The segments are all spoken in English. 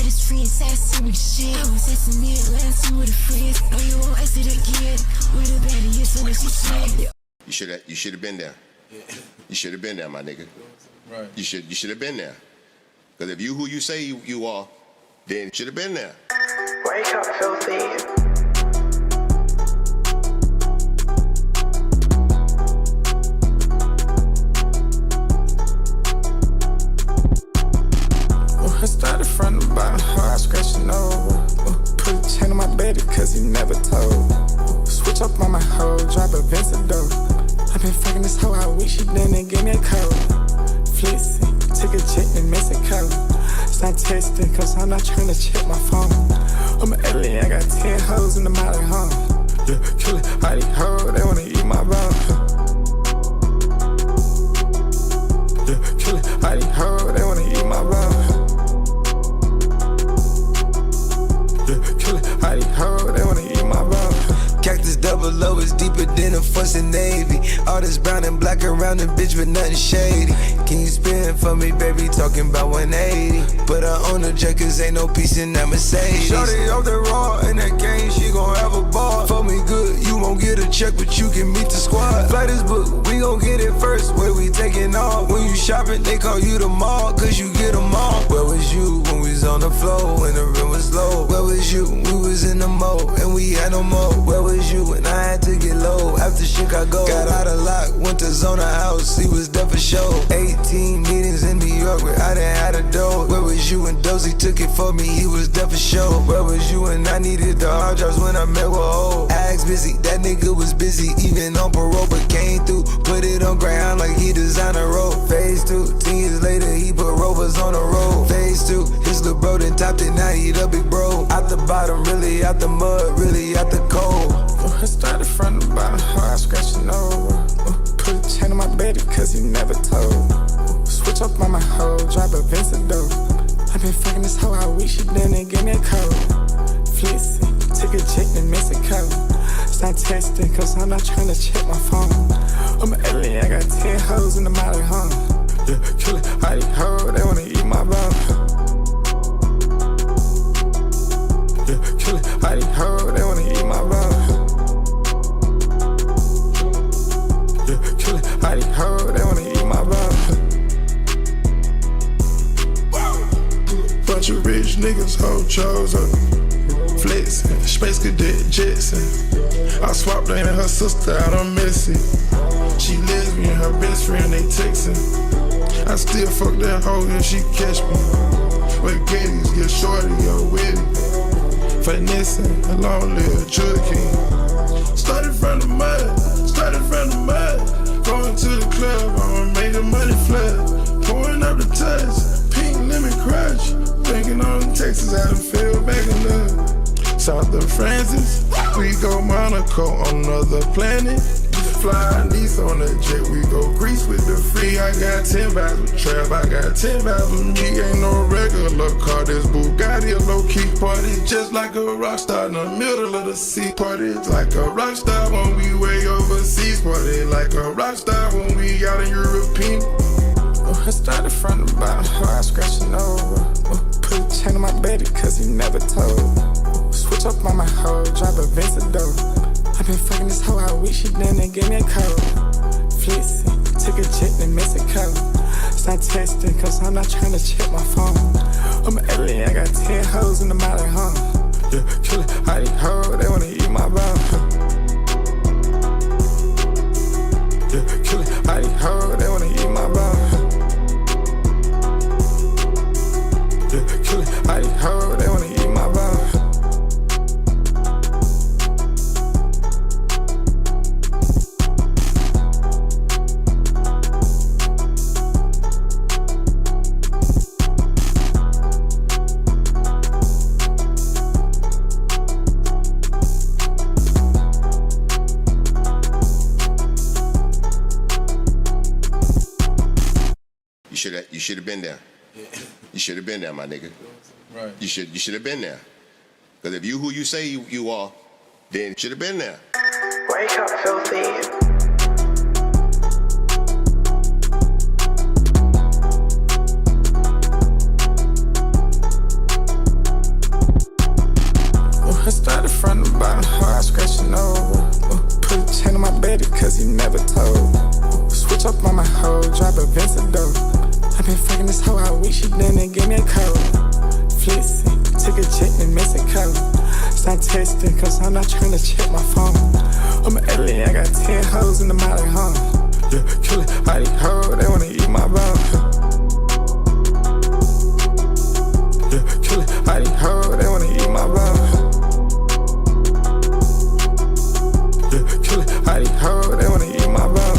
his friends, sassy with shit. I was asking me last with a friend. No, you won't ask it again. With a baddie, it's on this shit. You should have been there. You should have been there, my nigga. Right. You should have been there. Because if you who you say you are, then you should have been there. Wake up, filthy. I started from the bottom, hard scratching over. Put a chain on my baby cause he never told. Switch up on my hoe, drop a Vencedor. I been fucking this hoe all week, she didn't give me a code. Flexing, took a check in Mexico. Stop texting cause I'm not trying to check my phone. I'm an alien, I got 10 hoes in the modern home. Yeah, kill it, all these hoes, they wanna eat my bone. Yeah, kill it, all these hoes, they wanna eat my bone. All these hoes, they wanna eat my bone. Cactus double O is deeper than a fussing Navy. All this brown and black around the bitch, but nothing shady. Can you spin for me, baby? Talking about 180. But I own a jet, cause ain't no peace in that Mercedes. Shorty off the raw, in that game, she gon' have a ball. For me good, you won't get a check, but you can meet the squad. Flight is booked, we gon' get it first, where we taking off. When you shopping, they call you the mall, cause you get them all. Where was you when we was on the floor, when the rim was low? Where was you? We was in the mode, and we had no more. Where was you when I had to get low? After Chicago, got out of lock, went to Zona House, he was there for show. 18 meetings in New York where I done had a dough. Where was you when Dozy took it for me? He was there for show. Where was you when I needed the hard drops when I met with O? Ags busy, that nigga was busy, even on parole, but came through, put it on ground like he designed a road. Phase 2, 10 years later, he put rovers on the road. Phase 2, his little bro done topped it, now he the big bro. Out the bottom, really out the mud, really out the cold. I started from the bottom, hard scratching over. Put a chain on my baby cause he never told. Switch up on my hoe, drop a Vencedor. I been fucking this hoe all week, she didn't give me a code. Flexing, took a check in Mexico. Stop texting cause I'm not trying to check my phone. I'm an alien, I got 10 hoes in the modern home. Yeah, kill it, all these hoes, they wanna eat my bone. Yeah, kill it, all these hoes, they wanna eat my bone. Kill it, all these hoes, they wanna eat my bone. Bunch of rich niggas, hoe chose up. Flexin', space cadet Jetson. I swapped her and her sister out on Messy. She lesbian, her best friend, they textin'. I still fuck that hoe if she catch me. With Gators, get shorty or wedding. Finessing, a long little drug king. Started from the mud. Going to the club, I'ma make the money flood. Pouring up the touch, pink lemon crush. Drinking on Texas, I done fell back in love. South of Francis, we go Monaco on another planet. Fly Nice on the jet, we go Greece with the free. I got 10 vibes with trap, I got 10 vibes with me. Ain't no regular car, this Bugatti a low-key party. Just like a rock star in the middle of the sea. Party like a rock star when we way overseas. Party like a rock star when we out in European. I started from the bottom, hard scratching over. Put a chain on my baby cause he never told. Switch up on my hoe, drop a Vencedor. I been fucking this hoe all week, she didn't give me a code. Flexing, took a check in Mexico. Stop texting cause I'm not trying to check my phone. I'm an alien, I got 10 hoes in the modern home. Yeah, kill it, all these hoes, they wanna eat my bone. Yeah, kill it, all these hoes, they wanna eat my bone. Yeah, kill it, all these hoes, they wanna eat my bone. You should have been there. You should have been there, my nigga. Right. You should have been there. Because if you who you say you are, then you should have been there. Wake up, filthy. my hoe, drop a Vencedor. I been fucking this hoe all week, she done and give me a code. Flexing, took a jet in Mexico. Stop texting, cause I'm not trying to check my phone. I'm an alien, I got 10 hoes in the molly home. Yeah, kill it, all these hoes, they wanna eat my bone. Yeah, kill it, all these hoes, they wanna eat my bone. Yeah, kill it, all these hoes, they wanna eat my bone.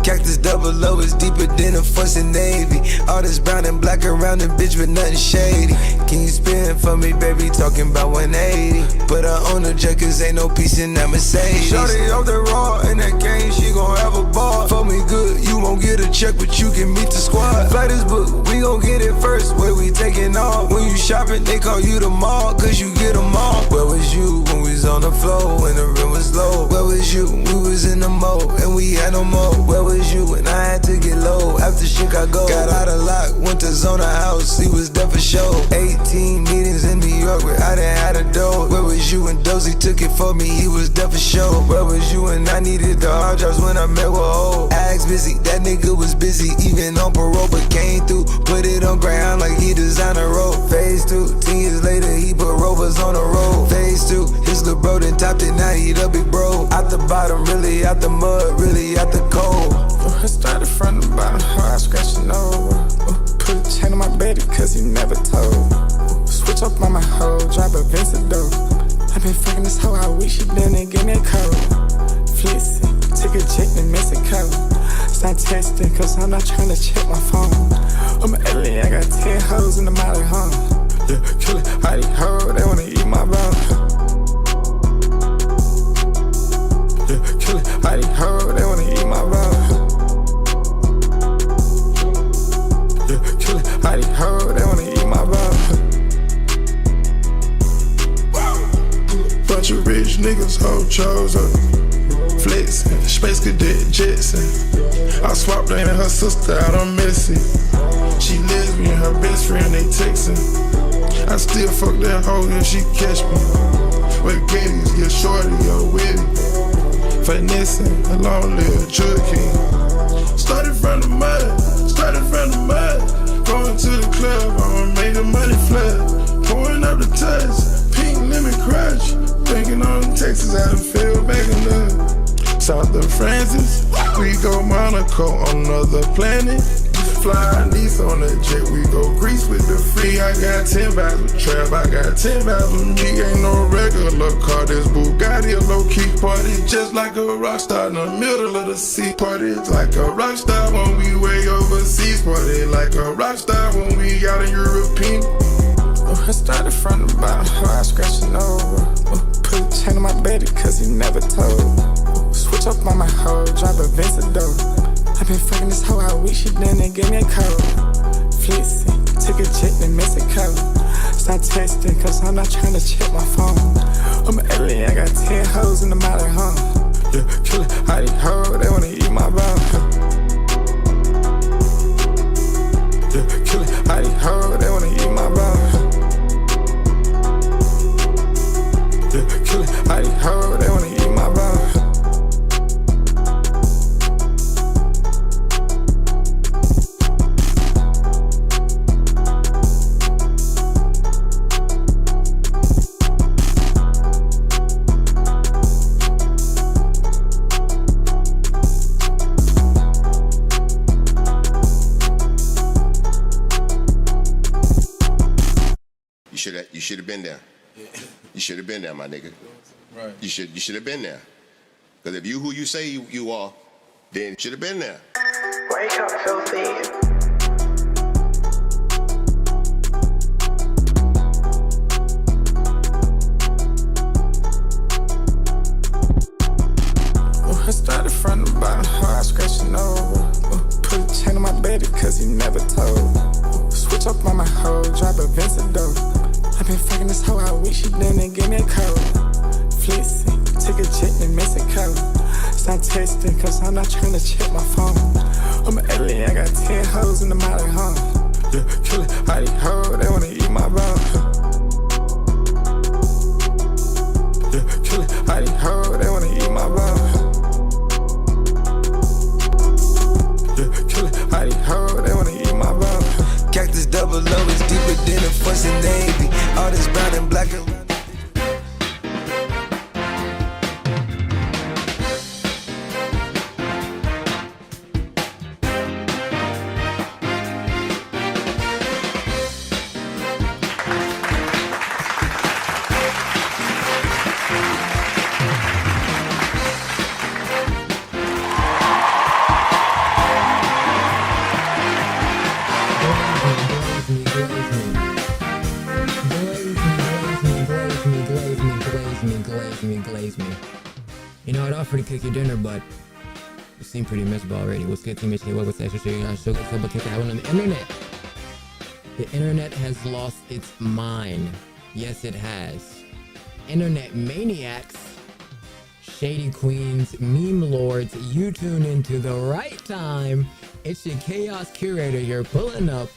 Cactus double O is deeper than a fussing Navy. All this brown and black around the bitch, but nothing shady. Can you spin for me, baby? Talking about 180. But I own a jet, cause ain't no peace in that Mercedes. Shorty off the raw, in that game, she gon' have a ball. For me good, you won't get a check, but you can meet the squad. Flight is booked, we gon' get it first, where we taking off. When you shopping, they call you the mall, cause you get them all. Where was you when we was on the floor, when the rim was low? Where was you when we was in the mode, and we had no more? Where was you when I had to get low after Chicago? Got out of lock, went to Zona House, he was there for show. 18 meetings in New York where I done had a dough. Where was you when Dozy took it for me, he was there for show. Where was you when I needed the hard drops when I met with O? Ags busy, that nigga was busy, even on parole, but came through, put it on ground like he designed a road. Phase 2, 10 years later, he put rovers on the road. Phase 2, his little bro done topped it, now he the big bro. Out the bottom, really out the mud, really out the cold. I started from the bottom, hard scratching over. Put a chain on my baby, cause he never told. Switch up on my hoe, drop a Vencedor. I been fucking this hoe all week, she done and give me a code. Flexing, took a jet in Mexico. Stop texting, cause I'm not trying to check my phone. I'm an alien, I got 10 hoes in the molly home. Yeah, kill it, all these hoes, they wanna eat my bone. Yeah, kill it, all these hoes, they wanna eat my bone. Kill it, all these hoes, they wanna eat my bone. Bunch of rich niggas, hoe chose up. Flexing, space cadet Jetson. I swapped her and her sister out on Missy. She lesbian, her best friend, they texting. I still fuck that hoe if she catch me. With Gators, get shorty or witty. Finessing, a long little drug king. Started from the mud. Going to the club, I'ma make the money flood. Pouring up the touch, pink lemon crush. Thinking on Texas, I done fell back in love. South of Francis, we go Monaco on another planet. Fly Nice on the jet, we go Greece with the free. I got 10 vibes with trap, I got 10 vibes with me. Ain't no regular car, this Bugatti a low-key party. Just like a rock star in the middle of the sea. Party like a rock star when we way overseas. Party like a rock star when we got a European. I started from the bottom, hard scratching over. Put a chain on my baby, cause he never told. Switch up on my hoe, drop a Vencedor. I been fucking this hoe all week, she done and give me a code. Flexing, took a jet in Mexico. Stop texting, cause I'm not trying to check my phone. I'm an alien, I got 10 hoes in the molly home. Yeah, kill it, all these hoes, they wanna eat my bone. Yeah, kill it, all these hoes, they wanna eat my bone. Yeah, kill it, all these hoes, they wanna eat my bone. You should have been there. You should have been there, my nigga. Right. You should have been there. Because if you who you say you are, then you should have been there. Wake up, filthy. I started from the bottom, hard scratching over. Put a chain on my baby, cause he never told. Switch up on my hoe, drop a Vencedor. I been fucking this hoe all week, she done and give me a code. Flexing, took a jet in Mexico. Stop texting, cause I'm not trying to check my phone. I'm an alien, I got 10 hoes in the molly home. Yeah, kill it, all these hoes, they wanna eat my bone. Yeah, kill it, all these hoes, they wanna eat my bone. Yeah, offer to cook your dinner, but you seem pretty miserable already. What's good, Team HK? What's extra sugar? Not sugar, but kick that one on the internet. The internet has lost its mind. Yes, it has. Internet maniacs, shady queens, meme lords, you tune into the right time. It's your chaos curator here, pulling up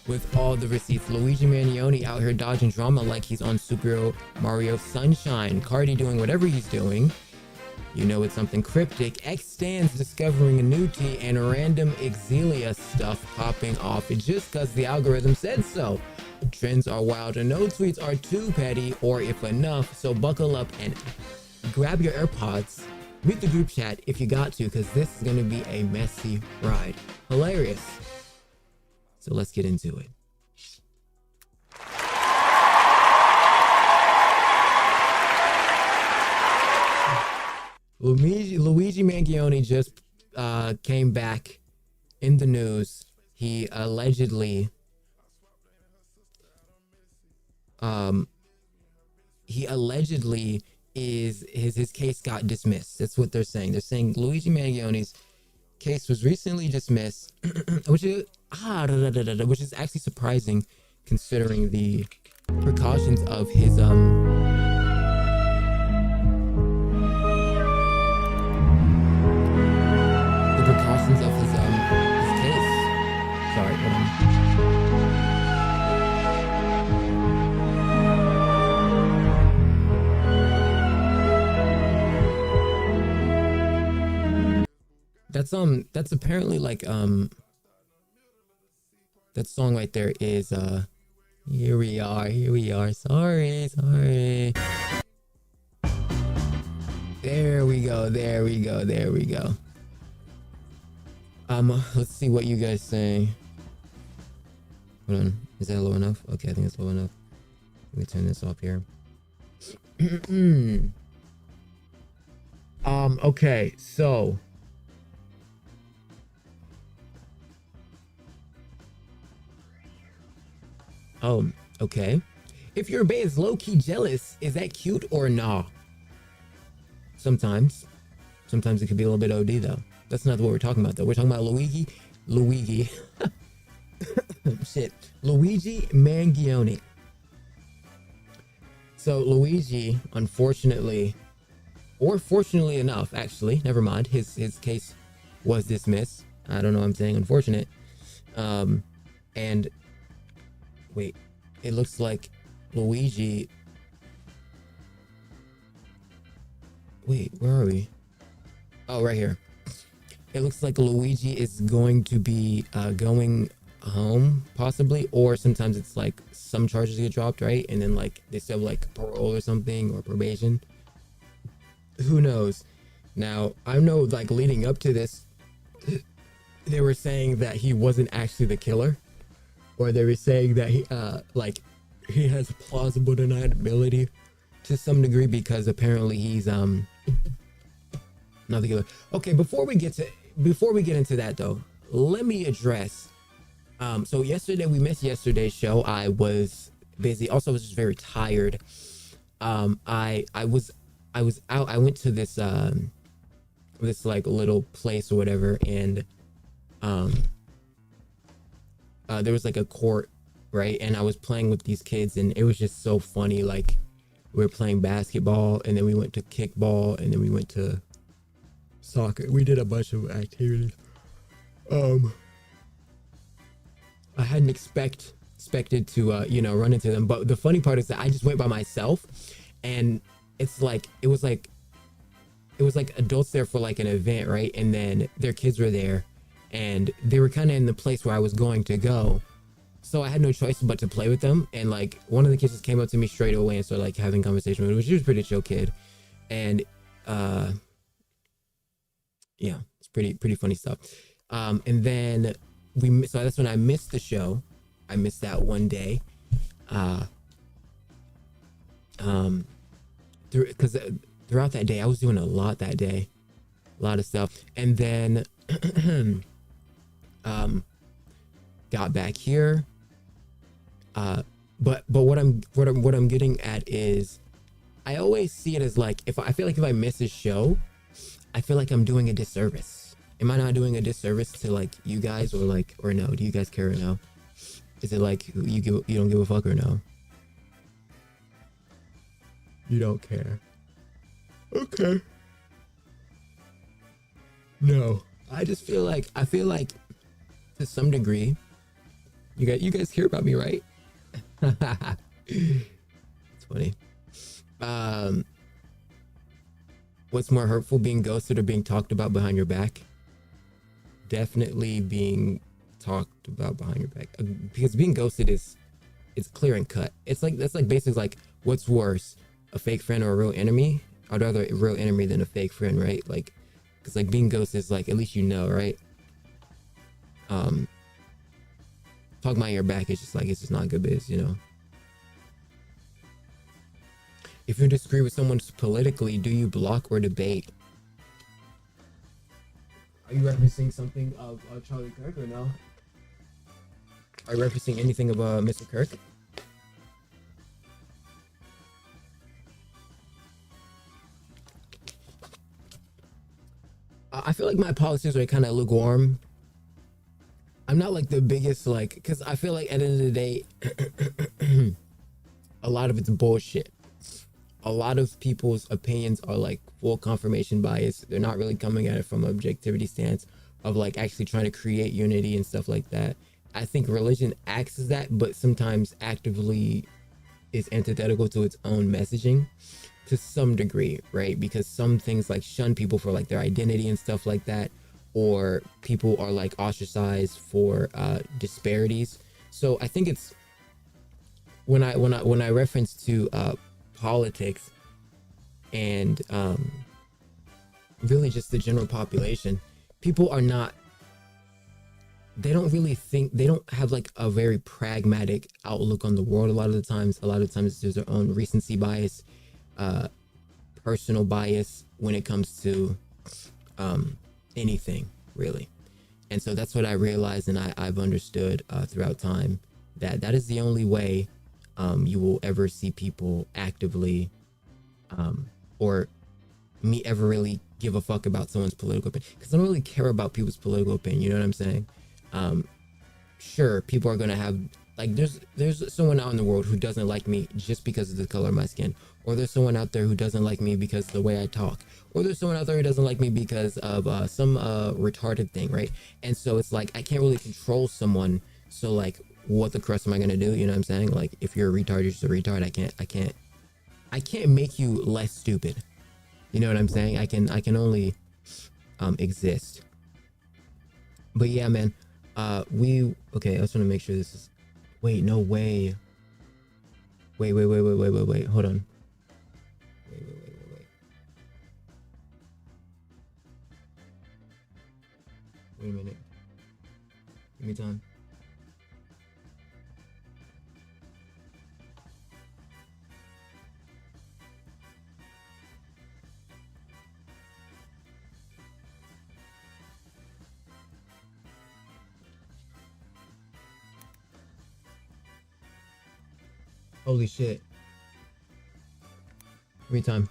with all the receipts. Luigi Mangione out here dodging drama like he's on Super Mario Sunshine. Carti doing whatever he's doing. You know it's something cryptic. X stands discovering a new tea, and random Exelia stuff popping off just because the algorithm said so. Trends are wild and no tweets are too petty or if enough, so buckle up and grab your AirPods. Mute the group chat if you got to, because this is going to be a messy ride. Hilarious. So let's get into it. Luigi Mangione just came back in the news. He allegedly is his case got dismissed. That's what they're saying. They're saying Luigi Mangione's case was recently dismissed, which is actually surprising considering the precautions of his case. Sorry, hold on. That's apparently like that song right there is here we are, sorry. There we go. Let's see what you guys say. Hold on, is that low enough? Okay, I think it's low enough. Let me turn this off here. Okay, so okay. If your bae is low-key jealous, is that cute or nah? Sometimes it could be a little bit OD though. That's not what we're talking about though. We're talking about Luigi Mangione. So Luigi, unfortunately, or fortunately enough, actually, never mind, his case was dismissed. I don't know, I'm saying unfortunate. And wait, it looks like Luigi. Wait, where are we? Oh, right here. It looks like Luigi is going to be going home, possibly, or sometimes it's like some charges get dropped, right? And then like they still have like parole or something, or probation. Who knows? Now, I know like leading up to this, they were saying that he wasn't actually the killer. Or they were saying that he has plausible deniability to some degree because apparently he's not the killer. Okay, before we get into that though, let me address. So yesterday we missed yesterday's show. I was busy. Also, I was just very tired. I was out. I went to this this like little place or whatever, and there was like a court, right? And I was playing with these kids, and it was just so funny. Like we were playing basketball, and then we went to kickball, and then we went to soccer. We did a bunch of activities. I hadn't expected to run into them, but the funny part is that I just went by myself, and it's like it was like adults there for like an event, right? And then their kids were there, and they were kind of in the place where I was going to go, so I had no choice but to play with them. And like one of the kids just came up to me straight away and started like having conversation with me, which was a pretty chill kid, and yeah, it's pretty funny stuff. And then so that's when I missed the show. I missed that one day, because throughout that day I was doing a lot that day, a lot of stuff. And then got back here, but what I'm getting at is I always see it as like, if I feel like if I miss a show, I feel like I'm doing a disservice. Am I not doing a disservice to like you guys, or like, or no? Do you guys care or no? Is it like you don't give a fuck or no? You don't care. Okay. No. I feel like to some degree, you guys care about me, right? It's funny. What's more hurtful, being ghosted or being talked about behind your back? Definitely being talked about behind your back, because being ghosted it's clear and cut. It's like, that's like basically like, what's worse, a fake friend or a real enemy? I'd rather a real enemy than a fake friend, right? Like, because like being ghosted is like, at least you know, right? Talking behind your back is just like, it's just not good biz, you know. If you disagree with someone politically, do you block or debate? Are you referencing something of Charlie Kirk or no? Are you referencing anything of Mr. Kirk? I feel like my policies are kind of lukewarm. I'm not like the biggest, like, because I feel like at the end of the day, a lot of it's bullshit. A lot of people's opinions are like full confirmation bias. They're not really coming at it from an objectivity stance of like actually trying to create unity and stuff like that. I think religion acts as that, but sometimes actively is antithetical to its own messaging to some degree, right? Because some things like shun people for like their identity and stuff like that, or people are like ostracized for disparities. So I think it's when I reference to politics and really just the general population, people are not, they don't really think, they don't have like a very pragmatic outlook on the world a lot of times. There's their own recency bias, personal bias when it comes to anything really. And so that's what I realized, and I've understood throughout time, that is the only way you will ever see people actively or me ever really give a fuck about someone's political opinion, because I don't really care about people's political opinion, you know what I'm saying? Sure, people are gonna have, like, there's someone out in the world who doesn't like me just because of the color of my skin, or there's someone out there who doesn't like me because of the way I talk, or there's someone out there who doesn't like me because of some retarded thing, right? And so it's like, I can't really control someone, so like, what the crust am I gonna do? You know what I'm saying? Like, if you're a retard, you're just a retard. I can't make you less stupid. You know what I'm saying? I can only exist. But yeah, man. Okay, I just want to make sure this is, wait, no way. Wait, hold on. Wait. Wait a minute. Give me time. Holy shit. Give me time.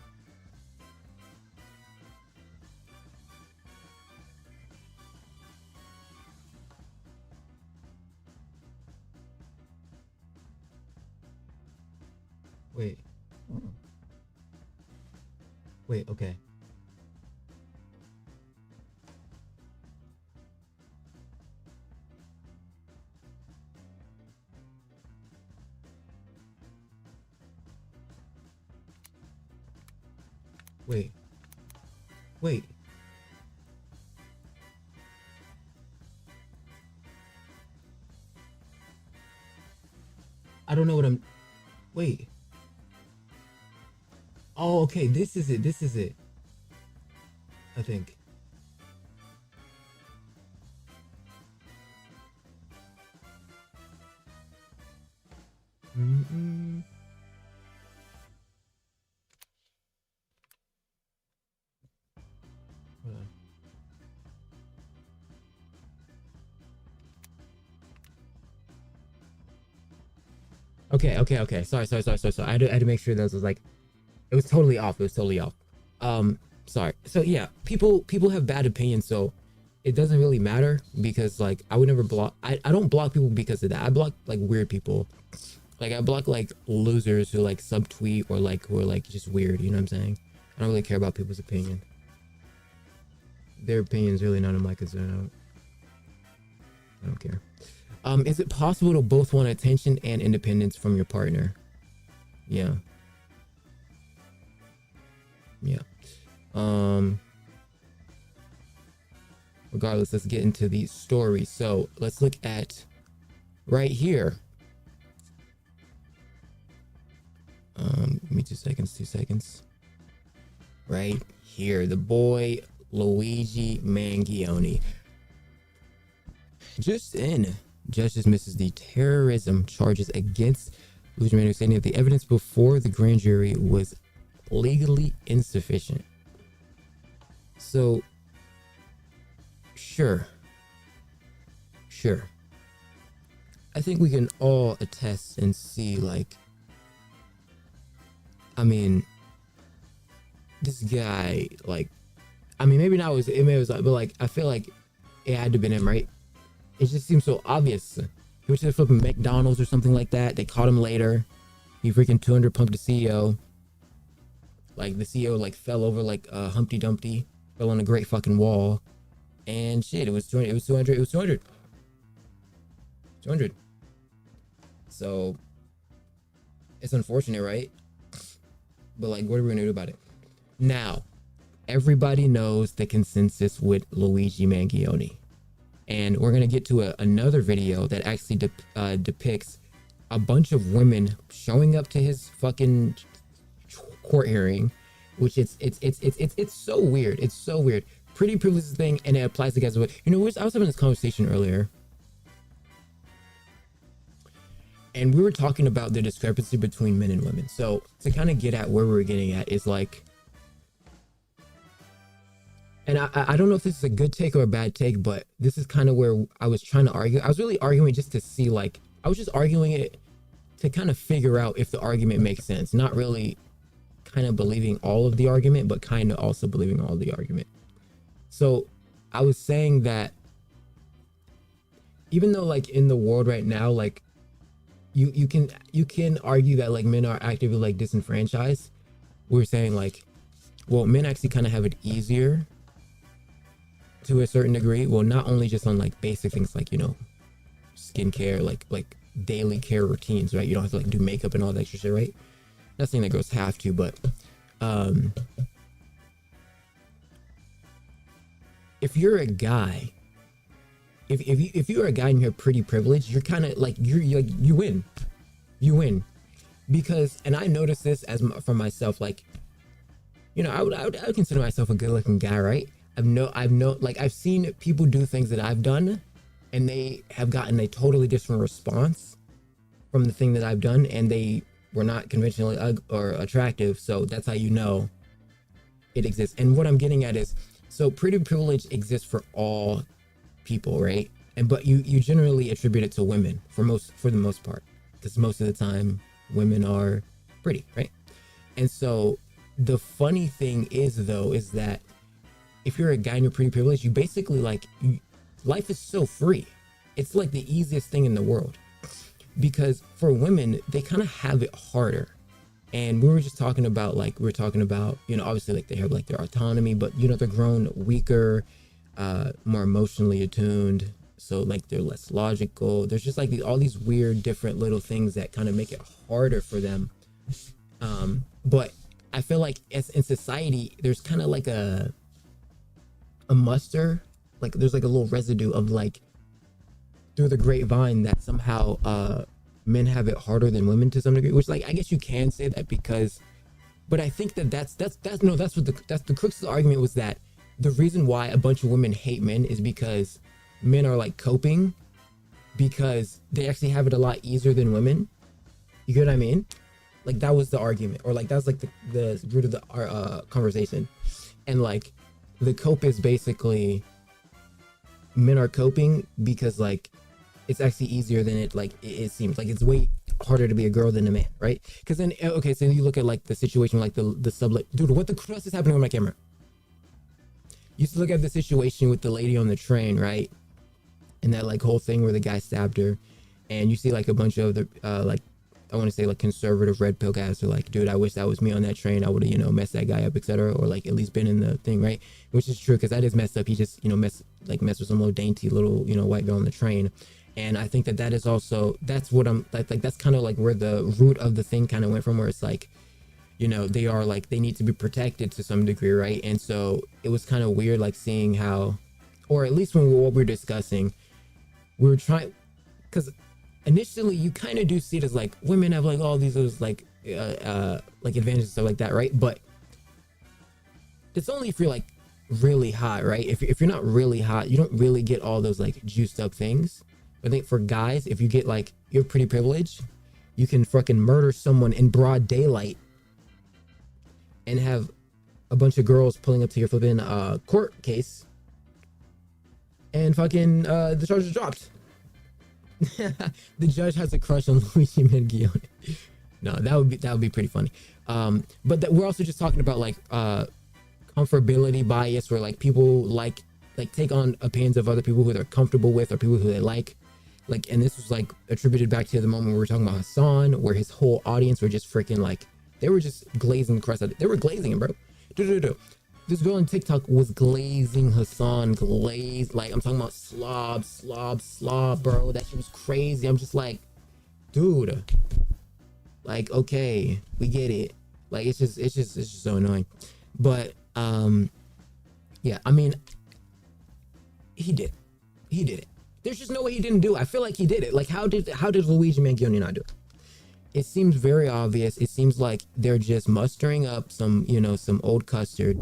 Wait, okay. Wait. I don't know what I'm... Wait. Oh, okay, this is it. I think. Hold on. Okay. Sorry. I had to make sure that was like, it was totally off. sorry. So yeah, people have bad opinions, so it doesn't really matter, because like I would never block. I don't block people because of that. I block like weird people. Like I block like losers who like subtweet or like who are like just weird. You know what I'm saying? I don't really care about people's opinion. Their opinion is really none of my concern. I don't care. Is it possible to both want attention and independence from your partner? Yeah. Yeah. Regardless, let's get into the story. So let's look at right here. Give me 2 seconds. Right here, the boy Luigi Mangione just dismisses the terrorism charges against Luigi Mangione, saying that the evidence before the grand jury was legally insufficient. So sure, I think we can all attest and see, like, I mean, this guy, like, I mean, maybe not, it was like, but like, I feel like it had to have been him, right? It just seems so obvious. He went to the flipping McDonald's or something like that. They caught him later. He freaking 200 punked the CEO. Like, the CEO like fell over like Humpty Dumpty, fell on a great fucking wall, and shit, it was 200. So it's unfortunate, right? But like, what are we gonna do about it? Now, everybody knows the consensus with Luigi Mangione, and we're gonna get to another video that actually depicts a bunch of women showing up to his fucking court hearing, which it's so weird. It's so weird. Pretty privilege thing, and it applies to guys. You know, I was having this conversation earlier, and we were talking about the discrepancy between men and women. So to kind of get at where we're getting at is like, and I don't know if this is a good take or a bad take, but this is kind of where I was trying to argue. I was really arguing just to see, like, I was just arguing it to kind of figure out if the argument makes sense. Not really kind of believing all of the argument, but kind of also believing all of the argument. So I was saying that even though like in the world right now, like you can argue that like men are actively like disenfranchised. We're saying like, well, men actually kind of have it easier to a certain degree. Well, not only just on like basic things like, you know, skincare, like daily care routines, right? You don't have to like do makeup and all that extra shit, right? Not saying that girls have to, but if you're a guy, if you're a guy and you're pretty privileged, you're kind of like you win, because, and I noticed this for myself, like, you know, I would consider myself a good looking guy, right? I've seen people do things that I've done, and they have gotten a totally different response from the thing that I've done, and they were not conventionally or attractive. So that's how you know it exists. And what I'm getting at is, so pretty privilege exists for all people, right? But you generally attribute it to women for the most part, because most of the time women are pretty, right? And so the funny thing is that if you're a guy and you're pretty privileged, you basically like, life is so free. It's like the easiest thing in the world, because for women, they kind of have it harder. And we were just talking about, you know, obviously like they have like their autonomy, but you know, they're grown weaker, more emotionally attuned. So like they're less logical. There's just like all these weird different little things that kind of make it harder for them. But I feel like in society, there's kind of like a muster, like there's like a little residue of like through the grapevine that somehow men have it harder than women to some degree, which like I guess you can say that, because, but I think that's what the crux of the argument was, that the reason why a bunch of women hate men is because men are like coping, because they actually have it a lot easier than women. You get what I mean? Like that was the argument, or like that's like the root of the conversation. And like the cope is basically men are coping because like it's actually easier than it seems. Like it's way harder to be a girl than a man, right? Because then, okay, so you look at like the situation, like the sublet, dude, what the crust is happening on my camera? used to look at the situation with the lady on the train, right? And that like whole thing where the guy stabbed her, and you see like a bunch of the like, I want to say like conservative red pill guys are like, dude, I wish that was me on that train. I would have, you know, messed that guy up, etc. Or like at least been in the thing, right? Which is true, because that is messed up. He just, you know, messed with some little dainty little, you know, white girl on the train. And I think that is also, that's what I'm like that's kind of like where the root of the thing kind of went from, where it's like, you know, they are like, they need to be protected to some degree, right? And so it was kind of weird, like seeing how, or at least when what we were discussing, we were trying, because initially you kind of do see it as like women have like all these like advantages and stuff like that, right? But it's only if you're like really hot, right? If you're not really hot, you don't really get all those like juiced up things. I think for guys, if you get like, you're pretty privileged, you can fucking murder someone in broad daylight and have a bunch of girls pulling up to your flipping court case, and fucking the charges dropped. The judge has a crush on Luigi Mangione. No, that would be pretty funny. But we're also just talking about like comfortability bias, where like people like take on opinions of other people who they're comfortable with or people who they like, and this was like attributed back to the moment we were talking about Hassan, where his whole audience were just freaking like, they were just glazing the crust out. They were glazing him, bro. This girl on TikTok was glazing Hassan, like I'm talking about slob, bro. That shit was crazy. I'm just like, dude, like, okay, we get it. Like, it's just so annoying. But yeah, I mean, he did it. There's just no way he didn't do it. I feel like he did it. Like, how did Luigi Mangione not do it? It seems very obvious. It seems like they're just mustering up some, you know, some old custard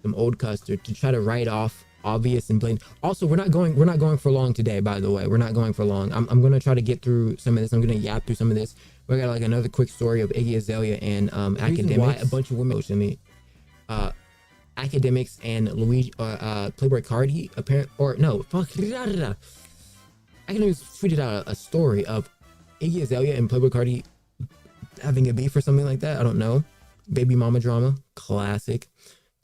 to try to write off obvious and blatant. Also, we're not going for long today, by the way. We're not going for long. I'm gonna try to get through some of this. I'm gonna yap through some of this. We got like another quick story of Iggy Azalea and Akademiks. Why a bunch of women to me. Akademiks and Luigi Playboi Carti Akademiks tweeted out a story of Iggy Azalea and Playboi Carti having a beef or something like that. I don't know. Baby mama drama. Classic.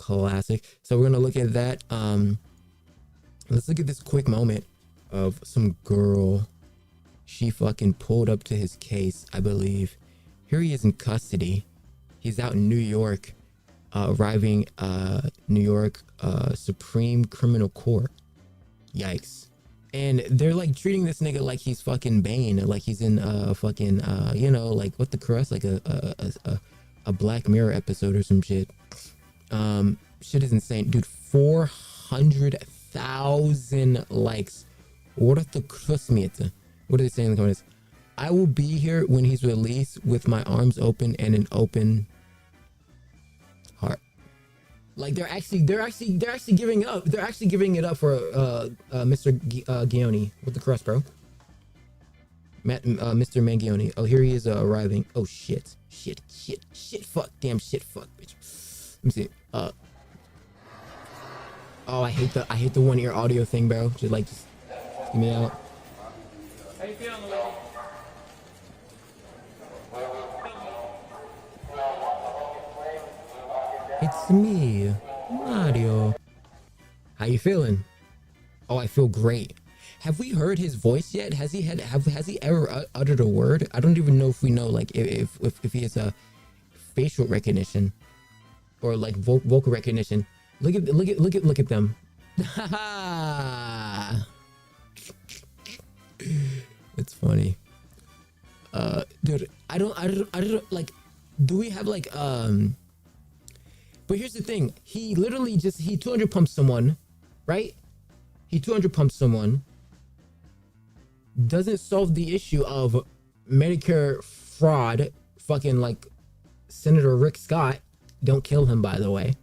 So we're gonna look at that. Let's look at this quick moment of some girl. She fucking pulled up to his case, I believe. Here he is in custody. He's out in New York, arriving New York Supreme Criminal Court. Yikes. And they're like treating this nigga like he's fucking Bane, like he's in fucking you know, like what the crust, like a Black Mirror episode or some shit. Shit is insane, dude. 400,000 likes. What the crust meter? What are they saying in the comments? I will be here when he's released with my arms open and an open heart. Like they're actually giving up. They're actually giving it up for Mr. Gioni with the crust, bro. Mr. Mangione. Oh, here he is arriving. Oh shit, fuck, damn shit, fuck, bitch. Let me see. Oh, I hate the one ear audio thing, bro. Just give me out. How you feeling, Luigi? It's me, Mario. How you feeling? Oh, I feel great. Have we heard his voice yet? Has he ever uttered a word? I don't even know if we know, like, if he has a facial recognition or like vocal recognition. Look at them. It's funny. Dude, I don't like. Do we have like But here's the thing. He literally he 200 pumped someone, right? He 200 pumped someone. Doesn't solve the issue of Medicare fraud. Fucking like Senator Rick Scott. Don't kill him, by the way.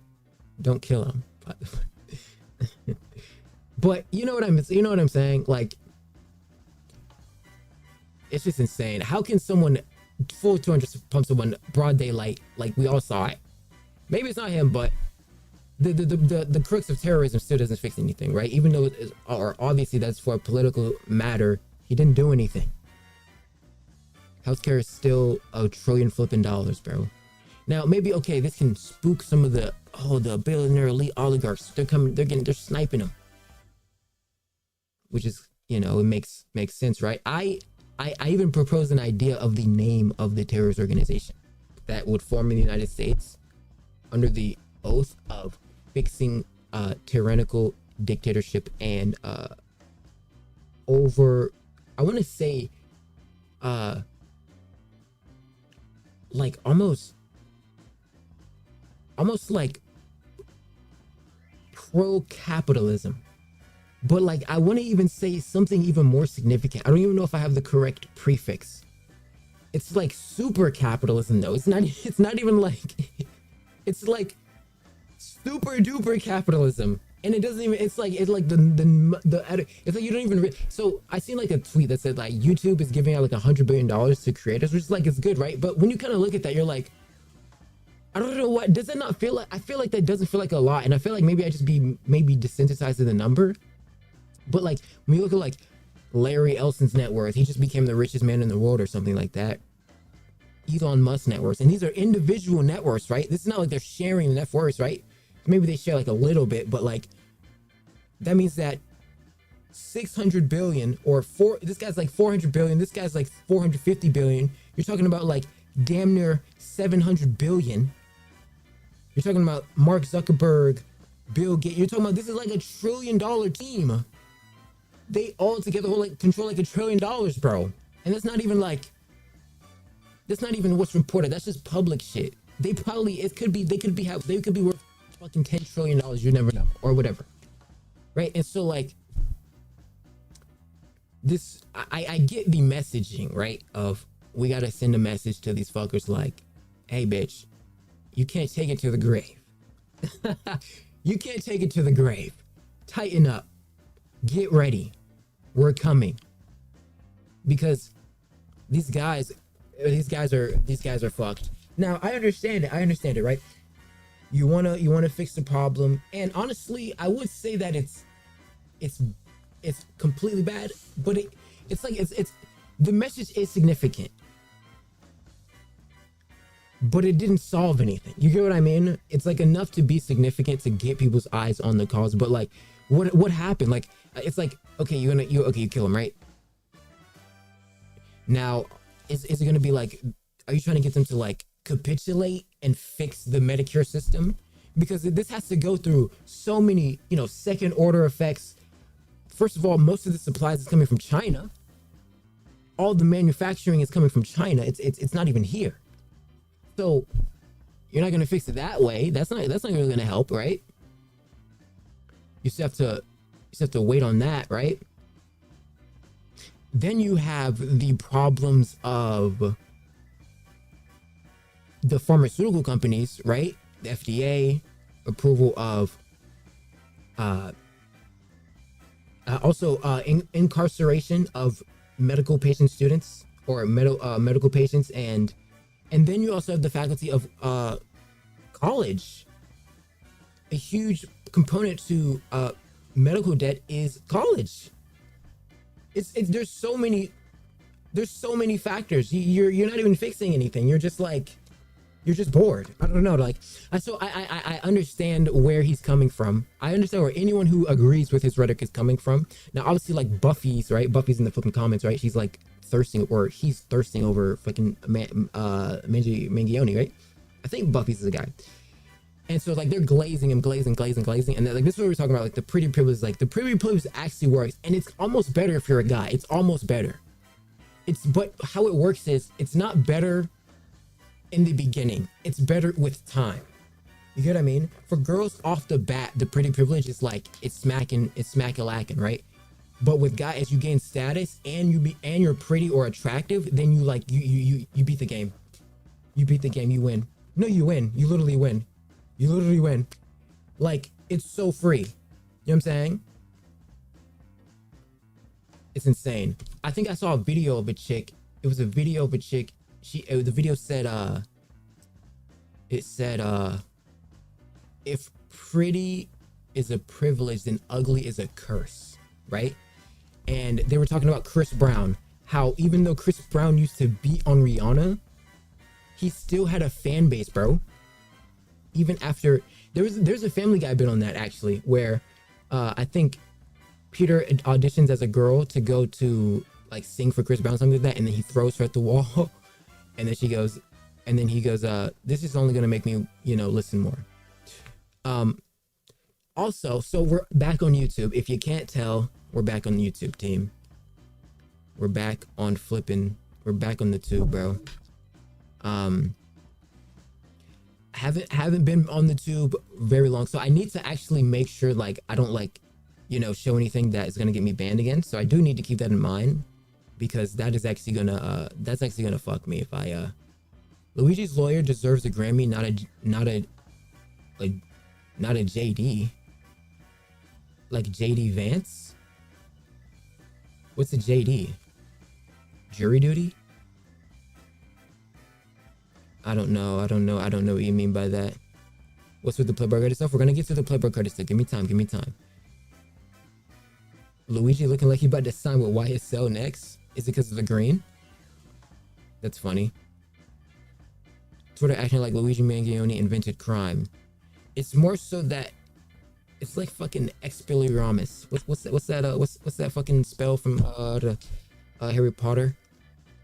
Don't kill him. But you know what I'm saying? Like, it's just insane. How can someone full 200 pump someone broad daylight? Like, we all saw it. Maybe it's not him, but the crux of terrorism still doesn't fix anything, right? Even though or obviously that's for a political matter, he didn't do anything. Healthcare is still $1 trillion flipping, bro. Now, maybe, okay, this can spook some of the billionaire elite oligarchs. They're sniping them. Which is, you know, it makes sense, right? I even proposed an idea of the name of the terrorist organization that would form in the United States under the oath of fixing tyrannical dictatorship and over, I want to say, like almost like pro-capitalism. But like, I want to even say something even more significant. I don't even know if I have the correct prefix. It's like super capitalism though. It's not even like, it's like super duper capitalism. And it doesn't even, it's like it's like it's like you don't even, so I seen like a tweet that said like YouTube is giving out like $100 billion to creators, which is like, it's good, right? But when you kind of look at that, you're like, I don't know, what does that not feel like? I feel like that doesn't feel like a lot. And I feel like maybe I just be maybe desensitized to the number. But like when you look at like Larry Ellison's net worth, he just became the richest man in the world or something like that. Elon Musk net worth, and these are individual net worths, right? This is not like they're sharing the net worth, right? Maybe they share like a little bit, but like that means that 600 billion or this guy's like 400 billion, this guy's like 450 billion. You're talking about like damn near 700 billion. You're talking about Mark Zuckerberg, Bill Gates. You're talking about, this is like $1 trillion team. They all together hold like control like $1 trillion, bro. And that's not even like, that's not even what's reported. That's just public shit. They probably, they could be worth fucking $10 trillion. You never know, or whatever. Right? And so like this, I get the messaging, right? Of we got to send a message to these fuckers like, hey bitch, you can't take it to the grave. You can't take it to the grave. Tighten up. Get ready. We're coming. Because these guys are fucked. Now, I understand it, right? You wanna fix the problem, and honestly, I would say that it's completely bad, but it's the message is significant, but it didn't solve anything. You get what I mean? It's like enough to be significant to get people's eyes on the cause, but like, what happened? Like, it's like, okay, you kill him, right? Now, is it gonna be like, are you trying to get them to like capitulate and fix the Medicare system? Because this has to go through so many, you know, second order effects. First of all, most of the supplies is coming from China. All the manufacturing is coming from China. It's not even here. So you're not gonna fix it that way. That's not really gonna help, right? You still have to wait on that, right? Then you have the problems of the pharmaceutical companies, right? The FDA approval of incarceration of medical patient students or medical patients, and then you also have the faculty of college. A huge component to medical debt is college. There's so many factors. You're not even fixing anything. You're just bored. I don't know. Like, so I understand where he's coming from. I understand where anyone who agrees with his rhetoric is coming from. Now, obviously, like Buffy's, right? Buffy's in the flipping comments, right? She's like he's thirsting over fucking Mangione, right? I think Buffy's the guy. And so like they're glazing him, glazing. And like this is what we're talking about. Like the pretty privilege, like the pretty privilege actually works. And it's almost better if you're a guy. It's almost better. But how it works is it's not better in the beginning. It's better with time. You get what I mean? For girls off the bat, the pretty privilege is like it's smack-a-lacking, right? But with guys, as you gain status and you're pretty or attractive, then you beat the game. You beat the game. You win. No, you win. You literally win. You literally win. Like, it's so free. You know what I'm saying? It's insane. I think I saw a video of a chick. It was a video of a chick. The video said, if pretty is a privilege, then ugly is a curse, right? And they were talking about Chris Brown. How even though Chris Brown used to beat on Rihanna, he still had a fan base, bro. Even after there's a Family Guy bit on that actually, where I think Peter auditions as a girl to go to like sing for Chris Brown, something like that, and then he throws her at the wall, and then he goes, this is only gonna make me, listen more. Also, so we're back on YouTube. If you can't tell, we're back on the YouTube team. We're back on flipping. We're back on the tube, bro. Haven't been on the tube very long, so I need to actually make sure like I don't like, show anything that is gonna get me banned again. So I do need to keep that in mind, because that is actually gonna fuck me if I Luigi's lawyer deserves a Grammy, not a JD. Like JD Vance? What's a JD? Jury duty? I don't know what you mean by that. What's with the Playboi Carti stuff? We're gonna get to the Playboi Carti stuff. Give me time. Luigi looking like he about to sign with YSL next. Is it because of the green? That's funny. Twitter acting like Luigi Mangione invented crime. It's more so that it's like fucking Expelliarmus. What's that fucking spell from Harry Potter?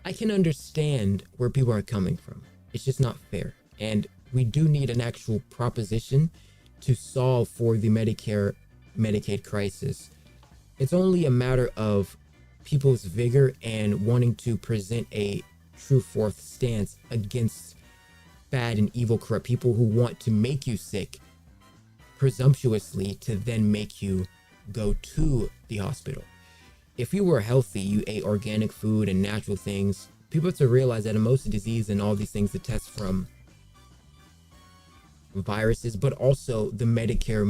I can understand where people are coming from. It's just not fair, and we do need an actual proposition to solve for the Medicaid crisis. It's only a matter of people's vigor and wanting to present a true fourth stance against bad and evil, corrupt people who want to make you sick presumptuously to then make you go to the hospital. If you were healthy, you ate organic food and natural things, people have to realize that most of disease and all these things that test from viruses, but also the Medicare,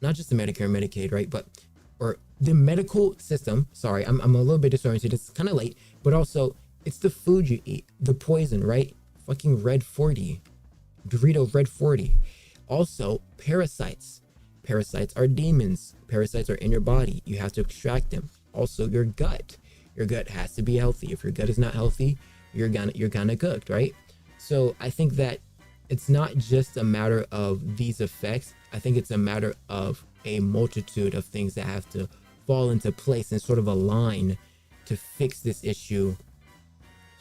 not just the Medicare, Medicaid, right? Or the medical system. Sorry, I'm a little bit disoriented. It's kind of late, but also it's the food you eat, the poison, right? Fucking Red 40, Dorito Red 40. Also, parasites. Parasites are demons. Parasites are in your body. You have to extract them. Also, your gut. Your gut has to be healthy. If your gut is not healthy, you're kind of cooked, right? So I think that it's not just a matter of these effects. I think it's a matter of a multitude of things that have to fall into place and sort of align to fix this issue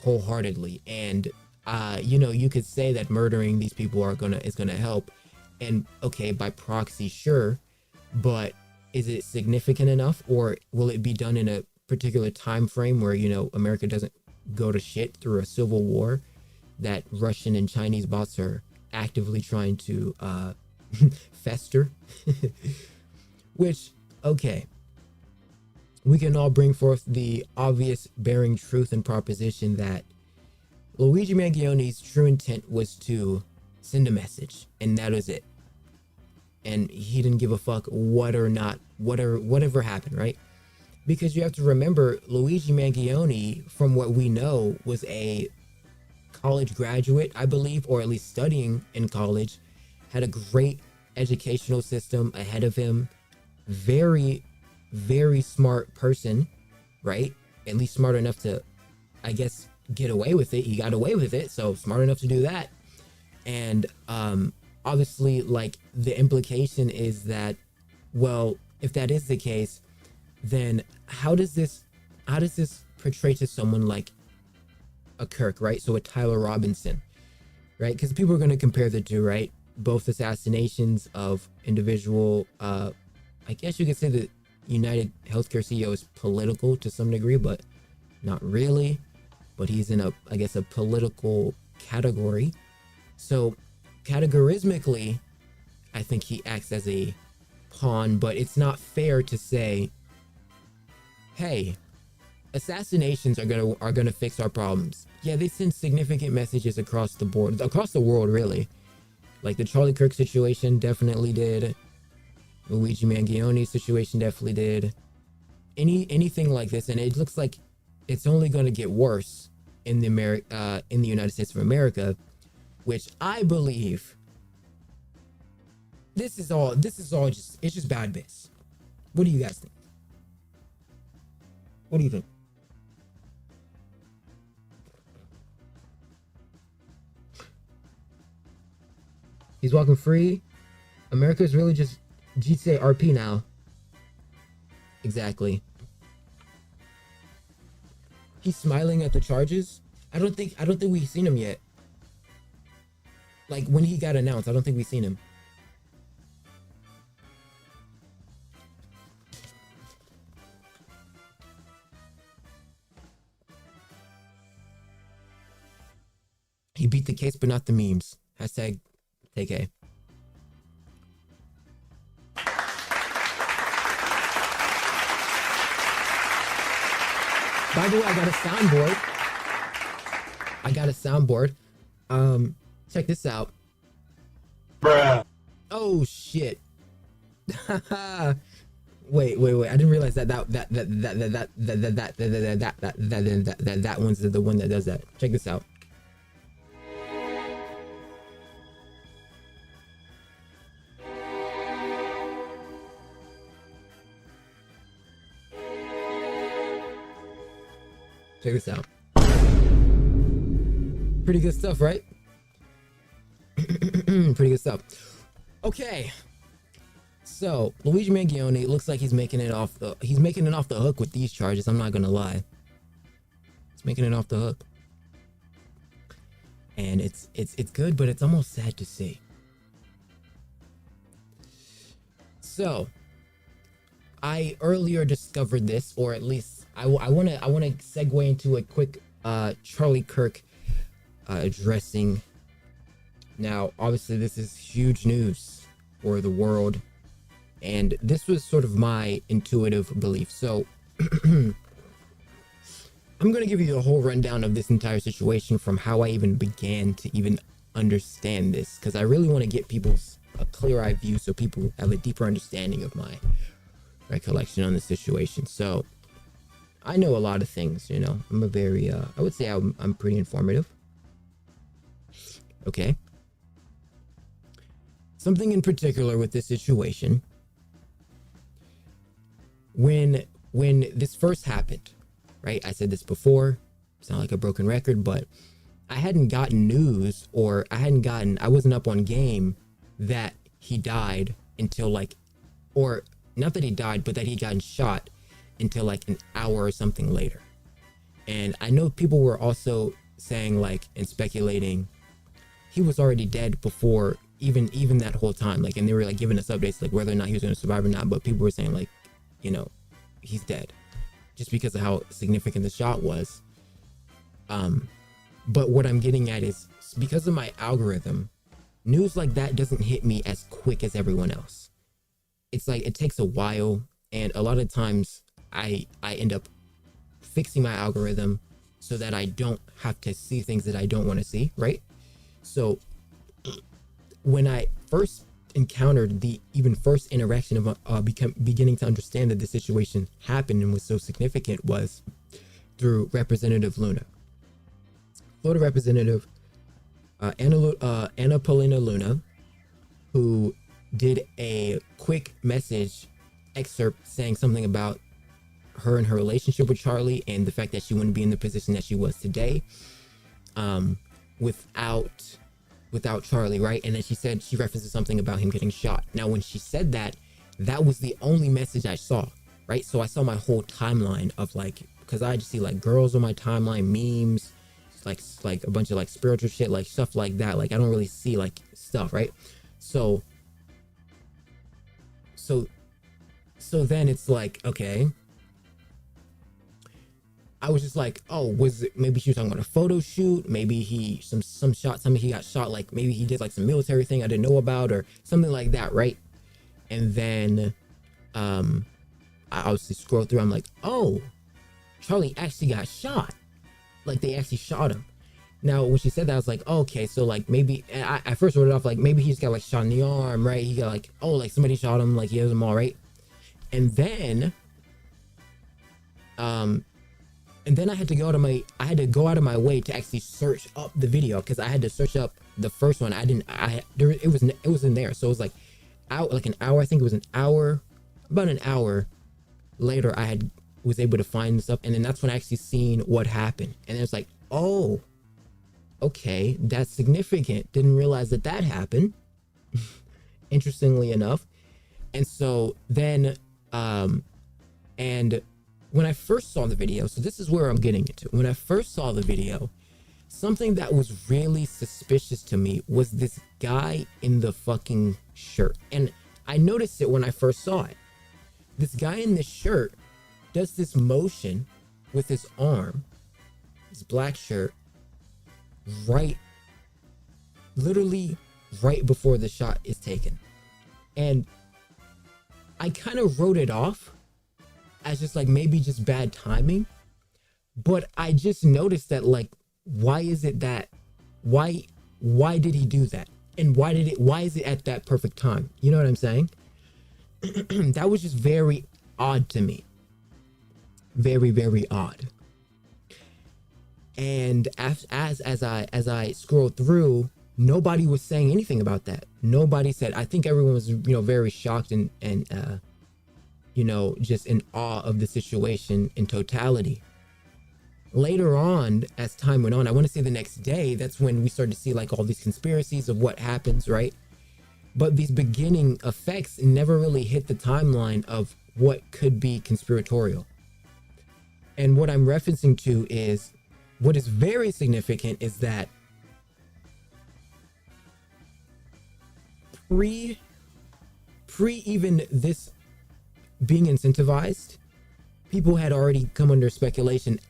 wholeheartedly. And you could say that murdering these people is gonna help, and okay, by proxy, sure, but is it significant enough, or will it be done in a particular time frame where America doesn't go to shit through a civil war that Russian and Chinese bots are actively trying to fester? Which, okay, we can all bring forth the obvious bearing truth and proposition that Luigi Mangione's true intent was to send a message, and that was it. And he didn't give a fuck whatever happened, right? Because you have to remember, Luigi Mangione, from what we know, was a college graduate, I believe, or at least studying in college, had a great educational system ahead of him, very, very smart person, right? At least smart enough to, I guess, get away with it. He got away with it, so smart enough to do that. And obviously, like, the implication is that, well, if that is the case, then how does this portray to someone like a Kirk, right? So a Tyler Robinson, right? Because people are going to compare the two, right? Both assassinations of individual, I guess you could say that UnitedHealthcare CEO is political to some degree, but not really. But he's in I guess a political category. So categorismically, I think he acts as a pawn, but it's not fair to say, hey, assassinations are gonna fix our problems. Yeah, they send significant messages across the board, across the world, really. Like the Charlie Kirk situation definitely did. Luigi Mangione situation definitely did. Anything like this, and it looks like it's only going to get worse in the United States of America, which I believe this is all just bad bits. What do you guys think? What do you think? walking free. America is really just GTA RP now. Exactly. He's smiling at the charges. I don't think we've seen him yet. Like when he got announced, I don't think we've seen him. He beat the case, but not the memes. Hashtag TK. By the way, I got a soundboard. Check this out. Bruh. Oh shit. Wait. I didn't realize that one's the one that does that. Check this out. Check this out. Pretty good stuff, right? Pretty good stuff. Okay. So, Luigi Mangione looks like he's making it off the hook with these charges. I'm not gonna lie. He's making it off the hook. And it's good, but it's almost sad to see. So, I earlier discovered this, or at least I want to segue into a quick Charlie Kirk addressing. Now, obviously, this is huge news for the world, and this was sort of my intuitive belief. So, I'm going to give you the whole rundown of this entire situation from how I even began to even understand this, because I really want to get people's a clear-eyed view so people have a deeper understanding of my recollection on the situation. So, I know a lot of things, you know. I'm a very, I would say I'm pretty informative. Okay. Something in particular with this situation, when this first happened, right? I said this before, it's not like a broken record, but I hadn't gotten news, or I wasn't up on game that he died until like, or not that he died, but that he got shot until like an hour or something later. And I know people were also saying like, and speculating, he was already dead before even that whole time, like, and they were like giving us updates like whether or not he was going to survive or not, but people were saying like, you know, he's dead just because of how significant the shot was. But what I'm getting at is because of my algorithm, news like that doesn't hit me as quick as everyone else. It's like it takes a while, and a lot of times I end up fixing my algorithm so that I don't have to see things that I don't want to see, right? So when I first encountered the first interaction of beginning to understand that the situation happened and was so significant was through Representative Luna. Florida Representative Anna Paulina Luna, who did a quick message excerpt saying something about her and her relationship with Charlie and the fact that she wouldn't be in the position that she was today without Charlie, right? And then she references something about him getting shot. Now, when she said that, that was the only message I saw, right? So I saw my whole timeline of like, because I just see like girls on my timeline, memes, like a bunch of like spiritual shit, like stuff like that. Like I don't really see like stuff, right? So then it's like, okay. I was just like, oh, was it, maybe she was talking about a photo shoot, maybe he some shot, something he got shot, like maybe he did like some military thing I didn't know about or something like that, right? And then I obviously scroll through, I'm like, oh, Charlie actually got shot, like they actually shot him. Now when she said that, I was like, oh, okay, so like maybe, and I first wrote it off like maybe he just got like shot in the arm, right? He got like, oh, like somebody shot him, like he has them all, right? And then I had to go out of my way to actually search up the video, because I had to search up the first one. It was in there. So it was like an hour. I think it was about an hour later I was able to find this up, and then that's when I actually seen what happened. And it's like, oh, okay, that's significant. Didn't realize that happened. interestingly enough. And so then, and when I first saw the video, so this is where I'm getting into. When I first saw the video, something that was really suspicious to me was this guy in the fucking shirt. And I noticed it when I first saw it. This guy in this shirt does this motion with his arm, his black shirt, literally right before the shot is taken. And I kind of wrote it off as just like maybe just bad timing, but I just noticed that, like, why is it that, why did he do that? And why is it at that perfect time? You know what I'm saying? That was just very odd to me. Very, very odd. And as I scrolled through, nobody was saying anything about that. Nobody said. I think everyone was, very shocked and just in awe of the situation in totality. Later on, as time went on, I want to say the next day, that's when we started to see like all these conspiracies of what happens, right? But these beginning effects never really hit the timeline of what could be conspiratorial. And what I'm referencing to is, what is very significant is that pre even this being incentivized, people had already come under speculation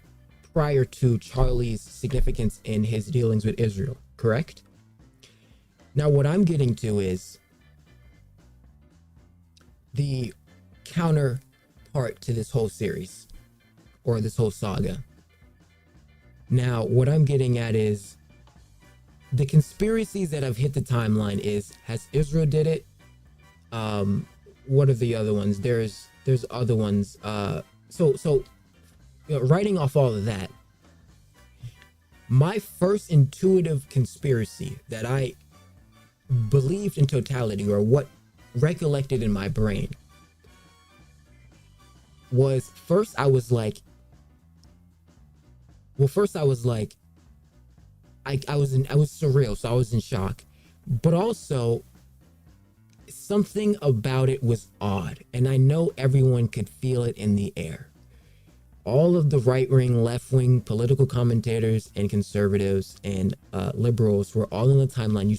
prior to Charlie's significance in his dealings with Israel, correct? Now, what I'm getting to is the counterpart to this whole series, or this whole saga. Now, what I'm getting at is the conspiracies that have hit the timeline is, has Israel did it? What are the other ones? There's other ones. So writing off all of that, my first intuitive conspiracy that I believed in totality, or what recollected in my brain, was first I was surreal, so I was in shock, but also something about it was odd, and I know everyone could feel it in the air. All of the right-wing, left-wing political commentators and conservatives and liberals were all on the timeline.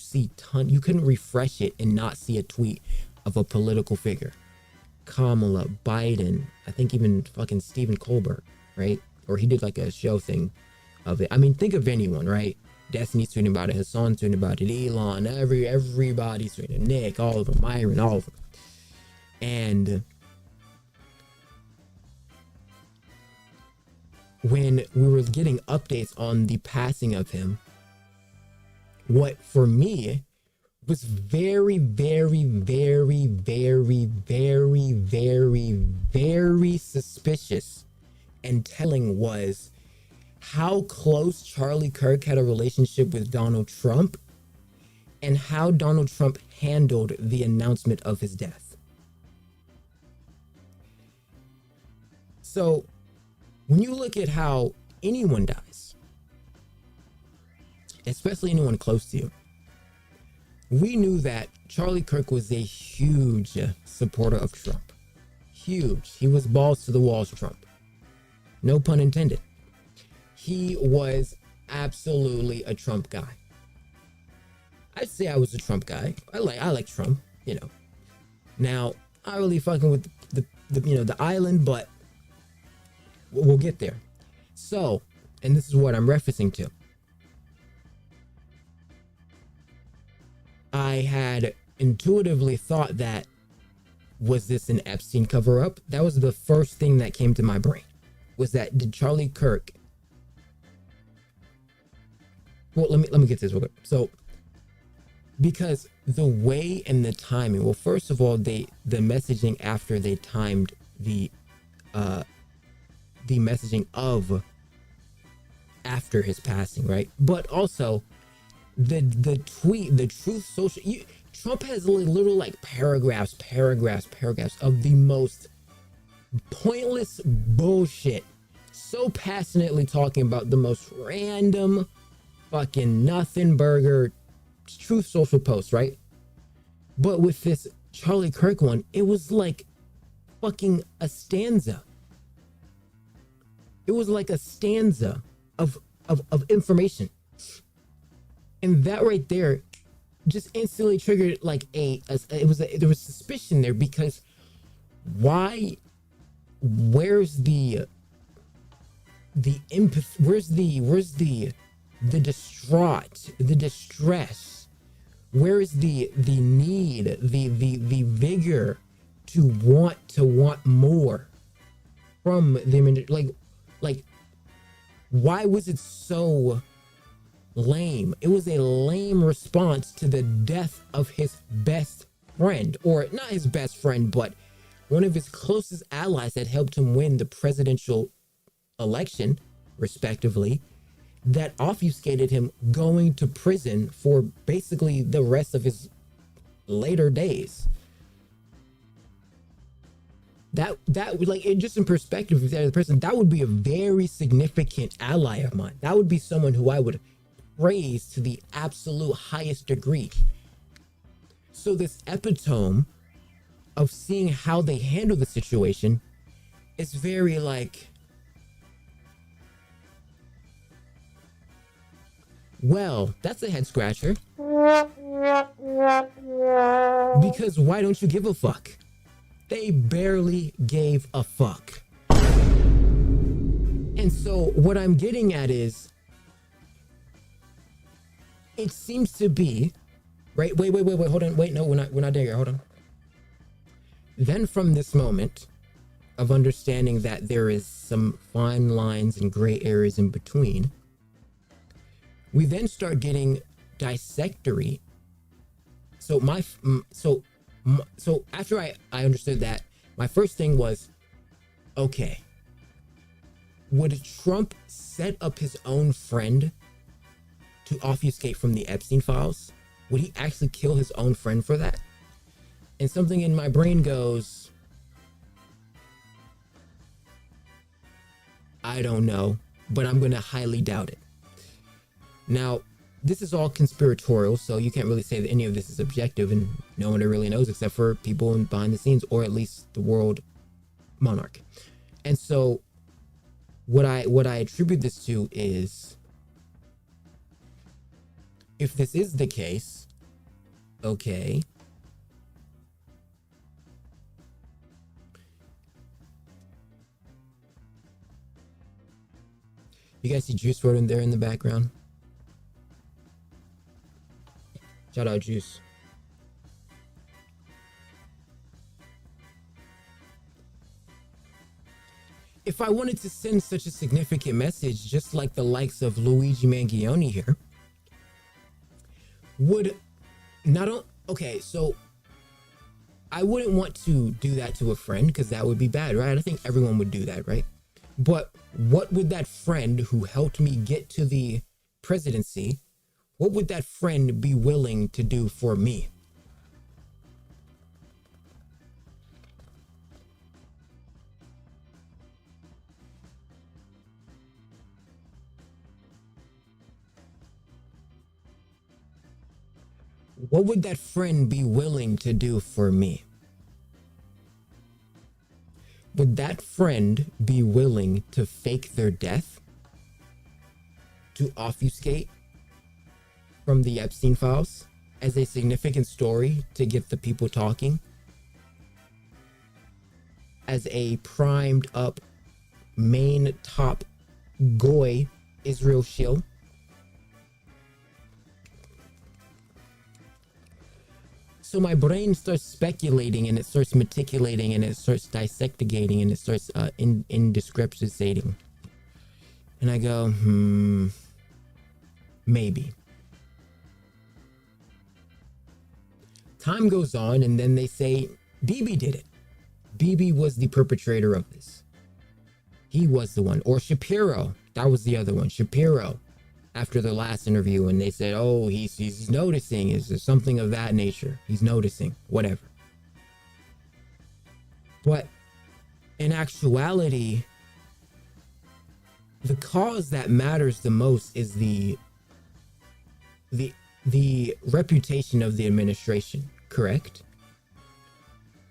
You couldn't refresh it and not see a tweet of a political figure. Kamala, Biden, I think even fucking Stephen Colbert, right? Or he did like a show thing of it. I mean, think of anyone, right? Destiny's tweeting about it, Hassan's tweeting about it, Elon, everybody's tweeting, Nick, all of them, Myron, all of them. And when we were getting updates on the passing of him, what for me was very, very, very, very, very, very, very suspicious and telling was how close Charlie Kirk had a relationship with Donald Trump, and how Donald Trump handled the announcement of his death. So when you look at how anyone dies, especially anyone close to you, we knew that Charlie Kirk was a huge supporter of Trump. Huge. He was balls to the walls Trump. No pun intended. He was absolutely a Trump guy. I'd say I was a Trump guy. I like Trump, Now, I really fucking with the island, but we'll get there. So, and this is what I'm referencing to. I had intuitively thought that, was this an Epstein cover-up? That was the first thing that came to my brain. Was that, did Charlie Kirk... Well, let me get this real quick. So, because the way and the timing, well, first of all, the messaging after they timed the messaging of after his passing, right? But also the tweet, the Truth Social, Trump has little like paragraphs of the most pointless bullshit, so passionately talking about the most random fucking nothing burger Truth Social post, right? But with this Charlie Kirk one, it was like fucking a stanza. It was like a stanza of information. And that right there just instantly triggered like there was suspicion there, because where's the empathy, where's the distraught, the distress, where is the need, the vigor to want more from the, like why was it so lame? It was a lame response to the death of his best friend, or not his best friend, but one of his closest allies that helped him win the presidential election, respectively, that obfuscated him going to prison for basically the rest of his later days. That like, just in perspective of the other person, that would be a very significant ally of mine. That would be someone who I would praise to the absolute highest degree. So this epitome of seeing how they handle the situation is very like, well, that's a head scratcher. Because why don't you give a fuck? They barely gave a fuck. And so what I'm getting at is, it seems to be, right? Wait, hold on. Wait, no, we're not there yet. Hold on. Then from this moment of understanding that there is some fine lines and gray areas in between, we then start getting dissectory. So after I understood that, my first thing was, okay, would Trump set up his own friend to obfuscate from the Epstein files? Would he actually kill his own friend for that? And something in my brain goes, I don't know, but I'm gonna highly doubt it. Now, this is all conspiratorial, so you can't really say that any of this is objective, and no one really knows except for people behind the scenes, or at least the world monarch. And so what I attribute this to is, if this is the case, okay, you guys see Juice WRLD in there in the background? Shout out Juice. If I wanted to send such a significant message, just like the likes of Luigi Mangione here, okay, so I wouldn't want to do that to a friend, because that would be bad, right? I think everyone would do that, right? But what would that friend who helped me get to the presidency, what would that friend be willing to do for me? What would that friend be willing to do for me? Would that friend be willing to fake their death to obfuscate from the Epstein files as a significant story to get the people talking? As a primed up main top goy Israel shill? So my brain starts speculating, and it starts meticulating, and it starts dissecting, and it starts indescriptizating. And I go, maybe. Time goes on, and then they say Bibi did it. Bibi was the perpetrator of this. He was the one. Or Shapiro. That was the other one. Shapiro. After the last interview, and they said, oh, he's noticing, is there something of that nature? He's noticing, whatever. But in actuality, the cause that matters the most is the reputation of the administration, correct?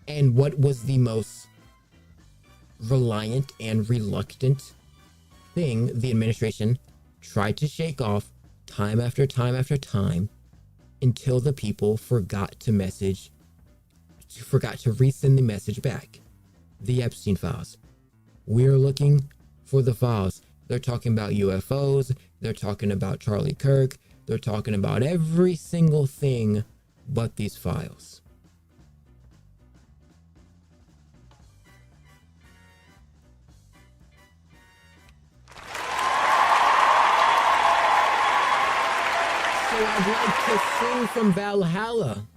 And what was the most reliant and reluctant thing the administration tried to shake off time after time after time until the people forgot to resend the message back? The Epstein files. We're looking for the files. They're talking about UFOs. They're talking about Charlie Kirk. They're talking about every single thing but these files. So I'd like to sing from Valhalla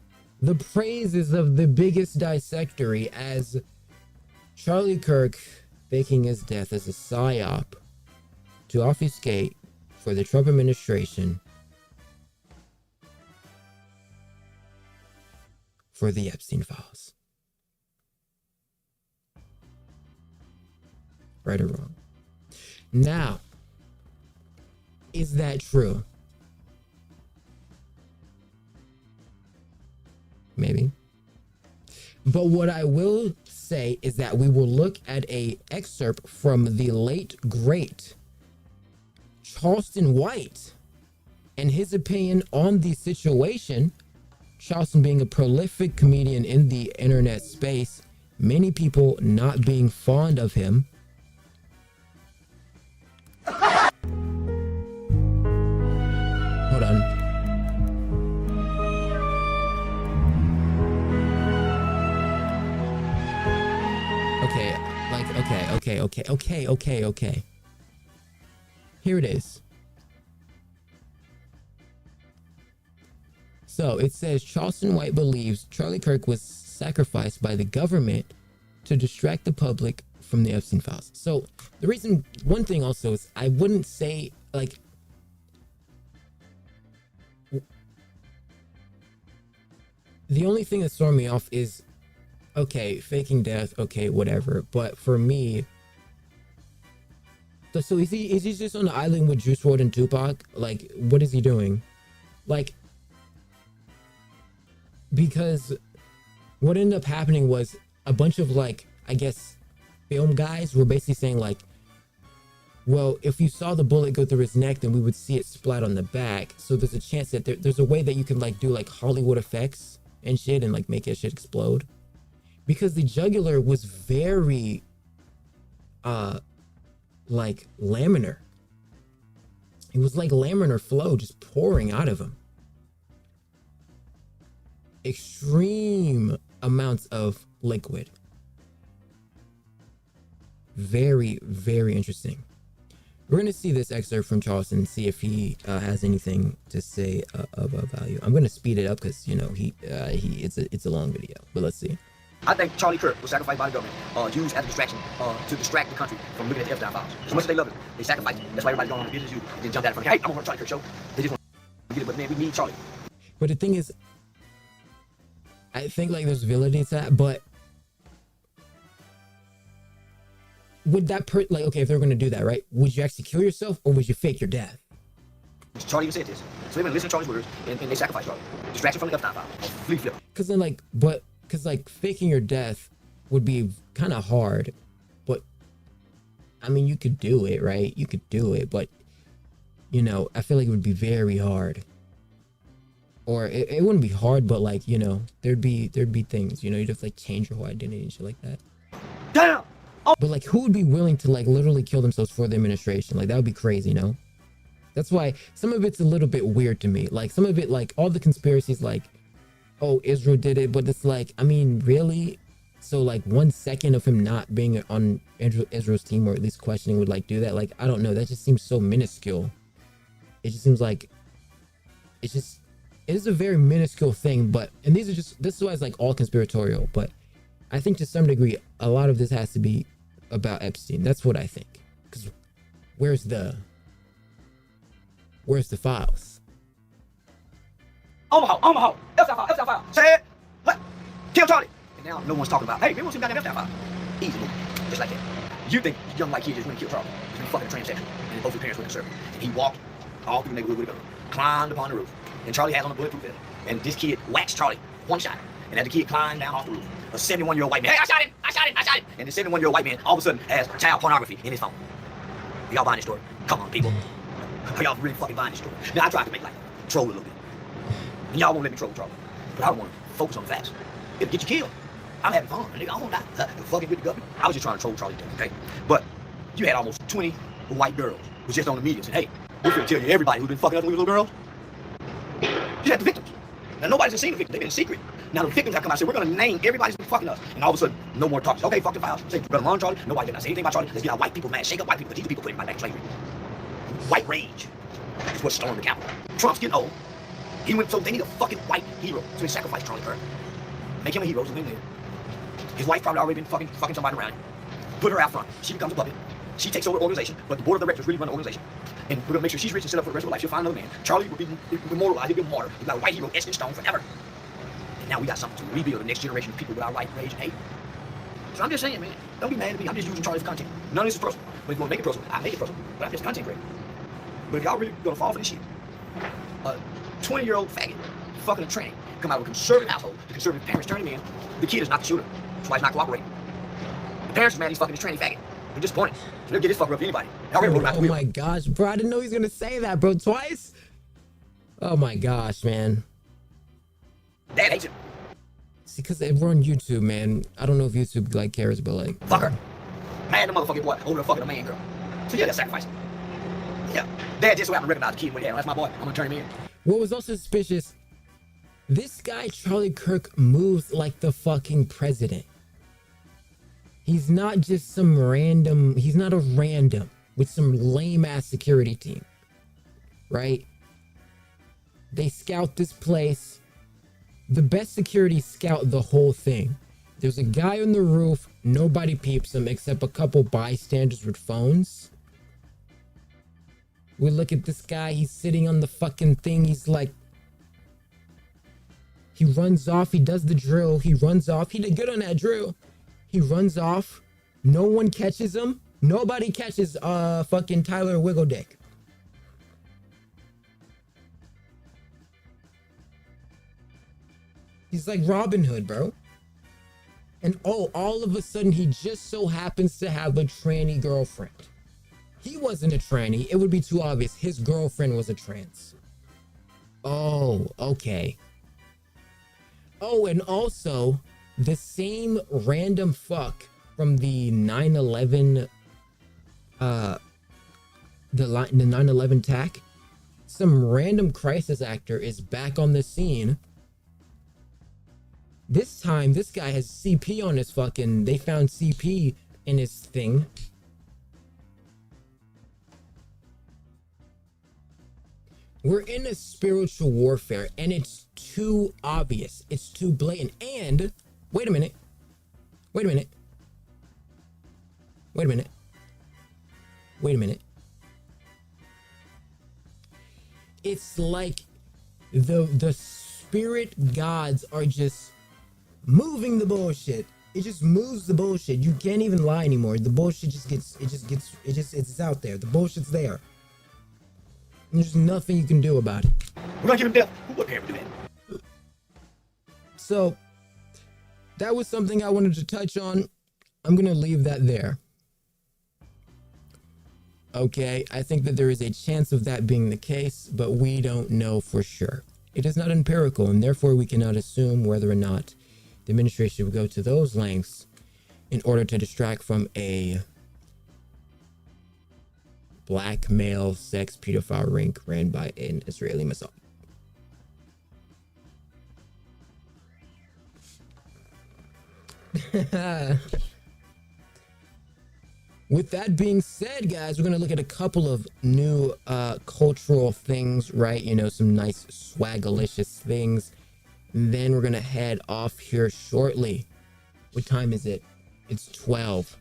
the praises of the biggest dissectory as Charlie Kirk faking his death as a psyop to obfuscate for the Trump administration for the Epstein files. Right or wrong? Now, is that true? Maybe. But what I will say is that we will look at a excerpt from the late great Charleston White and his opinion on the situation. Charleston being a prolific comedian in the internet space, many people not being fond of him. Hold on. Okay. Here it is. So it says Charleston White believes Charlie Kirk was sacrificed by the government to distract the public from the Epstein files. So the reason, one thing also is I wouldn't say like, the only thing that's throwing me off is, okay, faking death, okay, whatever. But for me, so is he just on the island with Juice WRLD and Tupac? Like, what is he doing? Like, because what ended up happening was a bunch of, like, I guess, film guys were basically saying, like, well, if you saw the bullet go through his neck, then we would see it splat on the back. So there's a chance that there's a way that you can, like, do, like, Hollywood effects and shit and, like, make that shit explode. Because the jugular was very, like, laminar. It was like laminar flow just pouring out of him. Extreme amounts of liquid. Very, very interesting. We're going to see this excerpt from Charleston and see if he has anything to say of value. I'm going to speed it up because, you know, it's a long video, but let's see. I think Charlie Kirk was sacrificed by the government, used as a distraction to distract the country from looking at the Epstein files. So much as they love it, they sacrificed it. That's why everybody's going on the business. And then jump out in front of, hey, I'm on the Charlie Kirk show. They just want to get it, but man, we need Charlie. But the thing is, I think like there's validity to that, but would that like, okay, if they're going to do that, right? Would you actually kill yourself or would you fake your death? Charlie even said this. So they listen to Charlie's words and they sacrificed Charlie. Distraction from the Epstein files. Flea flip. Because then like, because like faking your death would be kind of hard, but I mean, you could do it, right? You could do it, but you know, I feel like it would be very hard. Or it wouldn't be hard, but like, you know, there'd be things, you know, you'd have to like change your whole identity and shit like that. Damn! Oh. But like, who would be willing to like literally kill themselves for the administration? Like, that would be crazy, you know? That's why some of it's a little bit weird to me. Like, some of it, like, all the conspiracies, like, oh, Israel did it, but it's like, I mean, really? So like 1 second of him not being on Israel's team, or at least questioning, would like do that? Like, I don't know. That just seems so minuscule. It just seems like it is a very minuscule thing, but, and this is why it's like all conspiratorial, but I think to some degree, a lot of this has to be about Epstein. That's what I think. Because where's the files? Omaha, Epstein file, say it, what? Kill Charlie. And now no one's talking about, hey, maybe we'll see down Epstein file. Easy move, just like that. You think young white kid just went and killed Charlie? He's been fucking transsexual, and both his parents were conservative. And he walked all through the neighborhood with a gun, climbed upon the roof, and Charlie has on a bulletproof vest. And this kid waxed Charlie one shot. And as the kid climbed down off the roof, a 71-year-old white man, hey, I shot it! And the 71-year-old white man all of a sudden has child pornography in his phone. Y'all buying this story? Come on, people. Are y'all really fucking buying this story? Now, I tried to make like troll a little bit. And y'all won't let me troll. But I don't want to focus on the facts. It'll get you killed. I'm having fun. Nigga, I don't die. Fucking with the government. I was just trying to troll Charlie Day, okay? But you had almost 20 white girls who was just on the media saying, hey, we're going to tell you everybody who's been fucking up with little girls. You had the victims. Now, nobody's seen the victims. They've been in secret. Now, the victims have come out and said, we're going to name everybody who's been fucking us. And all of a sudden, no more talk. Okay, fuck the files. Say, we're going to run Charlie. Nobody did not say anything about Charlie. Let's get our white people mad. Shake up white people. Because these people put everybody back in slavery. White rage is what stormed the Capitol. Trump's getting old. He went, so they need a fucking white hero. So he sacrificed Charlie Kirk. Make him a hero. So they live. His wife probably already been fucking somebody around him. Put her out front. She becomes a puppet. She takes over the organization, but the board of directors really run the organization. And we're gonna make sure she's rich and set up for the rest of her life. She'll find another man. Charlie will be immortalized. He'll be a martyr. He'll be a white hero etched in stone forever. And now we got something to rebuild the next generation of people with our white rage and hate. So I'm just saying, man, don't be mad at me. I'm just using Charlie for content. None of this is personal. But if you want to make it personal, I make it personal. But I'm just content creator. But if y'all really gonna fall for this shit, a 20-year-old faggot fucking a tranny come out of a conservative household, the conservative parents turn him in, the kid is not the shooter. That's why he's not cooperating. The parents are mad he's fucking this tranny faggot. They're disappointed. So they'll get this fucker up to anybody. Oh my gosh, bro. I didn't know he was gonna say that, bro, twice. Oh my gosh, man. Dad hates him. See, because we're on YouTube, man. I don't know if YouTube like cares, but like fucker. Mad the motherfucking boy over the fucking man girl. So yeah, that's sacrificing. Yeah. Dad just so happened to recognize the kid when he had, that's my boy. I'm gonna turn him in. What was also suspicious, this guy, Charlie Kirk, moves like the fucking president. He's not just some random, he's not a random with some lame ass security team, right? They scout this place. The best security scout the whole thing. There's a guy on the roof, nobody peeps him except a couple bystanders with phones. We look at this guy, he's sitting on the fucking thing, he's like, he runs off, he does the drill, he runs off, he did good on that drill. He runs off, no one catches him, nobody catches fucking Tyler Wiggledick. He's like Robin Hood, bro. And oh, all of a sudden he just so happens to have a tranny girlfriend. He wasn't a tranny, it would be too obvious. His girlfriend was a trans. Oh, okay. Oh, and also, the same random fuck from the 9/11, the 9/11 attack, some random crisis actor is back on the scene. This time, this guy has CP on his fucking, they found CP in his thing. We're in a spiritual warfare, and it's too obvious. It's too blatant. And, wait a minute. Wait a minute. Wait a minute. Wait a minute. It's like the spirit gods are just moving the bullshit. It just moves the bullshit. You can't even lie anymore. The bullshit it's out there. The bullshit's there. And there's nothing you can do about it. We're gonna give him death. Who would pay him to do that? So, that was something I wanted to touch on. I'm gonna leave that there. Okay, I think that there is a chance of that being the case, but we don't know for sure. It is not empirical, and therefore we cannot assume whether or not the administration would go to those lengths in order to distract from a black male sex pedophile ring ran by an Israeli Mossad. With that being said, guys, we're going to look at a couple of new cultural things, right? You know, some nice swagalicious things. And then we're going to head off here shortly. What time is it? It's 12.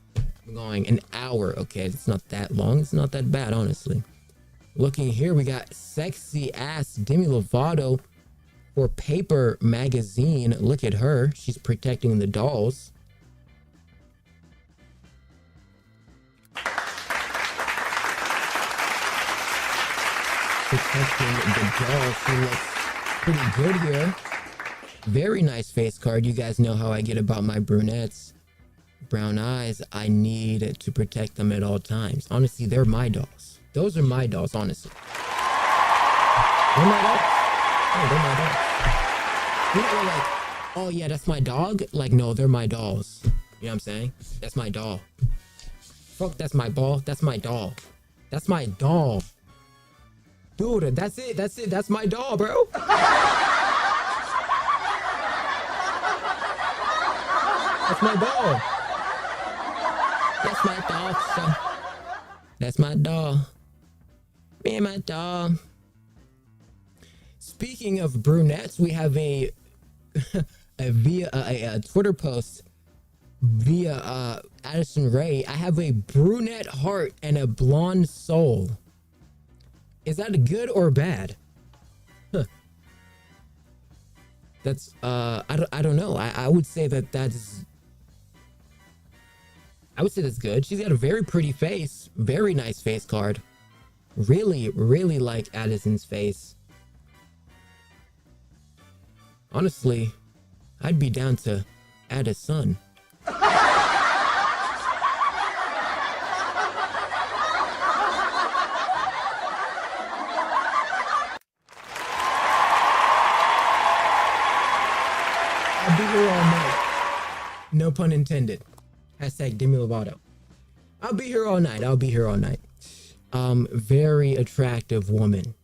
We're going an hour. Okay, it's not that long. It's not that bad, honestly. Looking here, we got sexy ass Demi Lovato for Paper Magazine. Look at her. She's protecting the dolls. Protecting the dolls. She looks pretty good here. Very nice face card. You guys know how I get about my brunettes. Brown eyes, I need to protect them at all times. Honestly, they're my dolls. Those are my dolls, honestly. They're my dolls. Oh, they're my dolls. You know, like, oh yeah, that's my dog? Like, no, they're my dolls. You know what I'm saying? That's my doll. Fuck, that's my ball. That's my doll. That's my doll. Dude, that's it. That's it. That's my doll, bro. That's my doll. That's my doll, son. That's my doll. Me and my doll. Speaking of brunettes, we have a Twitter post via Addison Ray. I have a brunette heart and a blonde soul. Is that good or bad? Huh. That's I don't know. I would say that's good. She's got a very pretty face, very nice face card. Really like Addison's face. Honestly, I'd be down to add a son. I'll be here all night. No pun intended. Hashtag Demi Lovato. I'll be here all night. Very attractive woman.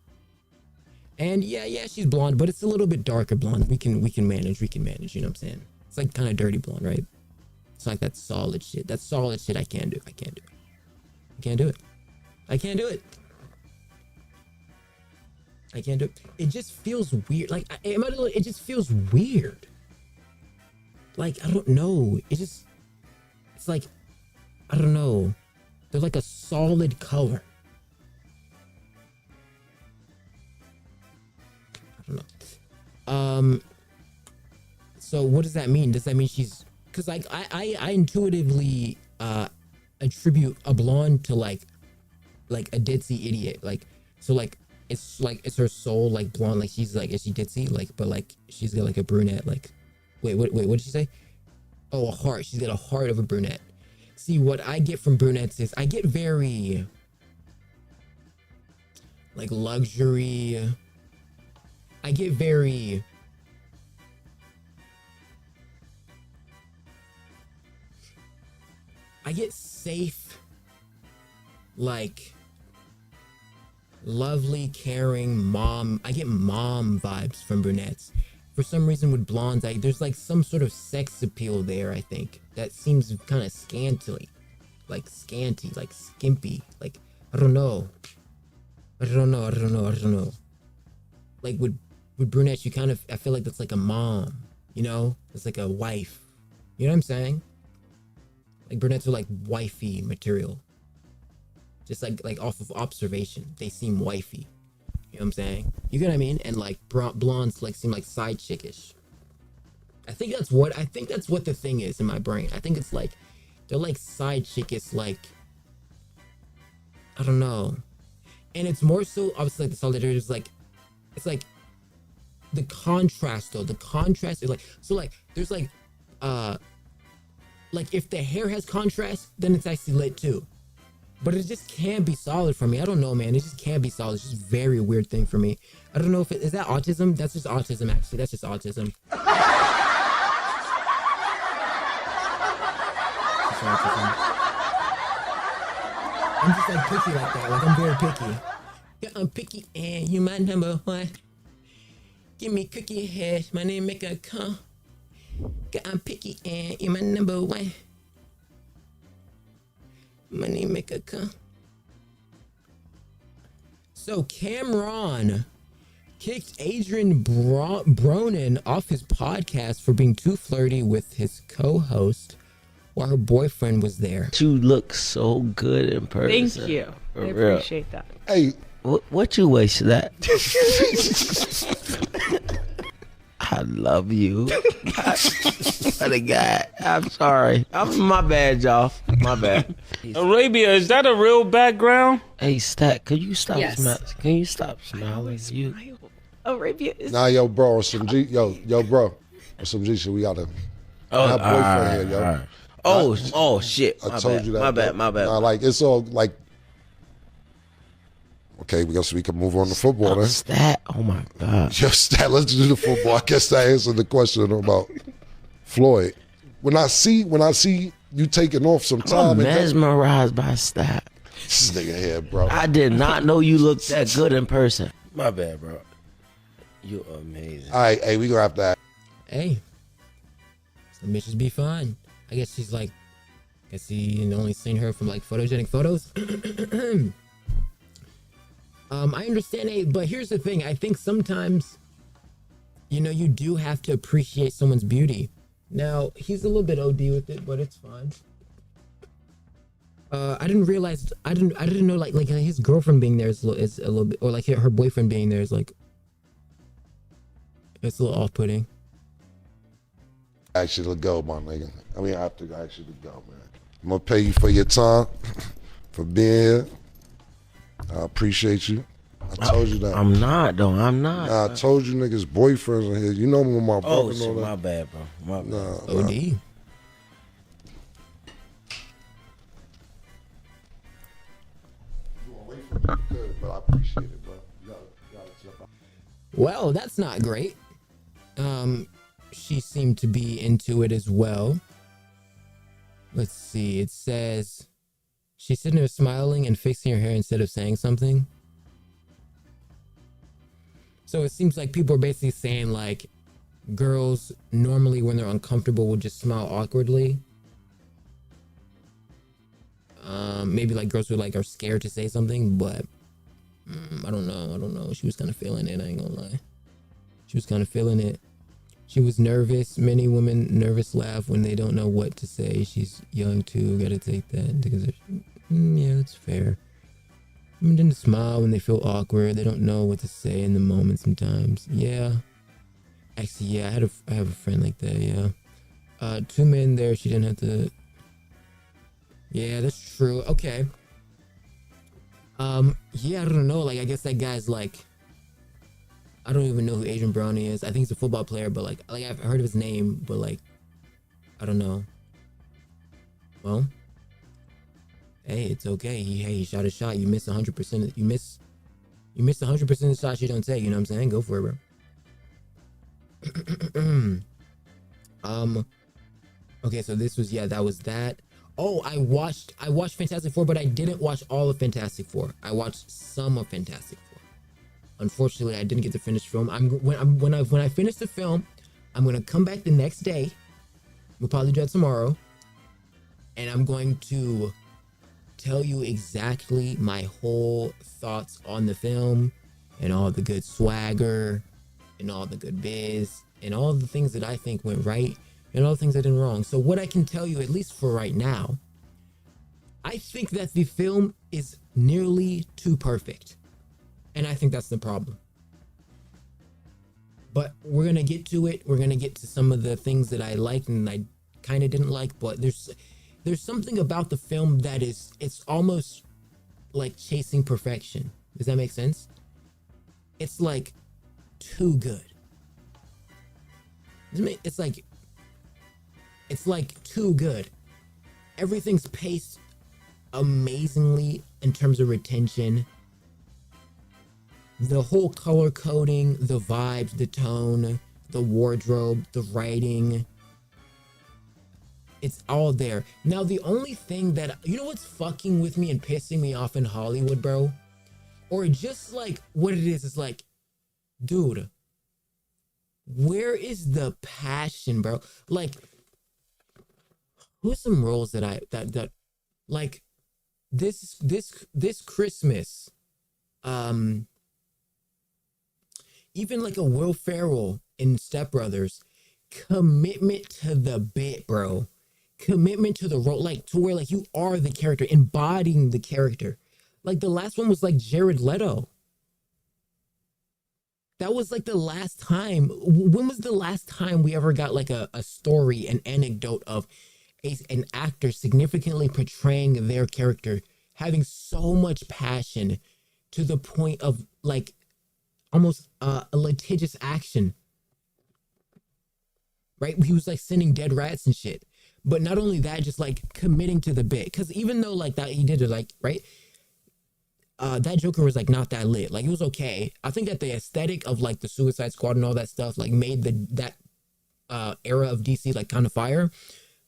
And yeah, she's blonde, but it's a little bit darker blonde. We can manage, you know what I'm saying? It's like kind of dirty blonde, right? It's like that solid shit. That solid shit I can't do. I can't do it. It just feels weird. Like, it just feels weird. Like, I don't know. It's like, I don't know. They're like a solid color. I don't know. So what does that mean? Does that mean she's, because like I intuitively attribute a blonde to like a ditzy idiot. Like, so like it's her soul like blonde, like she's like, is she ditzy? Like, but like she's got like a brunette, like wait, what did she say? Oh, a heart. She's got a heart of a brunette. See, what I get from brunettes is I get very like luxury. I get very safe, like lovely, caring mom. I get mom vibes from brunettes. For some reason with blondes, there's like some sort of sex appeal there, I think. That seems kind of scanty, like skimpy. Like, I don't know. Like with brunettes, you kind of, I feel like that's like a mom, you know? It's like a wife. You know what I'm saying? Like brunettes are like wifey material. Just like off of observation, they seem wifey. You know what I'm saying? You get what I mean? And like blondes like seem like side chickish. I think that's what the thing is in my brain. I think it's like they're like side chickish, like I don't know. And it's more so obviously like the solidarity is like, it's like the contrast though. The contrast is like, so like there's like if the hair has contrast, then it's actually lit too. But it just can't be solid for me. I don't know, man. It just can't be solid. It's just a very weird thing for me. I don't know if is that autism? That's just autism, actually. That's just autism. I'm just like picky like that. Like I'm very picky. Yeah, I'm picky and you my number one. Give me cookie head. My name make a come. I'm picky and you my number one. Money maker come. So Cameron kicked Adrian Bronin off his podcast for being too flirty with his co-host while her boyfriend was there. You look so good in person. Thank you. For I real. appreciate that. Hey, what you waste that? I love you. What a guy. I'm sorry. My bad, y'all. My bad. Arabia, is that a real background? Hey, Stack, could you stop Yes. Can you stop smiling? You Arabia is nah, yo, bro, bro. some G shit. We got a Oh, boyfriend here, yo. right. Oh, shit. I told you that. My bad. Nah, like it's all like. Okay, we can move on to football then. Stat. Oh my God. Yo, Stat, let's do the football. I guess that answered the question about Floyd. When I see you taking off some time, I'm mesmerized by Stat. This nigga here, bro. I did not know you looked that good in person. My bad, bro. You're amazing. All right, hey, we gonna have to. Hey, some bitches be fine. I guess she's like, he only seen her from like photogenic photos. I understand, but here's the thing. I think sometimes, you do have to appreciate someone's beauty. Now, he's a little bit OD with it, but it's fine. I didn't realize, I didn't know like his girlfriend being there is a little bit, or like her boyfriend being there is like, it's a little off-putting. Actually, go, my nigga. I mean, I have to actually go, man. I'm gonna pay you for your time, for being here. I appreciate you. I told you that. I'm not, though. I'm not. Nah, I told you niggas boyfriends are here. You know when my brother Oh, shit, that. my bad, bro. My bad. Nah, OD. Nah. Good, but I appreciate it, bro. You gotta jump out. Well, that's not great. She seemed to be into it as well. Let's see. It says she's sitting there smiling and fixing her hair instead of saying something. So it seems like people are basically saying like girls normally when they're uncomfortable will just smile awkwardly. Maybe like girls who like are scared to say something, but I don't know. She was kind of feeling it. I ain't gonna lie. She was kind of feeling it. She was nervous. Many women nervous laugh when they don't know what to say. She's young too. Gotta take that into consideration. Yeah, that's fair. Women tend to smile when they feel awkward. They don't know what to say in the moment sometimes. Yeah. Actually, yeah, I have a friend like that, yeah. 2 men there, she didn't have to. Yeah, that's true. Okay. Yeah, I don't know. Like, I guess that guy's like, I don't even know who Adrian Brownie is. I think he's a football player, but like I've heard of his name, but like, I don't know. Well, hey, it's okay. He shot a shot. You miss 100%. You miss 100% of the shots you don't take. You know what I'm saying? Go for it, bro. Okay, so this was, yeah, that was that. Oh, I watched Fantastic Four, but I didn't watch all of Fantastic Four. I watched some of Fantastic Four. Unfortunately, I didn't get to finish film. When I finish the film, I'm gonna come back the next day. We'll probably do that tomorrow, and I'm going to tell you exactly my whole thoughts on the film and all the good swagger and all the good biz and all the things that I think went right and all the things I did wrong. So what I can tell you, at least for right now, I think that the film is nearly too perfect. And I think that's the problem. But we're going to get to it. We're going to get to some of the things that I liked and I kind of didn't like. But there's something about the film that it's almost like chasing perfection. Does that make sense? It's like too good. It's like too good. Everything's paced amazingly in terms of retention. The whole color coding, the vibes, the tone, the wardrobe, the writing, it's all there. Now, the only thing that, you know what's fucking with me and pissing me off in Hollywood, bro? Or just like what it is like, dude, where is the passion, bro? Like, who's some roles that like this Christmas, even like a Will Ferrell in Step Brothers, commitment to the bit, bro. Commitment to the role, like to where like you are the character, embodying the character. Like the last one was like Jared Leto. That was like the last time. When was the last time we ever got like a story, an anecdote of an actor significantly portraying their character, having so much passion to the point of like almost a litigious action? right? He was like sending dead rats and shit. But not only that, just like committing to the bit. Because even though like that he did it, like, right? That Joker was like not that lit. Like it was okay. I think that the aesthetic of like the Suicide Squad and all that stuff like made that era of DC like kind of fire.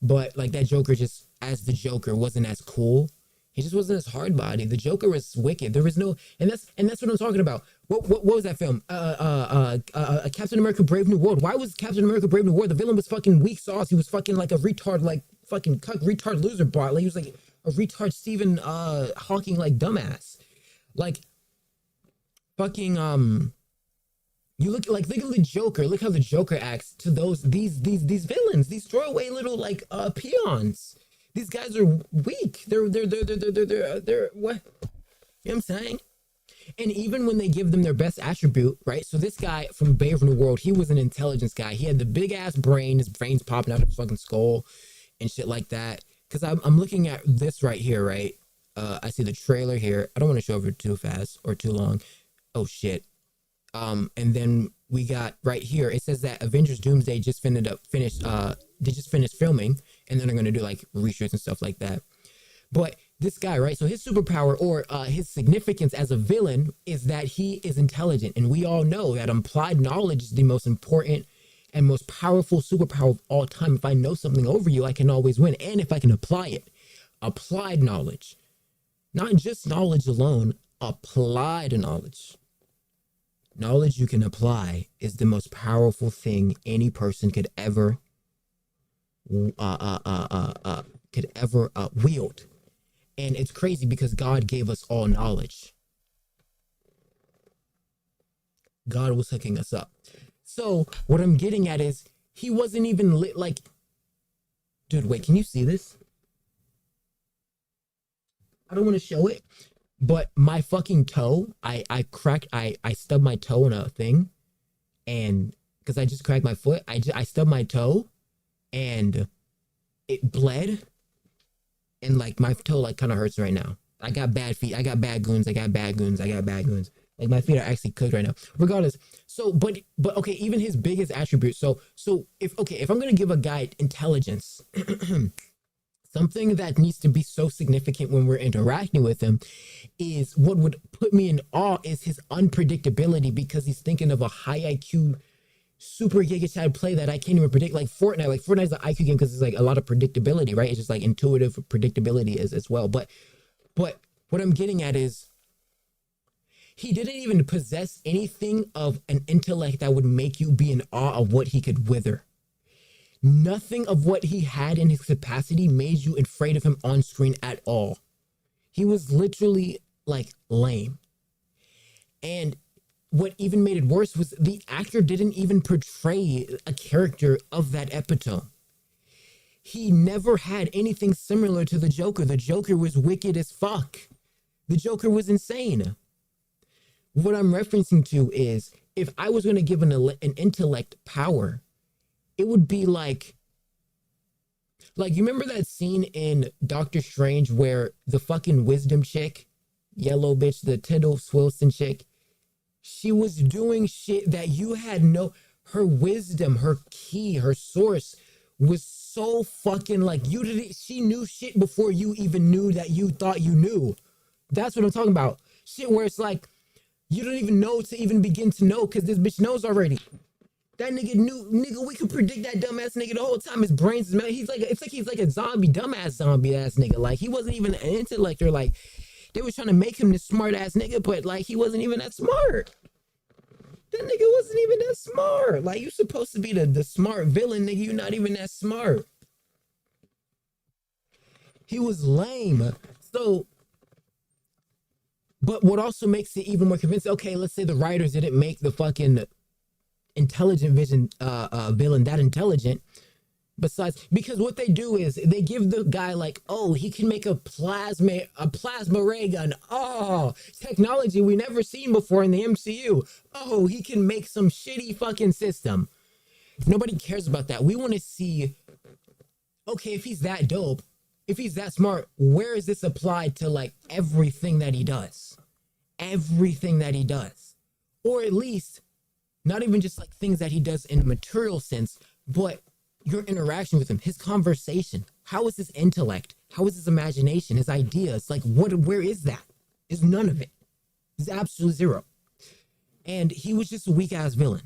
But like that Joker just as the Joker wasn't as cool. He just wasn't as hard body. The Joker was wicked. There was no, and that's what I'm talking about. What was that film? Captain America: Brave New World. Why was Captain America: Brave New World? The villain was fucking weak sauce. He was fucking like a retard, like fucking cuck retard loser bot. Like he was like a retard Stephen Hawking like dumbass. Like fucking you look at the Joker. Look how the Joker acts to these villains, these throwaway little like peons. These guys are weak. They're what? You know what I'm saying? And even when they give them their best attribute, right? So this guy from Brave New World, he was an intelligence guy. He had the big ass brain, his brain's popping out of his fucking skull and shit like that. Because I'm looking at this right here, right? I see the trailer here. I don't want to show over too fast or too long. Oh shit. And then we got right here. It says that Avengers Doomsday just finished filming, and then they're gonna do like reshoots and stuff like that. But this guy, right? So his superpower or his significance as a villain is that he is intelligent, and we all know that implied knowledge is the most important and most powerful superpower of all time. If I know something over you, I can always win, and if I can apply it, applied knowledge, not just knowledge alone, applied knowledge. Knowledge you can apply is the most powerful thing any person could ever wield. And it's crazy because God gave us all knowledge. God was hooking us up. So what I'm getting at is he wasn't even lit. Like, dude, wait, can you see this? I don't want to show it. But my fucking toe, I stubbed my toe in a thing, and because I just cracked my foot, I stubbed my toe, and it bled, and like my toe like kind of hurts right now. I got bad feet. I got bad goons. Like my feet are actually cooked right now. Regardless, so but okay, even his biggest attribute. So if I'm gonna give a guy intelligence. Something that needs to be so significant when we're interacting with him is what would put me in awe is his unpredictability, because he's thinking of a high IQ, super giga chad play that I can't even predict. Like Fortnite. Like Fortnite's an IQ game because it's like a lot of predictability, right? It's just like intuitive predictability as well. But what I'm getting at is he didn't even possess anything of an intellect that would make you be in awe of what he could wither. Nothing of what he had in his capacity made you afraid of him on screen at all. He was literally like lame. And what even made it worse was the actor didn't even portray a character of that epitome. He never had anything similar to the Joker. The Joker was wicked as fuck. The Joker was insane. What I'm referencing to is if I was going to give an intellect power, it would be like you remember that scene in Doctor Strange where the fucking wisdom chick, yellow bitch, the Tindall Swilson chick, she was doing shit that you had her wisdom, her key, her source was so fucking like she knew shit before you even knew that you thought you knew. That's what I'm talking about. Shit where it's like, you don't even know to even begin to know because this bitch knows already. That nigga knew, we could predict that dumbass nigga the whole time. His brains is, he's like a zombie, dumbass zombie ass nigga. Like, he wasn't even an intellectual. Like, they was trying to make him this smart ass nigga, but like, he wasn't even that smart. That nigga wasn't even that smart. Like, you supposed to be the smart villain, nigga. You're not even that smart. He was lame. So, but what also makes it even more convincing, okay, let's say the writers didn't make the fucking intelligent villain that intelligent, besides, because what they do is they give the guy like, oh, he can make a plasma ray gun. Oh, technology we never seen before in the MCU. Oh, he can make some shitty fucking system. Nobody cares about that. We want to see, okay, if he's that dope, if he's that smart, where is this applied to like everything that he does? Everything that he does. Or at least not even just like things that he does in a material sense, but your interaction with him, his conversation. How is his intellect? How is his imagination, his ideas? Like, where is that? Is none of it. It's absolutely zero. And he was just a weak-ass villain.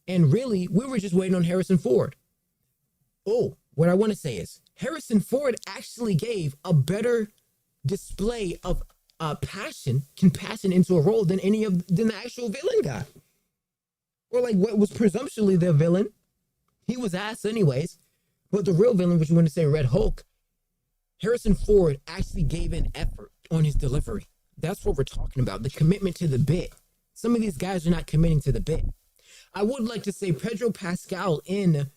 And really, we were just waiting on Harrison Ford. Oh, what I want to say is, Harrison Ford actually gave a better display of compassion into a role than the actual villain guy. Or like what was presumptually the villain. He was ass anyways. But the real villain, which you want to say Red Hulk, Harrison Ford actually gave an effort on his delivery. That's what we're talking about. The commitment to the bit. Some of these guys are not committing to the bit. I would like to say Pedro Pascal in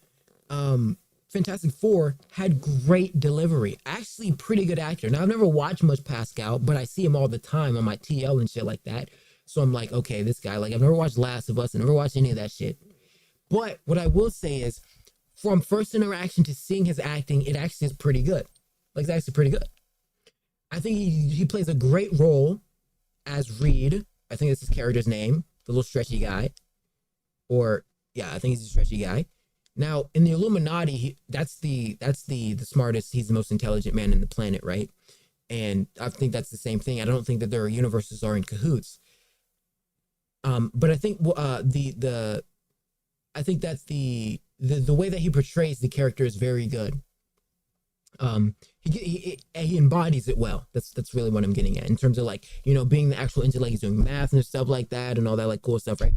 Fantastic Four had great delivery. Actually, pretty good actor. Now, I've never watched much Pascal, but I see him all the time on my TL and shit like that. So I'm like, okay, this guy, like, I've never watched Last of Us. I never watched any of that shit. But what I will say is, from first interaction to seeing his acting, it actually is pretty good. Like, it's actually pretty good. I think he plays a great role as Reed. I think that's his character's name, the little stretchy guy. Or, yeah, I think he's a stretchy guy. Now, in the Illuminati, that's the smartest, he's the most intelligent man on the planet, right? And I think that's the same thing. I don't think that their universes are in cahoots. But I think I think that's the way that he portrays the character is very good. He embodies it well. That's really what I'm getting at in terms of, like, you know, being the actual intellect. He's doing math and stuff like that and all that, like, cool stuff, right?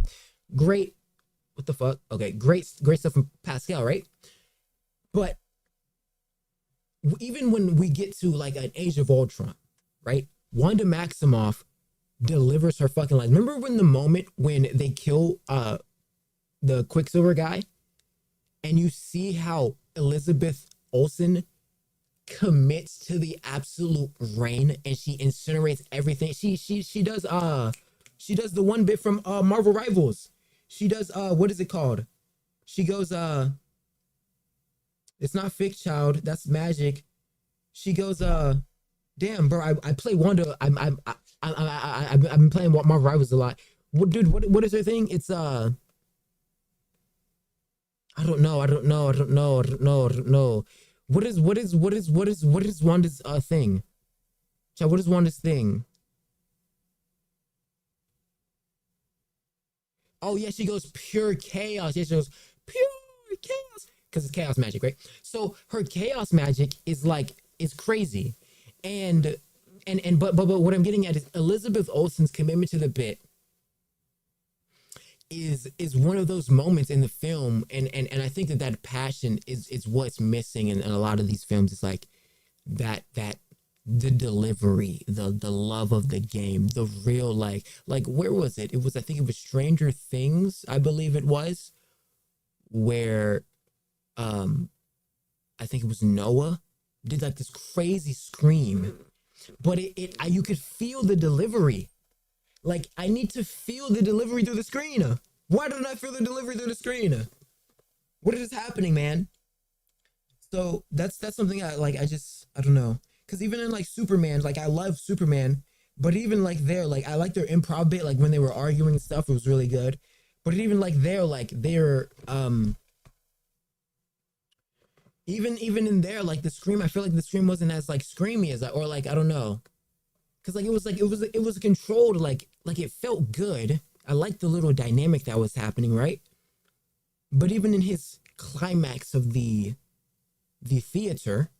Great. What the fuck? Okay, great stuff from Pascal, right? But even when we get to like an Age of Ultron, right? Wanda Maximoff delivers her fucking lines. Remember when the moment when they kill the Quicksilver guy, and you see how Elizabeth Olsen commits to the absolute reign and she incinerates everything. She does the one bit from Marvel Rivals. She does, what is it called? She goes, it's not Fic Child, that's Magic. She goes, damn, bro, I play Wanda. I've been playing Marvel Rivals a lot. What is her thing? It's, I don't know. What is Wanda's thing? Child, what is Wanda's thing? Oh, yeah, she goes pure chaos. Yeah, she goes pure chaos. Because it's chaos magic, right? So her chaos magic is like, it's crazy. But what I'm getting at is Elizabeth Olsen's commitment to the bit is one of those moments in the film. And I think that passion is what's missing in a lot of these films. It's like that the delivery, the love of the game, the real, like where was it? I think it was Stranger Things, I believe it was, where I think it was Noah did like this crazy scream, but you could feel the delivery. Like, I need to feel the delivery through the screen. Why don't I feel the delivery through the screen? What is happening, man? So that's something I don't know. Because even in like Superman, like I love Superman, but even like there, like I like their improv bit, like when they were arguing and stuff, it was really good. But even like they're even in there, like the scream, I feel like the scream wasn't as like screamy as or like I don't know, because like it was controlled, like it felt good. I liked the little dynamic that was happening, right? But even in his climax of the theater,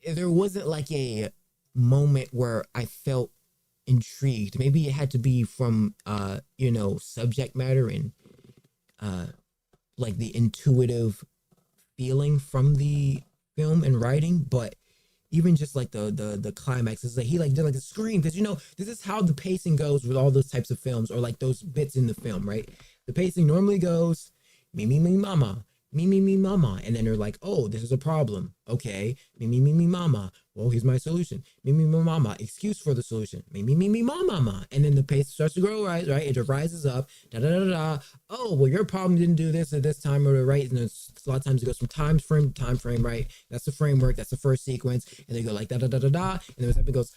there wasn't like a moment where I felt intrigued. Maybe it had to be from subject matter and like the intuitive feeling from the film and writing, but even just like the climax is like he like did like a scream, because this is how the pacing goes with all those types of films, or like those bits in the film, right? The pacing normally goes me mama, me mama, and then they're like, oh, this is a problem, okay, me mama, well, here's my solution, me mama, excuse for the solution, me mama, and then the pace starts to grow, right, it just rises up, oh, well, your problem didn't do this at this time, or right, and a lot of times it goes from time frame to time frame, right? That's the framework, that's the first sequence, and they go like and then it goes,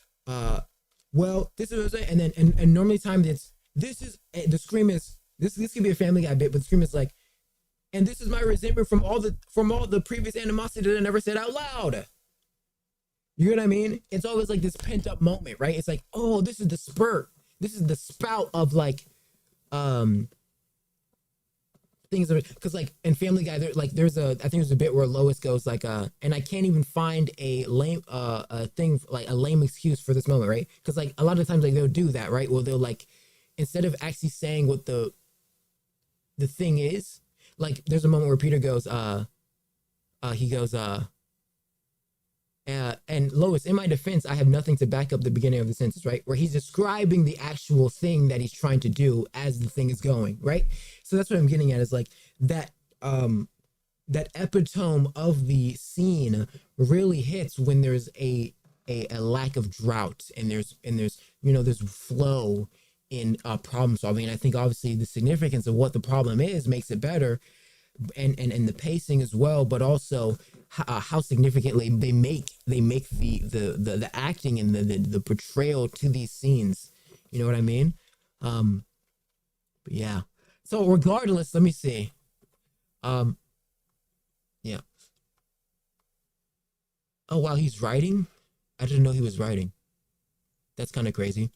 well, this is, and then and normally time the scream is this could be a Family Guy bit, but the scream is like, And this is my resentment from all the previous animosity that I never said out loud. You know what I mean? It's always like this pent up moment, right? It's like, oh, this is the spurt. This is the spout of like things that, because like in Family Guy, there's a, I think there's a bit where Lois goes like, and I can't even find a lame thing, like a lame excuse for this moment, right? Because like a lot of times like they'll do that, right? Well, they'll like, instead of actually saying what the thing is, like there's a moment where Peter goes, he goes, and Lois, in my defense, I have nothing to back up the beginning of the sentence, right? Where he's describing the actual thing that he's trying to do as the thing is going, right? So that's what I'm getting at, is like that that epitome of the scene really hits when there's a lack of drought and there's you know, there's flow in problem solving. And I think obviously the significance of what the problem is makes it better, and the pacing as well, but also how significantly they make the acting and the portrayal to these scenes. You know what I mean? But yeah. So regardless, let me see. Yeah. Oh wow, he's writing? I didn't know he was writing. That's kind of crazy.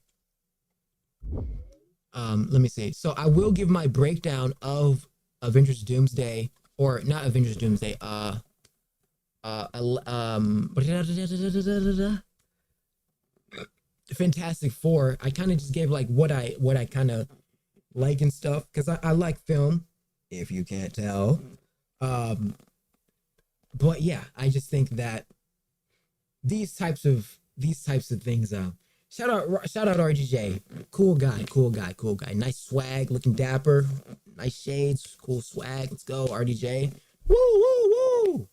Let me see. So I will give my breakdown of Avengers Doomsday, or not Avengers Doomsday, Fantastic Four. I kind of just gave like what I kind of like and stuff, because I like film, if you can't tell. But yeah, I just think that these types of things, shout out RGJ, cool guy, nice swag, looking dapper, nice shades, cool swag. Let's go RDJ. Woo.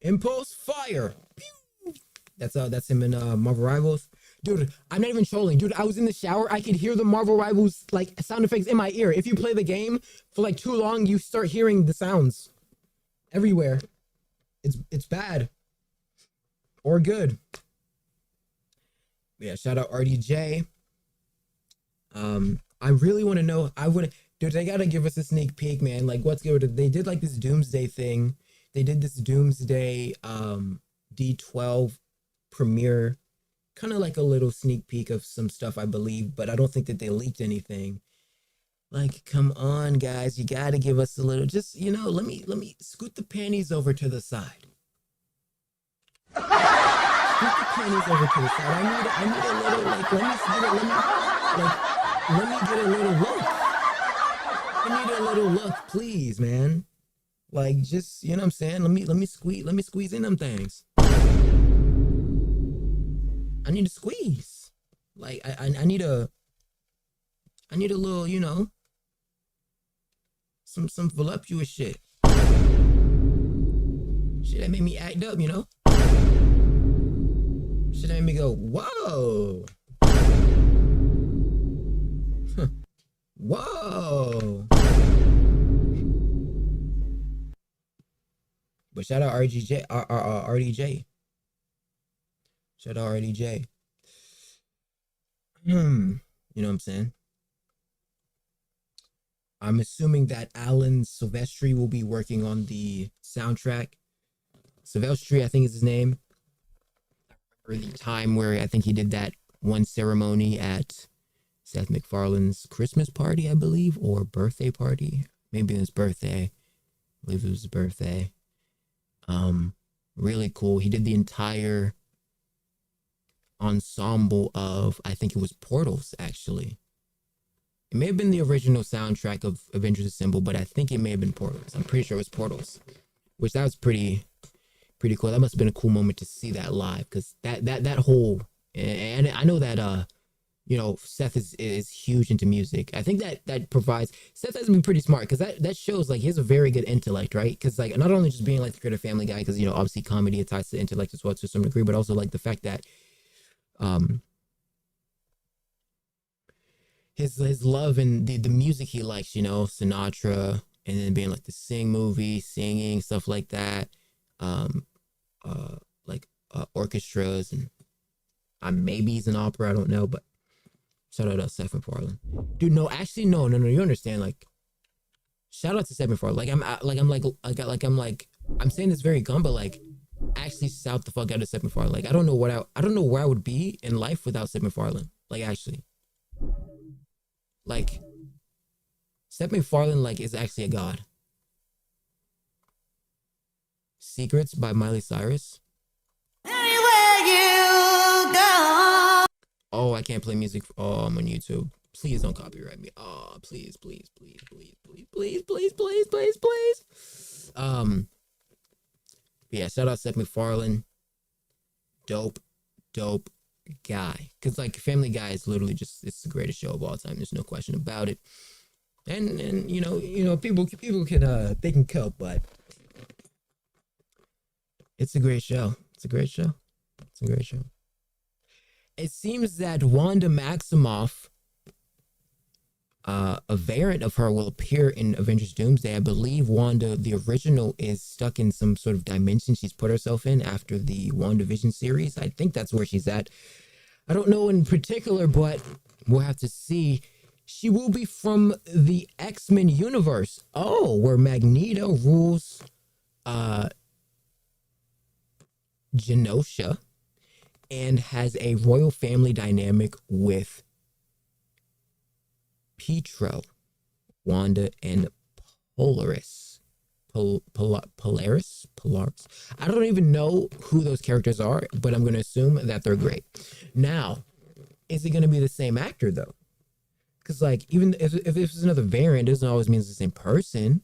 Impulse fire. Pew! That's him in Marvel Rivals. Dude, I'm not even trolling. Dude, I was in the shower. I could hear the Marvel Rivals like sound effects in my ear. If you play the game for like too long, you start hearing the sounds everywhere. It's bad or good. Yeah, shout out RDJ. I really want to know. Dude, they gotta give us a sneak peek, man. Like, what's good? They did like this Doomsday thing. They did this Doomsday D12 premiere, kind of like a little sneak peek of some stuff, I believe, but I don't think that they leaked anything. Like, come on, guys, you gotta give us a little. Just, you know, let me scoot the panties over to the side. Scoot the panties over to the side. I need a little, like, let me get a little look. I need a little look, please, man. Like, just, you know what I'm saying? Let me squeeze in them things. I need to squeeze. Like, I need a little, you know, some voluptuous shit. Shit that made me act up, you know? Shit that made me go, whoa. Whoa. But shout out RDJ. Shout out RDJ. You know what I'm saying? I'm assuming that Alan Silvestri will be working on the soundtrack. Silvestri, I think is his name. I remember the time where I think he did that one ceremony at Seth MacFarlane's Christmas party, I believe, or birthday party. Maybe it was birthday. I believe it was his birthday. Really cool. He did the entire ensemble of, I think it was Portals, actually. It may have been the original soundtrack of Avengers Assemble, but I think it may have been Portals. I'm pretty sure it was Portals, which that was pretty cool. That must have been a cool moment to see that live, because that whole, and I know that you know, Seth is huge into music. I think that provides, Seth has been pretty smart, because that shows like he has a very good intellect, right? Because like not only just being like the creative Family Guy, because you know obviously comedy ties to intellect as well to some degree, but also like the fact that his love and the music he likes, you know, Sinatra, and then being like the Sing movie, singing stuff like that, orchestras, and maybe he's an opera, I don't know, but shout out to Seth MacFarlane. Dude, no, actually, no, you understand, like, shout out to Seth MacFarlane. I'm saying this very calm, but like, actually shout the fuck out of Seth MacFarlane. Like, I don't know where I would be in life without Seth MacFarlane. Like, actually, like, Seth MacFarlane like is actually a god. Secrets by Miley Cyrus. Anywhere you go. Oh, I can't play music. Oh, I'm on YouTube. Please don't copyright me. Oh, please. Yeah, shout out Seth MacFarlane. Dope guy. Cause like Family Guy is literally just, it's the greatest show of all time. There's no question about it. And you know people can they can cope, but it's a great show. It seems that Wanda Maximoff, a variant of her, will appear in Avengers Doomsday. I believe Wanda, the original, is stuck in some sort of dimension she's put herself in after the WandaVision series. I think that's where she's at. I don't know in particular, but we'll have to see. She will be from the X-Men universe. Oh, where Magneto rules Genosha and has a royal family dynamic with Pietro, Wanda, and Polaris. Polaris? I don't even know who those characters are, but I'm going to assume that they're great. Now, is it going to be the same actor, though? Because, like, even if it's another variant, it doesn't always mean it's the same person.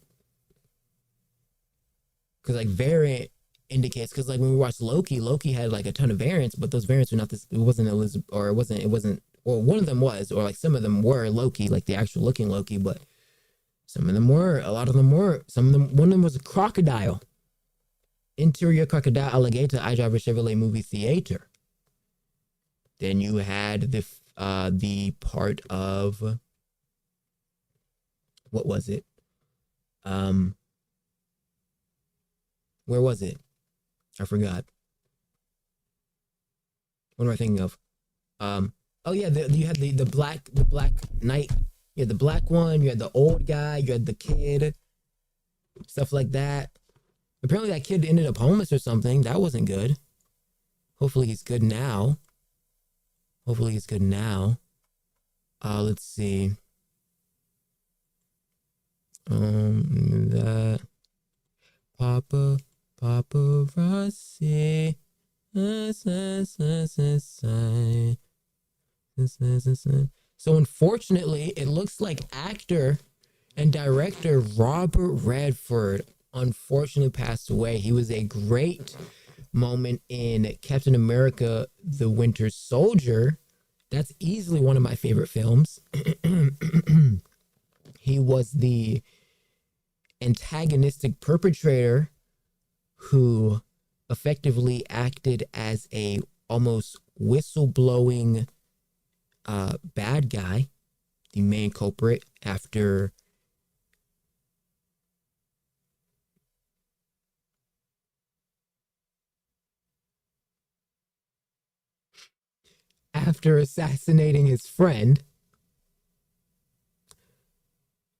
Because, like, variant indicates, because, like, when we watched Loki had, like, a ton of variants, but those variants were not this, it wasn't Elizabeth, or it wasn't, or one of them was, or, like, some of them were Loki, like, the actual looking Loki, but some of them were, a lot of them were, one of them was a crocodile. Interior crocodile alligator, I Drive a Chevrolet movie theater. Then you had the part of, what was it? Where was it? I forgot. What am I thinking of? Oh yeah, you had the black knight. You had the black one. You had the old guy. You had the kid. Stuff like that. Apparently that kid ended up homeless or something. That wasn't good. Hopefully he's good now. Let's see. That paparazzi. So unfortunately, it looks like actor and director Robert Redford unfortunately passed away. He was a great moment in Captain America: The Winter Soldier. That's easily one of my favorite films. He was the antagonistic perpetrator who effectively acted as a almost whistleblowing bad guy, the main culprit, after assassinating his friend,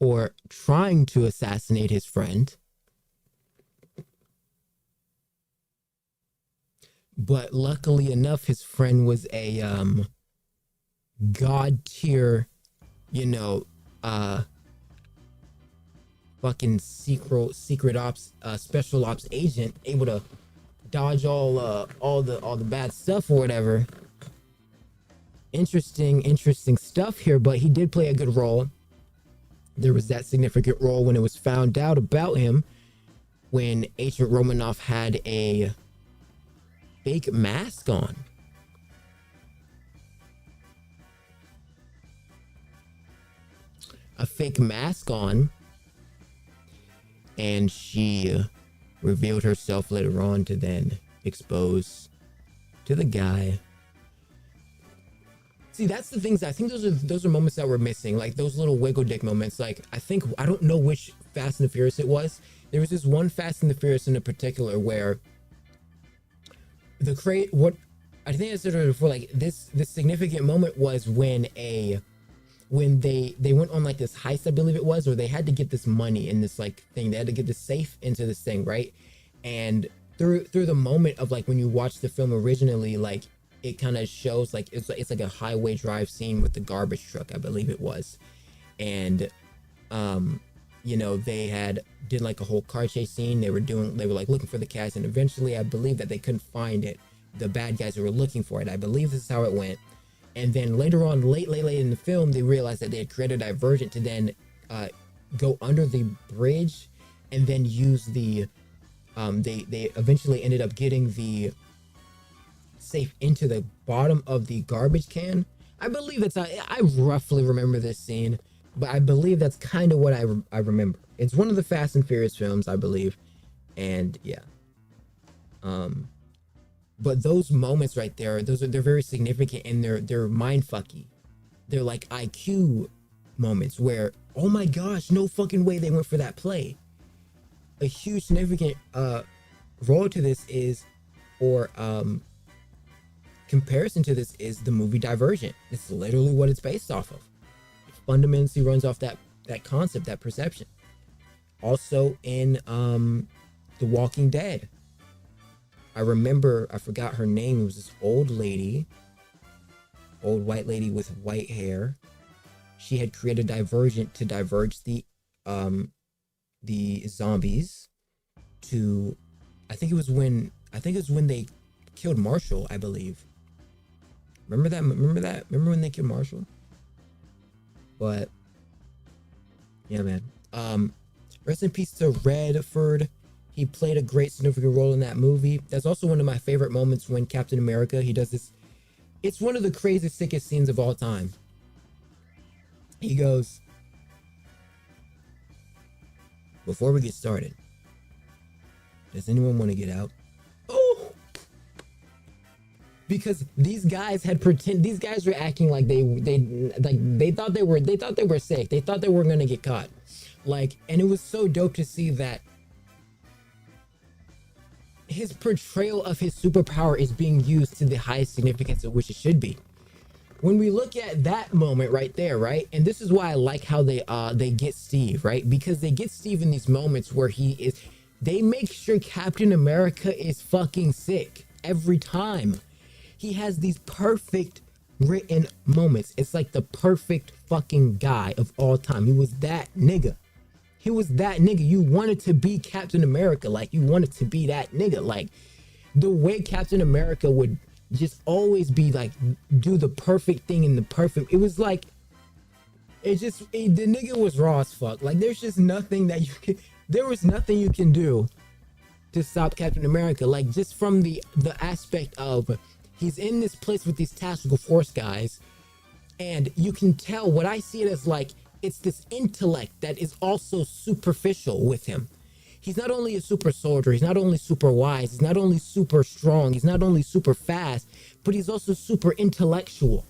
or trying to assassinate his friend. But luckily enough, his friend was a god tier, fucking secret ops, special ops agent, able to dodge all the bad stuff or whatever. Interesting stuff here, but he did play a good role. There was that significant role when it was found out about him, when Agent Romanoff had a fake mask on. And she revealed herself later on to then expose to the guy. See, that's the things, I think those are moments that we're missing, like those little wiggle dick moments. Like, I don't know which Fast and the Furious it was. There was this one Fast and the Furious in particular where what I think I said it before, like this significant moment was when a when they went on like this heist, I believe it was, or they had to get this money in this like thing. They had to get the safe into this thing, right? And through the moment of like when you watch the film originally, like it kind of shows like it's like a highway drive scene with the garbage truck, I believe it was. And you know, they did like a whole car chase scene. They were like looking for the cash, and eventually I believe that they couldn't find it, the bad guys who were looking for it. I believe this is how it went. And then later on, late in the film, they realized that they had created a divergent to then go under the bridge and then use the they eventually ended up getting the safe into the bottom of the garbage can. I believe that's I roughly remember this scene, but I believe that's kind of what I remember. It's one of the Fast and Furious films, I believe. And yeah. But those moments right there, they're very significant, and they're mindfucky. They're like IQ moments where, oh my gosh, no fucking way they went for that play. A huge significant role to this is, or comparison to this is the movie Divergent. It's literally what it's based off of. It fundamentally runs off that concept, that perception. Also in The Walking Dead. I forgot her name. It was this old white lady with white hair. She had created Divergent to diverge the zombies to, I think it was when they killed Marshall, I believe. Remember that? Remember when they killed Marshall? But yeah, man. Rest in peace to Redford. He played a great significant role in that movie. That's also one of my favorite moments when Captain America, he does this. It's one of the craziest, sickest scenes of all time. He goes, before we get started, does anyone want to get out? Oh! Because these guys were acting like they thought they were sick. They thought they were going to get caught. Like, and it was so dope to see that his portrayal of his superpower is being used to the highest significance of which it should be. When we look at that moment right there, right? And this is why I like how they get Steve, right? Because they get Steve in these moments where they make sure Captain America is fucking sick every time. He has these perfect written moments. It's like the perfect fucking guy of all time. He was that nigga. He was that nigga. You wanted to be Captain America. Like, you wanted to be that nigga. Like, the way Captain America would just always be like, do the perfect thing in the perfect. It was like, the nigga was raw as fuck. Like, there's just nothing that there was nothing you can do to stop Captain America. Like, just from the aspect of, he's in this place with these tactical force guys, and you can tell, what I see it as, like, it's this intellect that is also superficial with him. He's not only a super soldier, he's not only super wise, he's not only super strong, he's not only super fast, but he's also super intellectual.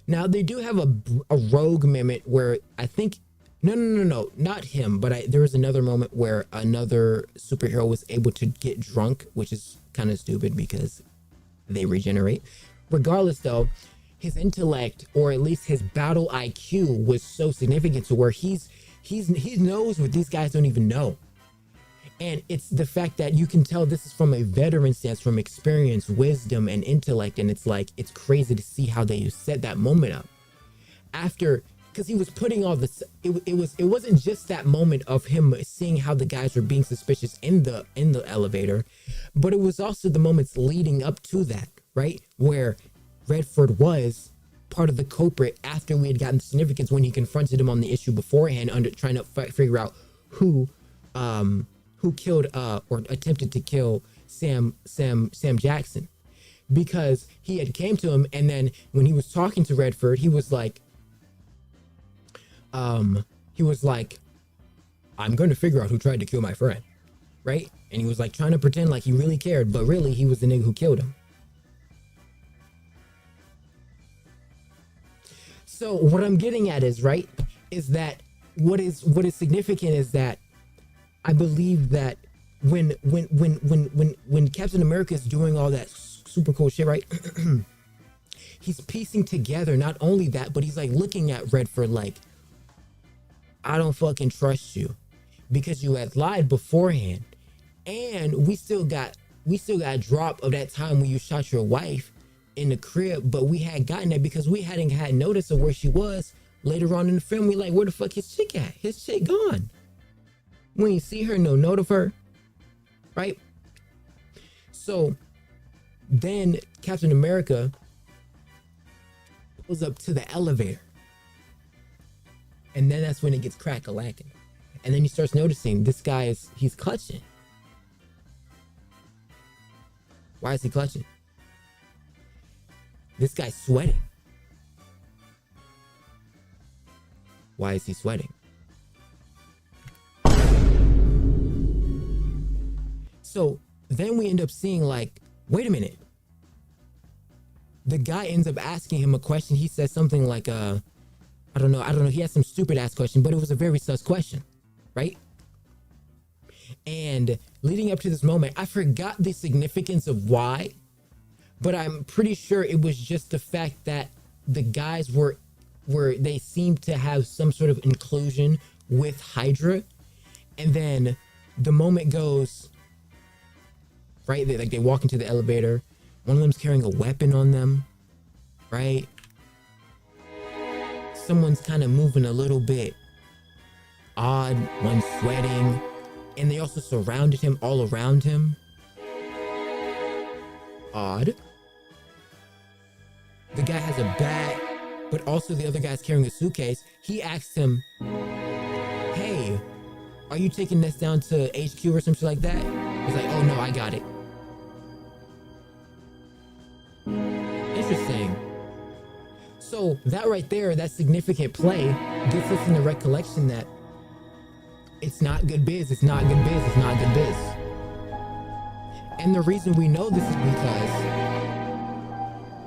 Now, they do have a rogue moment where I think, no, not him, but there was another moment where another superhero was able to get drunk, which is kind of stupid because they regenerate. Regardless, though, his intellect, or at least his battle IQ, was so significant to where he knows what these guys don't even know. And it's the fact that you can tell this is from a veteran stance, from experience, wisdom, and intellect. And it's like, it's crazy to see how they set that moment up. Because he was putting all this, it wasn't just that moment of him seeing how the guys were being suspicious in the elevator, but it was also the moments leading up to that, right? Where Redford was part of the culprit after we had gotten significance, when he confronted him on the issue beforehand, trying to figure out who killed or attempted to kill Sam Jackson, because he had came to him, and then when he was talking to Redford, he was like, I'm going to figure out who tried to kill my friend, right? And he was like trying to pretend like he really cared, but really he was the nigga who killed him. So what I'm getting at is, right, is that what is significant is that I believe that when Captain America is doing all that super cool shit, right, he's piecing together not only that, but he's like looking at Redford like, I don't fucking trust you because you had lied beforehand. And we still got a drop of that time when you shot your wife in the crib, but we had gotten that because we hadn't had notice of where she was. Later on in the film, we like, where the fuck his chick at? His chick gone. When you see her, no note of her, right? So then Captain America pulls up to the elevator. And then that's when it gets crack-a-lacking. And then he starts noticing this guy he's clutching. Why is he clutching? This guy's sweating. Why is he sweating? So then we end up seeing like, wait a minute. The guy ends up asking him a question. He says something like, I don't know. He has some stupid ass question, but it was a very sus question, right? And leading up to this moment, I forgot the significance of why, but I'm pretty sure it was just the fact that the guys they seemed to have some sort of inclusion with Hydra. And then the moment goes, right? They walk into the elevator. One of them's carrying a weapon on them, right? Someone's kind of moving a little bit odd, one sweating, and they also surrounded him all around him. Odd. The guy has a bat, but also the other guy's carrying a suitcase. He asks him, hey, are you taking this down to HQ or something like that? He's like, oh no, I got it. Interesting. So that right there, that significant play gets us in the recollection that it's not good biz, it's not good biz, it's not good biz. And the reason we know this is because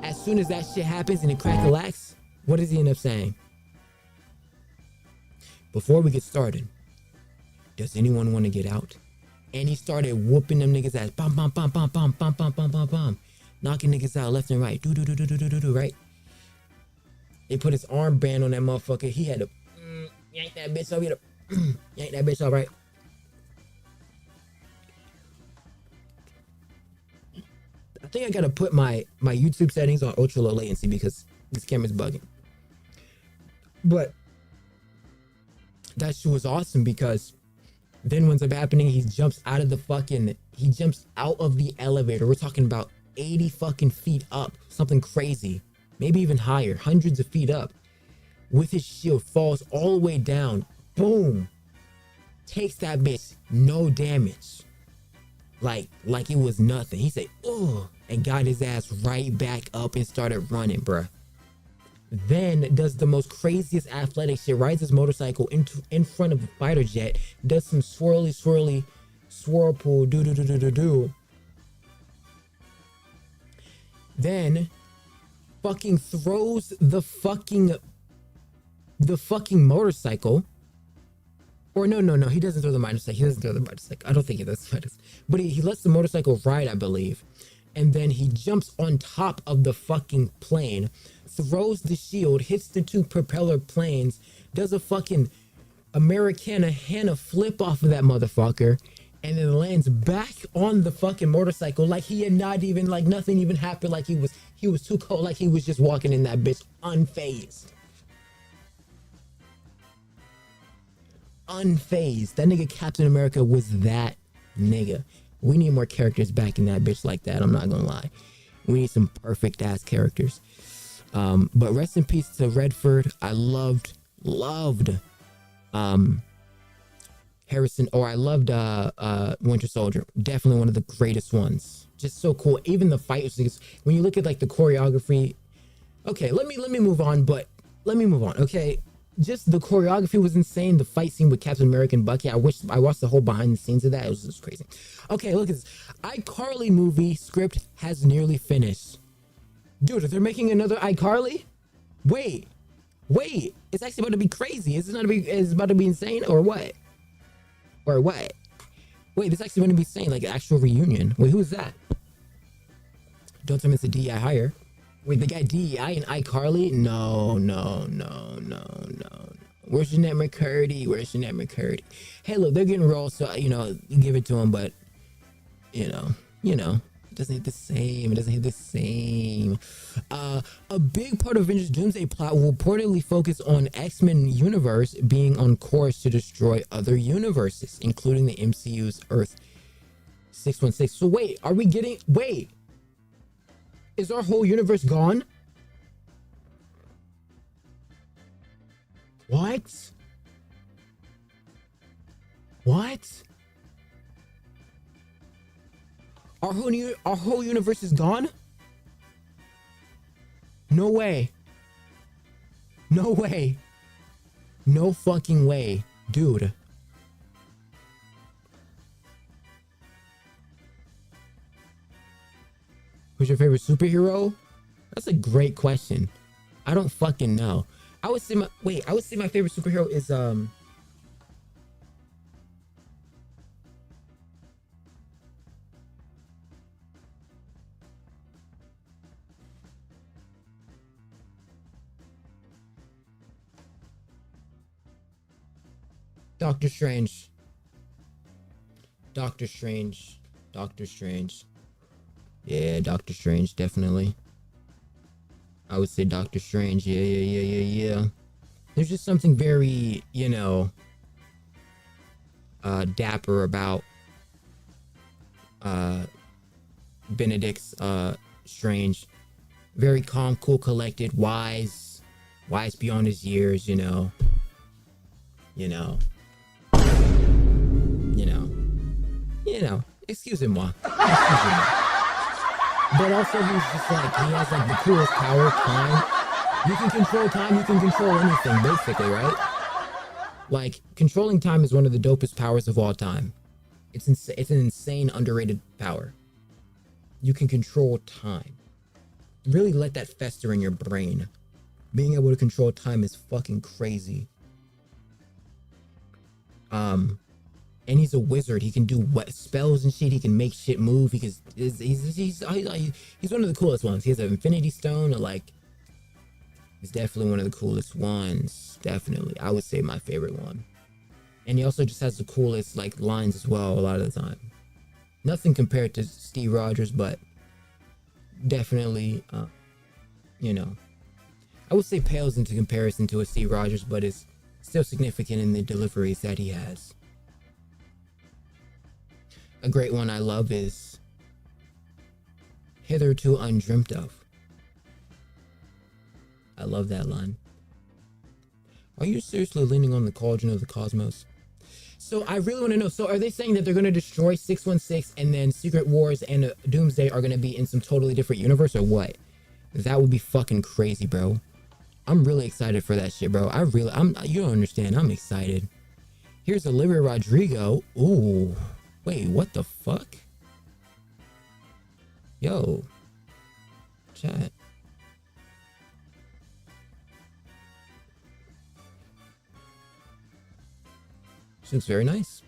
as soon as that shit happens and it crack-a-lacks, what does he end up saying? Before we get started, does anyone want to get out? And he started whooping them niggas ass. Bum, bum, bum, bum, bum, bum, bum, bum, bum, bum. Knocking niggas out left and right. Do, right? They put his armband on that motherfucker. He had to yank that bitch up. He had to yank that bitch up, right? I think I gotta put my YouTube settings on ultra low latency because this camera's bugging. But that shit was awesome because then what ends up happening, he jumps out of the elevator. We're talking about 80 fucking feet up, something crazy, maybe even higher, hundreds of feet up, with his shield, falls all the way down, boom, takes that bitch, no damage, like it was nothing. He said, oh, and got his ass right back up and started running, bruh. Then does the most craziest athletic shit, rides his motorcycle in front of a fighter jet, does some swirl pull, do. Then fucking throws the fucking motorcycle. Or no, he doesn't throw the motorcycle. I don't think he does. But he lets the motorcycle ride, I believe. And then he jumps on top of the fucking plane, throws the shield, hits the two propeller planes, does a fucking Americana Hannah flip off of that motherfucker, and then lands back on the fucking motorcycle like he had not even, like nothing even happened, like he was too cold, like he was just walking in that bitch unfazed. That nigga Captain America was that nigga. We need more characters back in that bitch like that. I'm not gonna lie. We need some perfect ass characters. But rest in peace to Redford. I loved Harrison, or I loved Winter Soldier. Definitely one of the greatest ones. Just so cool. Even the fight, when you look at like the choreography. Okay, let me move on. Okay, just the choreography was insane. The fight scene with Captain America and Bucky, I watched the whole behind the scenes of that. It was just crazy. Okay, look at this. iCarly movie script has nearly finished. Dude, they're making another iCarly? Wait, it's actually about to be crazy. It's about to be insane, or what? Wait, this actually going to be insane, like an actual reunion. Wait, who's that? Don't tell me it's a DI hire. Wait, the guy DEI and iCarly? No. Where's Jeanette McCurdy? Hey, look, they're getting rolled, so, you give it to them, but, it doesn't hit the same. A big part of Avengers Doomsday plot will reportedly focus on X-Men universe being on course to destroy other universes, including the MCU's Earth 616. So wait, is our whole universe gone? What? Our whole universe is gone? No way. No fucking way, dude. Who's your favorite superhero? That's a great question. I don't fucking know. I would say my favorite superhero is Doctor Strange. Yeah, Doctor Strange, definitely. I would say Doctor Strange. Yeah. There's just something very, dapper about Benedict's Strange. Very calm, cool, collected, wise beyond his years, excusez-moi. But also he's just like, he has like the coolest power, time. You can control time, you can control anything, basically, right? Like, controlling time is one of the dopest powers of all time. It's an insane, underrated power. You can control time. Really let that fester in your brain. Being able to control time is fucking crazy. And he's a wizard. He can do what spells and shit. He can make shit move. He's one of the coolest ones. He has an Infinity Stone. He's definitely one of the coolest ones. Definitely, I would say my favorite one. And he also just has the coolest lines as well. A lot of the time, nothing compared to Steve Rogers, but definitely, I would say pales into comparison to a Steve Rogers, but is still significant in the deliveries that he has. A great one I love is "Hitherto undreamt of." I love that line. Are you seriously leaning on the cauldron of the cosmos? So I really want to know. So are they saying that they're going to destroy 616 and then Secret Wars and Doomsday are going to be in some totally different universe, or what? That would be fucking crazy, bro. I'm really excited for that shit, bro. You don't understand. I'm excited. Here's Olivia Rodrigo. Ooh. Wait, what the fuck? Yo. Chat. She looks very nice.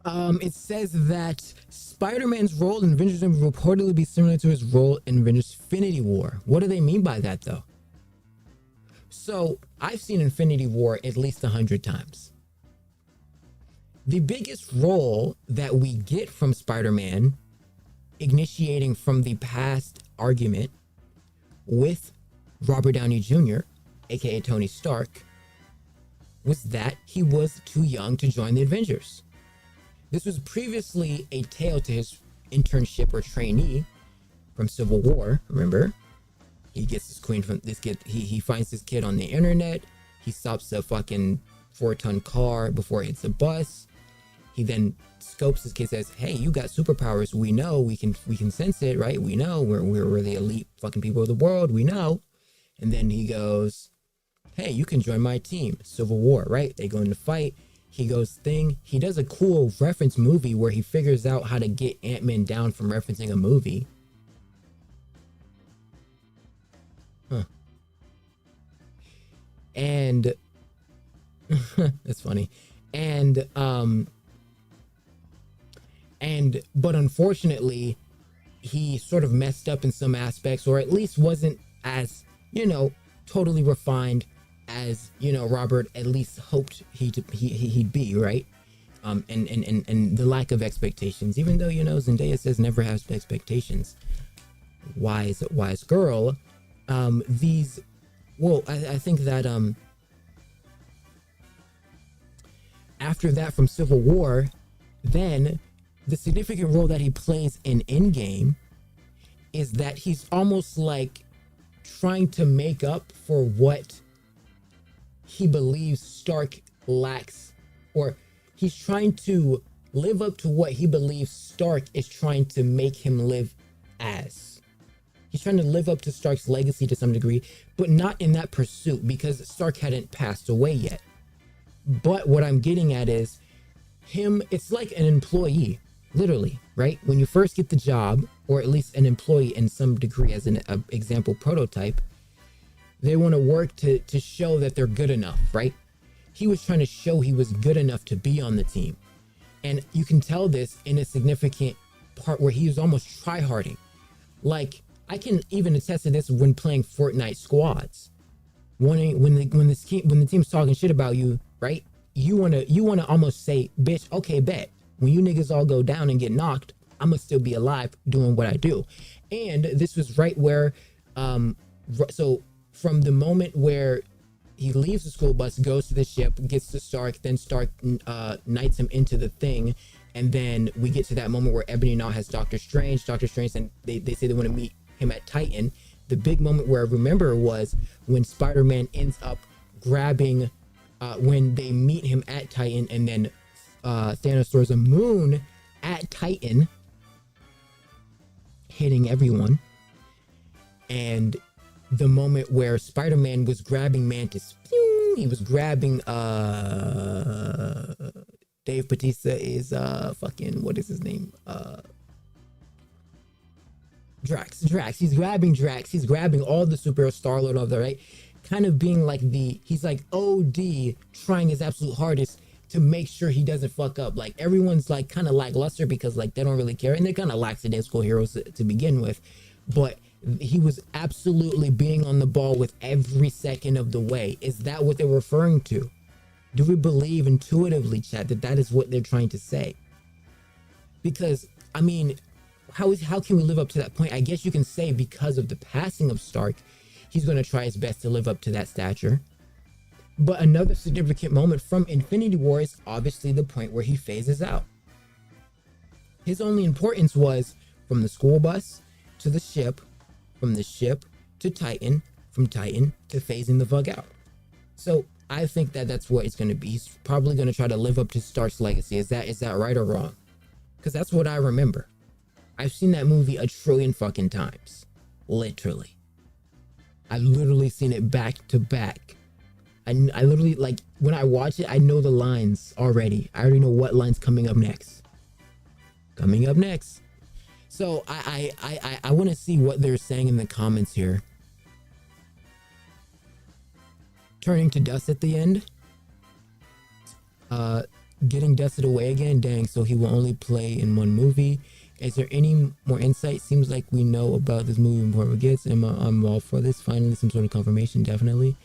It says that Spider-Man's role in Avengers will reportedly be similar to his role in Avengers Infinity War. What do they mean by that, though? So, I've seen Infinity War at least 100 times. The biggest role that we get from Spider-Man, initiating from the past argument with Robert Downey Jr., aka Tony Stark, was that he was too young to join the Avengers. This was previously a tale to his internship or trainee from Civil War, remember? He gets this queen from this kid. He finds this kid on the internet. He stops a fucking 4-ton car before it hits a bus. He then scopes this kid, says, "Hey, you got superpowers. We know. We can sense it, right? We know. We're the elite fucking people of the world. We know." And then he goes, "Hey, you can join my team." Civil War, right? They go into fight. He goes thing. He does a cool reference movie where he figures out how to get Ant-Man down from referencing a movie. Huh. And that's funny. And But unfortunately, he sort of messed up in some aspects, or at least wasn't as, totally refined as, Robert at least hoped he'd be, right? And the lack of expectations, even though, Zendaya says never has expectations. Wise girl. I think that, after that from Civil War, then the significant role that he plays in Endgame is that he's almost like trying to make up for what he believes Stark lacks, or he's trying to live up to what he believes Stark is trying to make him live as. He's trying to live up to Stark's legacy to some degree, but not in that pursuit, because Stark hadn't passed away yet. But what I'm getting at is it's like an employee, literally, right? When you first get the job, or at least an employee in some degree as an example prototype, they want to work to show that they're good enough, right? He was trying to show he was good enough to be on the team. And you can tell this in a significant part where he was almost try-harding. Like, I can even attest to this when playing Fortnite squads. When the team's talking shit about you, right? You wanna almost say, bitch, okay, bet. When you niggas all go down and get knocked, I'ma still be alive doing what I do. And this was right where, so from the moment where he leaves the school bus, goes to the ship, gets to Stark, then Stark knights him into the thing, and then we get to that moment where Ebony now has Doctor Strange, and they say they want to meet him at Titan. The big moment where I remember was when Spider-Man ends up grabbing, when they meet him at Titan, and then Thanos throws a moon at Titan, hitting everyone. And the moment where Spider-Man was grabbing Mantis, he was grabbing Dave Bautista is fucking, what is his name? Drax. He's grabbing Drax. He's grabbing all the superhero, Star-Lord, all that, right? Kind of being like he's like OD trying his absolute hardest to make sure he doesn't fuck up. Like, everyone's like kind of lackluster because like they don't really care, and they're kind of lackadaisical heroes to begin with. But he was absolutely being on the ball with every second of the way. Is that what they're referring to? Do we believe intuitively, chat, that is what they're trying to say? Because, I mean, how can we live up to that point? I guess you can say because of the passing of Stark, he's going to try his best to live up to that stature. But another significant moment from Infinity War is obviously the point where he phases out. His only importance was from the school bus to the ship, from the ship to Titan, from Titan to phasing the fuck out. So I think that's what it's going to be. He's probably going to try to live up to Stark's legacy. Is that right or wrong? Because that's what I remember. I've seen that movie a trillion fucking times. Literally. I've literally seen it back to back. I literally, like, when I watch it, I know the lines already. I already know what line's coming up next. So I want to see what they're saying in the comments here. Turning to dust at the end. Getting dusted away again. Dang, so he will only play in one movie. Is there any more insight? Seems like we know about this movie before it gets. I'm all for this. Finally, some sort of confirmation, definitely.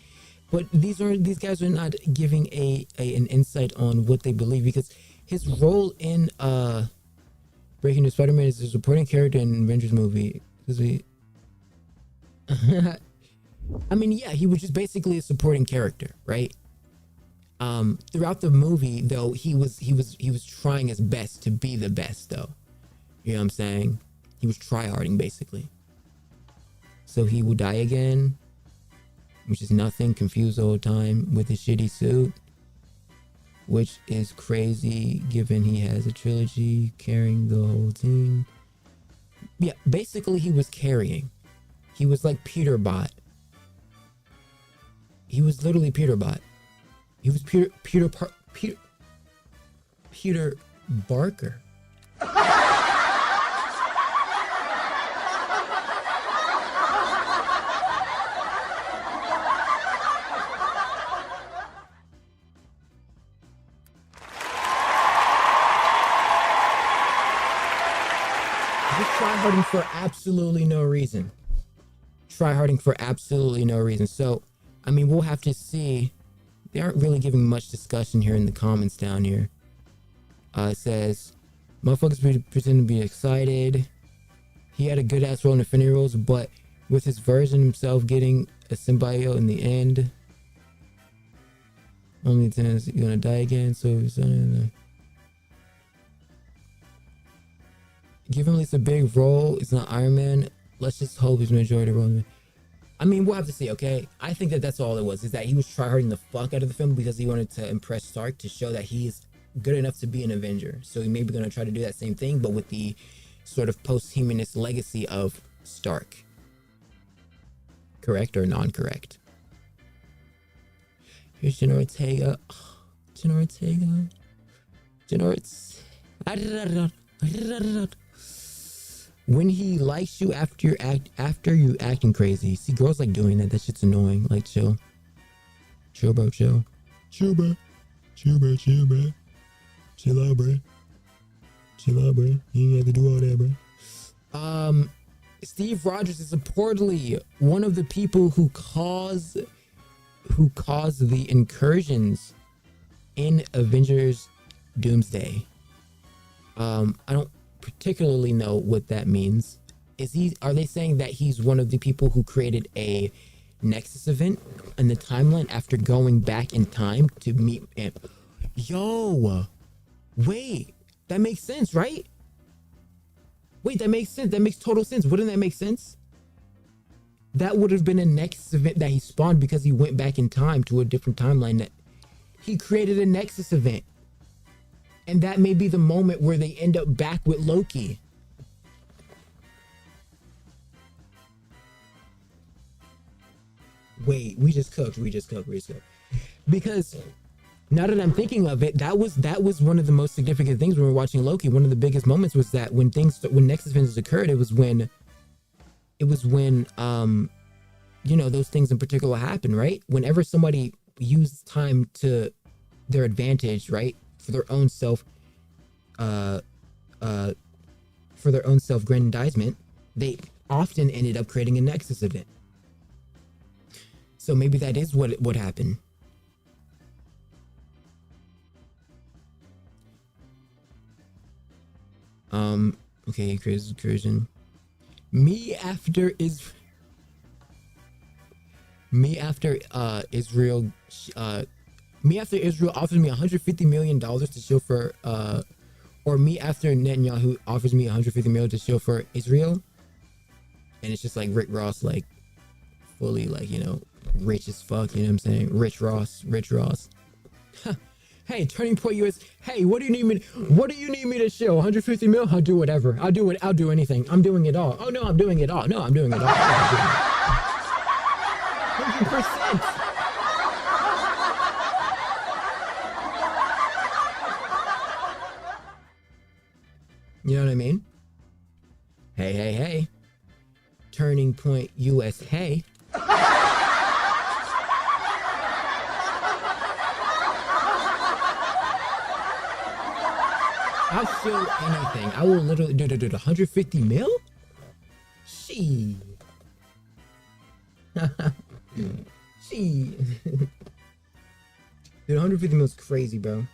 But these guys are not giving an insight on what they believe, because his role in Breaking News Spider-Man is a supporting character in Avengers movie. I mean, yeah, he was just basically a supporting character, right? Throughout the movie, though, he was trying his best to be the best, though. You know what I'm saying? He was tryharding, basically. So he will die again, which is nothing, confused the whole time with his shitty suit, which is crazy given he has a trilogy carrying the whole team. Yeah, basically he was carrying. He was like Peter Bot. He was literally Peter Bot. He was Peter Barker. tryharding for absolutely no reason. Tryharding for absolutely no reason. So, I mean, we'll have to see. They aren't really giving much discussion here in the comments down here. It says, motherfuckers pretend to be excited. He had a good ass role in Infinity Rolls, but with his version himself getting a symbiote in the end, only then is gonna die again. So he's give him at least a big role. It's not Iron Man. Let's just hope he's majority role. I mean, we'll have to see, okay? I think that that's all it was, is that he was tryharding the fuck out of the film because he wanted to impress Stark, to show that he is good enough to be an Avenger. So he may be going to try to do that same thing, but with the sort of posthumous legacy of Stark. Correct or non-correct? Here's Jenna Ortega. Oh, Jenna Ortega. Jenna Ortega. When he likes you after you acting crazy. See, girls like doing that. That shit's annoying. Like, chill. Chill, bro, chill. Chill, bro. Chill, bro, chill, bro. Chill out, bro. Chill out, bro. You ain't have to do all that, bro. Steve Rogers is reportedly one of the people who caused the incursions in Avengers Doomsday. I don't particularly know what that means. Are they saying that he's one of the people who created a Nexus event in the timeline after going back in time to meet him? Yo, wait, that makes sense, right? Wait, that makes sense. That makes total sense. Wouldn't that make sense? That would have been a Nexus event that he spawned because he went back in time to a different timeline. That he created a Nexus event. And that may be the moment where they end up back with Loki. Wait, we just cooked. Because now that I'm thinking of it, that was one of the most significant things when we were watching Loki. One of the biggest moments was that when Nexus events occurred, it was when you know, those things in particular happen, right? Whenever somebody uses time to their advantage, right? For their own self-aggrandizement, they often ended up creating a Nexus event. So maybe that is what happened. Okay, crazy incursion. Me after Israel offers me $150 million to show for, or me after Netanyahu offers me $150 million to show for Israel, and it's just like Rick Ross, like fully like, you know, rich as fuck, you know what I'm saying? Rich Ross. Hey, Turning Point US. Hey, what do you need me to show? 150 mil? I'll do whatever. I'll do anything. I'm doing it all. Oh no, I'm doing it all. No, I'm doing it all. 100%. You know what I mean? Hey. Turning Point US. Hey. I'll show anything. I will literally do 150 mil? She. Dude, 150 mil is crazy, bro.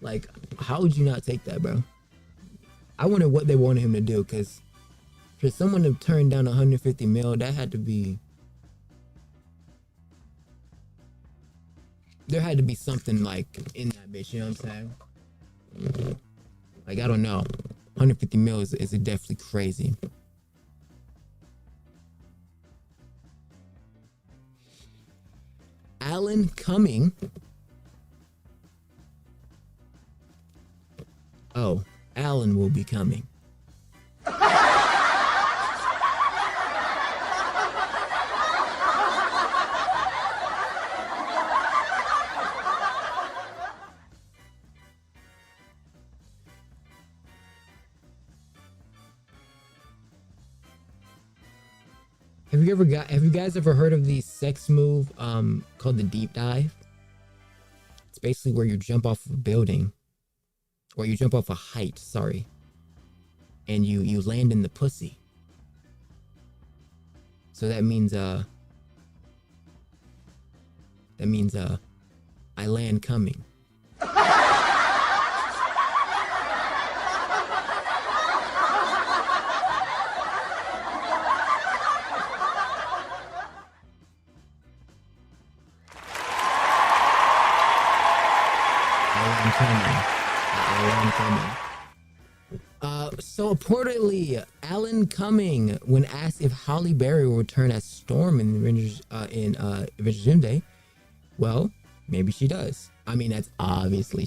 Like, how would you not take that, bro? I wonder what they wanted him to do, because for someone to turn down 150 mil, that had to be... There had to be something, like, in that bitch, you know what I'm saying? Like, I don't know. 150 mil is definitely crazy. Alan Cumming. Oh, Alan will be coming. Have you guys ever heard of the sex move called the deep dive? It's basically where you jump off a building, or you jump off a height, sorry. and you land in the pussy. So that means I land coming. So reportedly, Alan Cumming, when asked if Halle Berry will return as Storm in Avengers Doomsday, well, maybe she does. I mean, she's obviously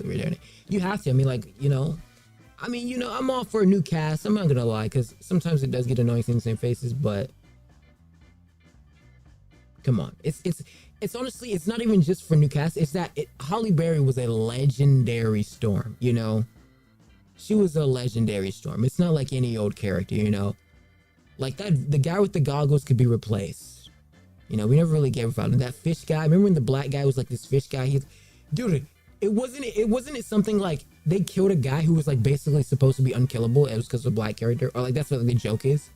returning. You have to. I mean, like, I'm all for a new cast. I'm not gonna lie, because sometimes it does get annoying seeing the same faces, but come on, it's honestly, it's not even just for new cast. It's that Halle Berry was a legendary Storm, She was a legendary Storm. It's not like any old character, Like that, the guy with the goggles could be replaced. We never really gave about him. That fish guy. Remember when the black guy was like this fish guy? Dude, it wasn't something like they killed a guy who was like basically supposed to be unkillable. It was because of a black character, or like that's what the joke is.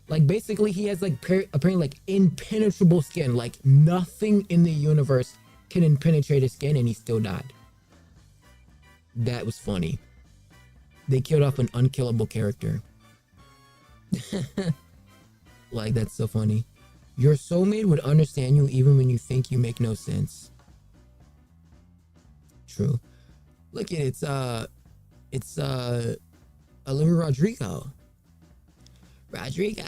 Like basically he has like apparently like impenetrable skin. Like nothing in the universe can impenetrate his skin, and he still died. That was funny. They killed off an unkillable character. Like, that's so funny. Your soulmate would understand you even when you think you make no sense. True. Look at it. It's Olivia Rodrigo. Rodrigo.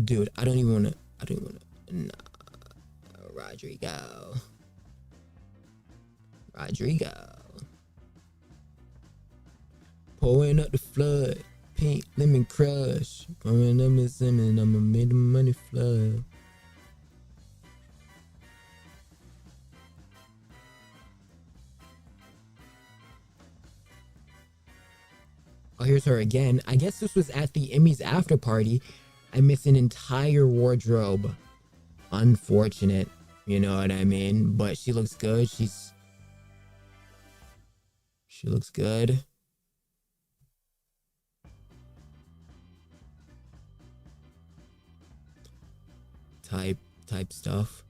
Dude, I don't even wanna. Nah. Rodrigo. Pouring up the flood. Pink lemon crush. Pouring up the cinnamon. I'ma make the money flood. Oh, here's her again. I guess this was at the Emmys after party. I missed an entire wardrobe. Unfortunate. You know what I mean? But she looks good. She looks good. Type stuff.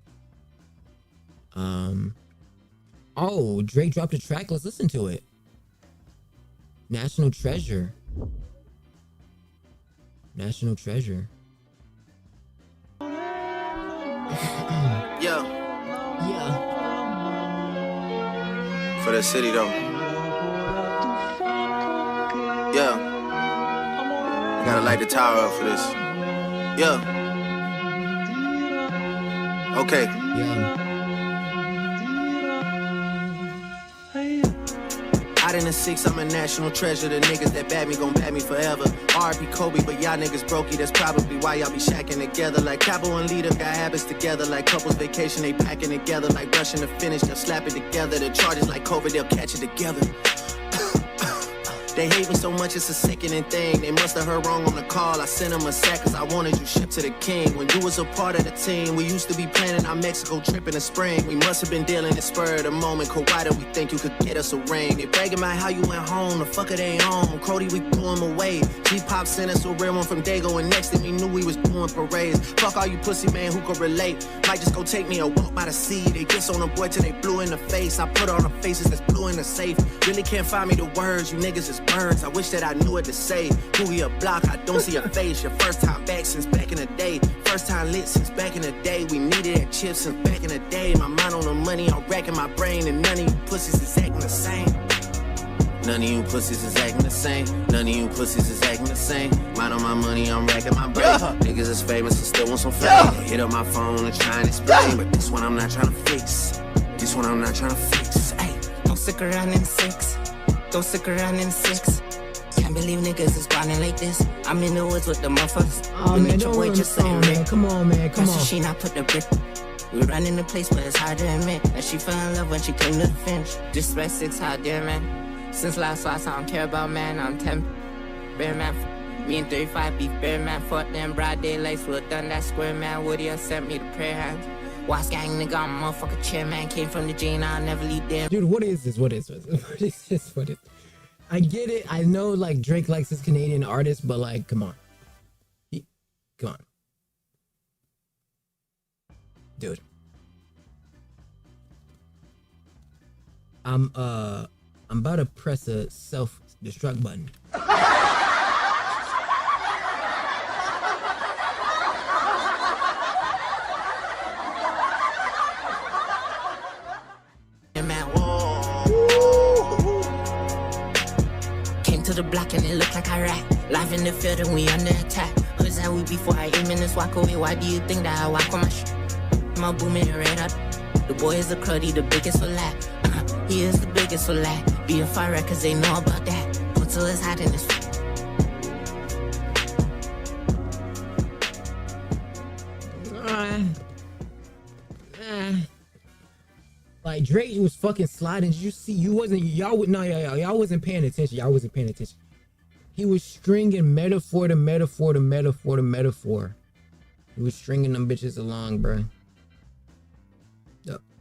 Oh, Drake dropped a track. Let's listen to it. National Treasure. Yeah. For the city though. Yeah. You gotta light the tower up for this. Yeah. Okay. Yeah. Out in the six, I'm a national treasure. The niggas that bad me gon' bad me forever. R.I.P. Kobe, but y'all niggas brokey. That's probably why y'all be shacking together. Like Capo and Lita got habits together. Like couples vacation, they packing together. Like rushing to finish, they'll slap it together. The charges like COVID, they'll catch it together. They hate me so much, it's a sickening thing. They must have heard wrong on the call. I sent them a sack cause I wanted you shipped to the king. When you was a part of the team, we used to be planning our Mexico trip in the spring. We must have been dealing the spur of the moment. Cause why did we think you could get us a ring? They bragging about how you went home, the fucker they home. Crody, we threw him away. G-Pop sent us a real one from Dago, and next thing we knew we was doing parades. Fuck all you pussy man who could relate. Might just go take me a walk by the sea. They diss on a boy till they blue in the face. I put on the faces that's blue in the safe. Really can't find me the words, you niggas is birds. I wish that I knew what to say. Who we a block, I don't see a face. Your first time back since back in the day. First time lit since back in the day. We needed that chip since back in the day. My mind on the money, I'm racking my brain. And none of you pussies is acting the same. None of you pussies is acting the same. None of you pussies is acting the same. Mind on my money, I'm racking my brain. Niggas is famous and still want some fame. Hit up my phone and try and explain. But this one I'm not trying to fix. This one I'm not trying to fix. Ay. Don't stick around in 6. Don't stick around in 6. Can't believe niggas is grinding like this. I'm in the woods with the motherfuckers. Oh man, don't run the song, man. Come on, man. Come on. She not put the brick. We run in the place where it's hard to admit that she fell in love when she came to the finish. Disrespect 6 hard, dear man. Since last I don't care about man. I'm 10. Bear man. Me and 35 beef bear man. Fought them broad daylights. Would done that square man. Would you sent me the prayer hands? Watch gang nigga, I'm a motherfucker chairman. Came from the gene, I'll never leave there. Dude, what is this? What is this? What is this? What is this? I get it. I know like Drake likes his Canadian artists, but like, come on. Come on. Dude. I'm about to press a self-destruct button. Came to the block and it looked like I rap. Live in the field and we under attack. Who's that we before I aim in this walk away? Why do you think that I walk on my shit? My booming red up. The boy is the cruddy, the biggest for lack. He is the biggest for lack. Be a fire cause they know about that. Until it's hot in this. Like Drake was fucking sliding. Did you see? Y'all wasn't paying attention. Y'all wasn't paying attention. He was stringing metaphor to metaphor to metaphor to metaphor. He was stringing them bitches along, bro.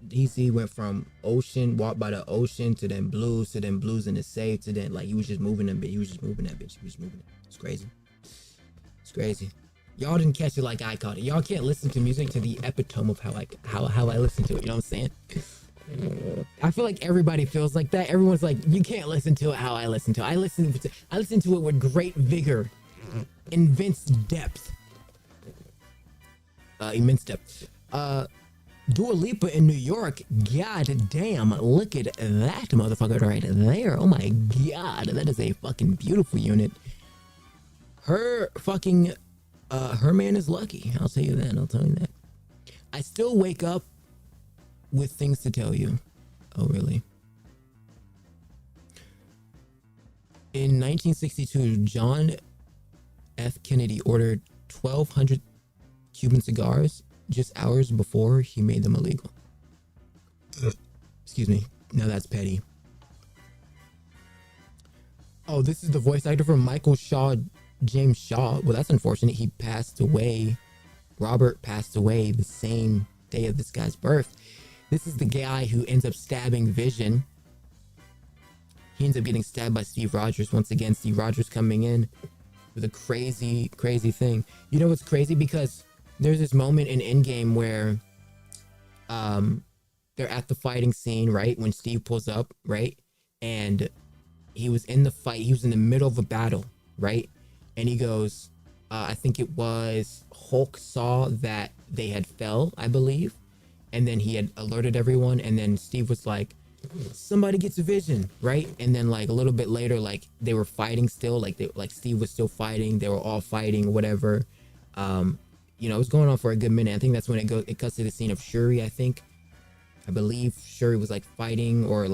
DC went from ocean, walked by the ocean, to then blues in the safe, to then like he was just moving them bitch. He was just moving that bitch. He was moving it. It's crazy. It's crazy. Y'all didn't catch it like I caught it. Y'all can't listen to music to the epitome of how I listen to it. You know what I'm saying? I feel like everybody feels like that. Everyone's like, you can't listen to it how I listen to it. I listen to it with great vigor, immense depth. Dua Lipa in New York. God damn, look at that motherfucker right there. Oh my god, that is a fucking beautiful unit. Her man is lucky. I'll tell you that. I still wake up with things to tell you. Oh, really? In 1962, John F. Kennedy ordered 1,200 Cuban cigars just hours before he made them illegal. Excuse me. Now that's petty. Oh, this is the voice actor for Michael Shaw, James Shaw. Well, that's unfortunate. He passed away. Robert passed away the same day of this guy's birth. This is the guy who ends up stabbing Vision. He ends up getting stabbed by Steve Rogers. Once again, Steve Rogers coming in with a crazy, crazy thing. You know what's crazy? Because there's this moment in Endgame where they're at the fighting scene, right? When Steve pulls up, right? And he was in the fight. He was in the middle of a battle, right? And he goes, I think it was Hulk saw that they had fell, I believe. And then he had alerted everyone. And then Steve was like, somebody gets a Vision, right? And then like a little bit later, like they were fighting still. Like Steve was still fighting. They were all fighting, whatever. You know, it was going on for a good minute. I think that's when it cuts to the scene of Shuri, I believe Shuri was like fighting or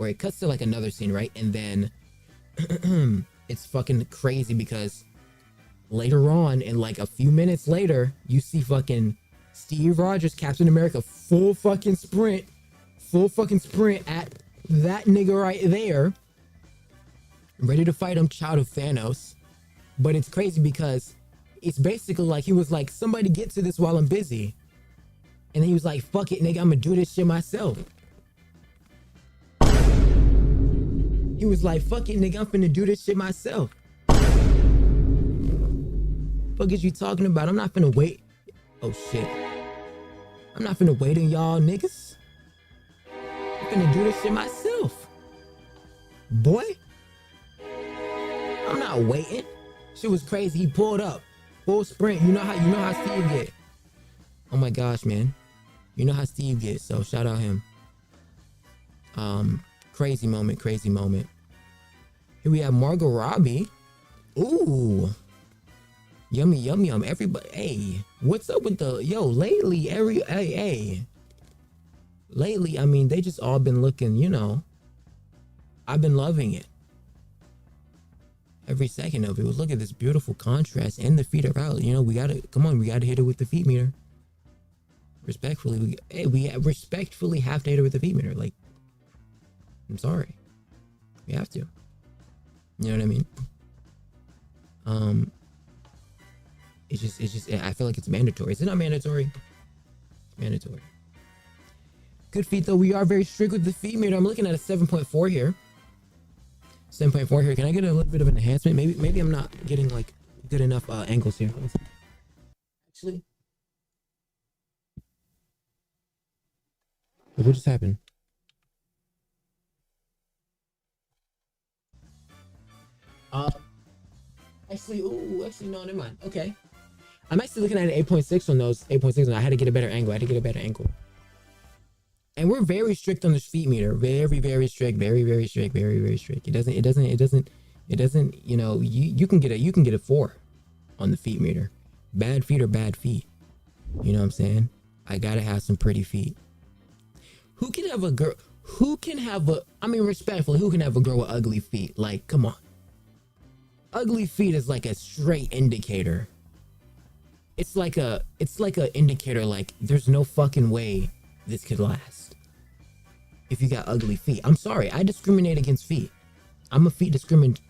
it cuts to like another scene, right? And then it's fucking crazy because later on, and like a few minutes later, you see fucking Steve Rogers, Captain America, full fucking sprint at that nigga right there, ready to fight him, child of Thanos. But it's crazy because it's basically like he was like, somebody get to this while I'm busy. And then he was like, fuck it, nigga, I'm gonna do this shit myself. He was like, fuck it, nigga, I'm finna do this shit myself. Fuck is you talking about? I'm not finna wait. Oh shit. I'm not finna wait on y'all niggas. I'm finna do this shit myself. Boy. I'm not waiting. Shit was crazy. He pulled up. Full sprint. You know how Steve get. Oh my gosh, man. You know how Steve gets, so shout out him. Crazy moment. Here we have Margot Robbie. Ooh. Yummy, yum, yum. Everybody, hey, what's up with lately, lately, I mean, they just all been looking, you know, I've been loving it. Every second of it. Look at this beautiful contrast, and the feet are out. You know, we gotta hit it with the feet meter. Respectfully, we respectfully have to hit it with the feet meter. Like, I'm sorry. We have to. You know what I mean? It's just, I feel like it's mandatory. Is it not mandatory? Mandatory. Good feet though. We are very strict with the feet meter. I'm looking at a 7.4 here. 7.4 here. Can I get a little bit of an enhancement? Maybe I'm not getting like good enough angles here. Actually, what just happened? Actually, no, never mind. Okay. I'm actually looking at an 8.6 on those. 8.6. I had to get a better angle. And we're very strict on this feet meter. Very, very strict. Very, very strict. Very, very strict. It doesn't, you know, you can get a 4 on the feet meter. Bad feet are bad feet. You know what I'm saying? I gotta have some pretty feet. Respectfully, who can have a girl with ugly feet? Like, come on. Ugly feet is like a straight indicator. It's like a indicator like there's no fucking way this could last. If you got ugly feet. I'm sorry, I discriminate against feet. I'm a feet discriminator.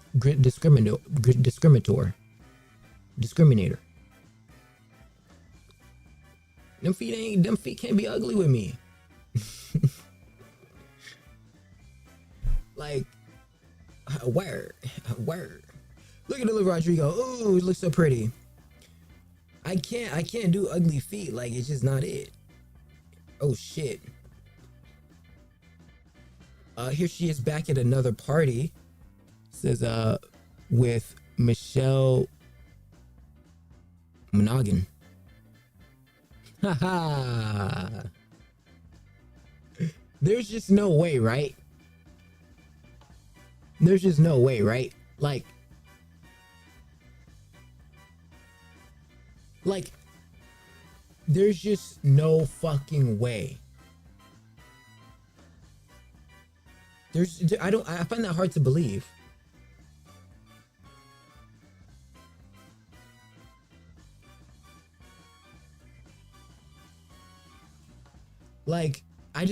Them feet can't be ugly with me. Like, word. Look at Olivia Rodrigo. Ooh, it looks so pretty. I can't do ugly feet. Like, it's just not it. Oh shit. Here she is back at another party. Says with Michelle Monaghan. Haha. There's just no way, right? There's just no way, right? Like, there's just no fucking way. I find that hard to believe. Like, I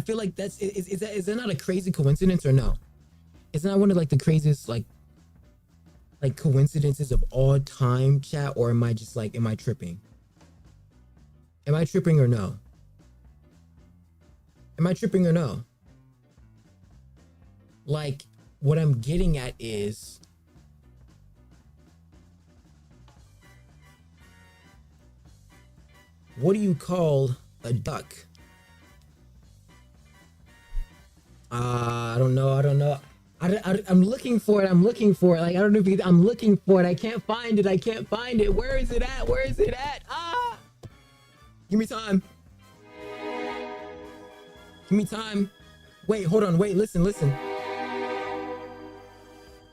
feel like is that not a crazy coincidence or no? Isn't that one of like the craziest like coincidences of all time, chat? Or am I tripping? Am I tripping or no? Like, what I'm getting at is what do you call a duck? I don't know. I'm looking for it. Like, I don't know if I'm looking for it. I can't find it. Where is it at? Ah! Give me time. Wait, hold on. Wait, listen.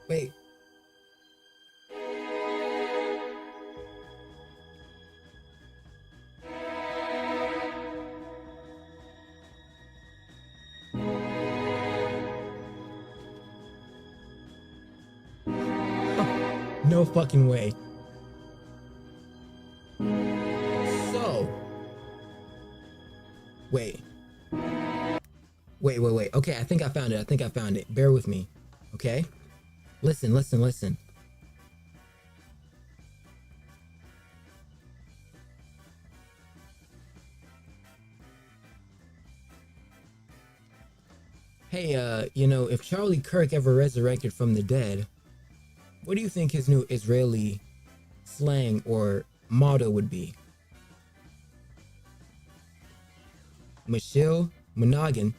Wait. No fucking way. So. Wait. Okay, I think I found it. Bear with me. Okay? Listen. Hey, if Charlie Kirk ever resurrected from the dead, what do you think his new Israeli slang or motto would be? Michelle Monaghan.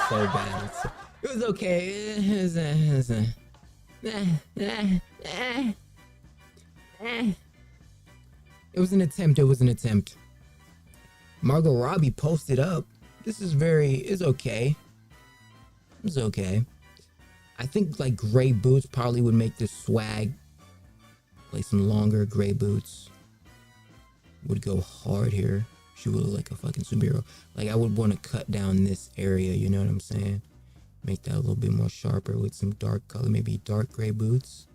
So bad. It was okay. It was an attempt. Margot Robbie posted up. It's okay. It's okay. I think like gray boots probably would make this swag. Like some longer gray boots would go hard here. She would look like a fucking superhero. Like, I would want to cut down this area, you know what I'm saying? Make that a little bit more sharper with some dark color, maybe dark gray boots.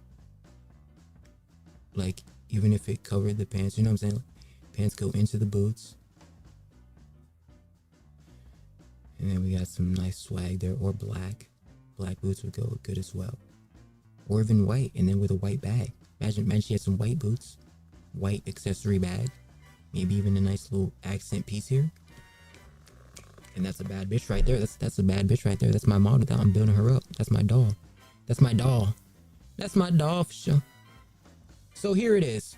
Like, even if it covered the pants. You know what I'm saying? Pants go into the boots. And then we got some nice swag there, or black. Black boots would go good as well. Or even white, and then with a white bag. Imagine she had some white boots, white accessory bag, maybe even a nice little accent piece here. And that's a bad bitch right there. That's a bad bitch right there. That's my model. I'm building her up. That's my doll. That's my doll. That's my doll for sure. So here it is.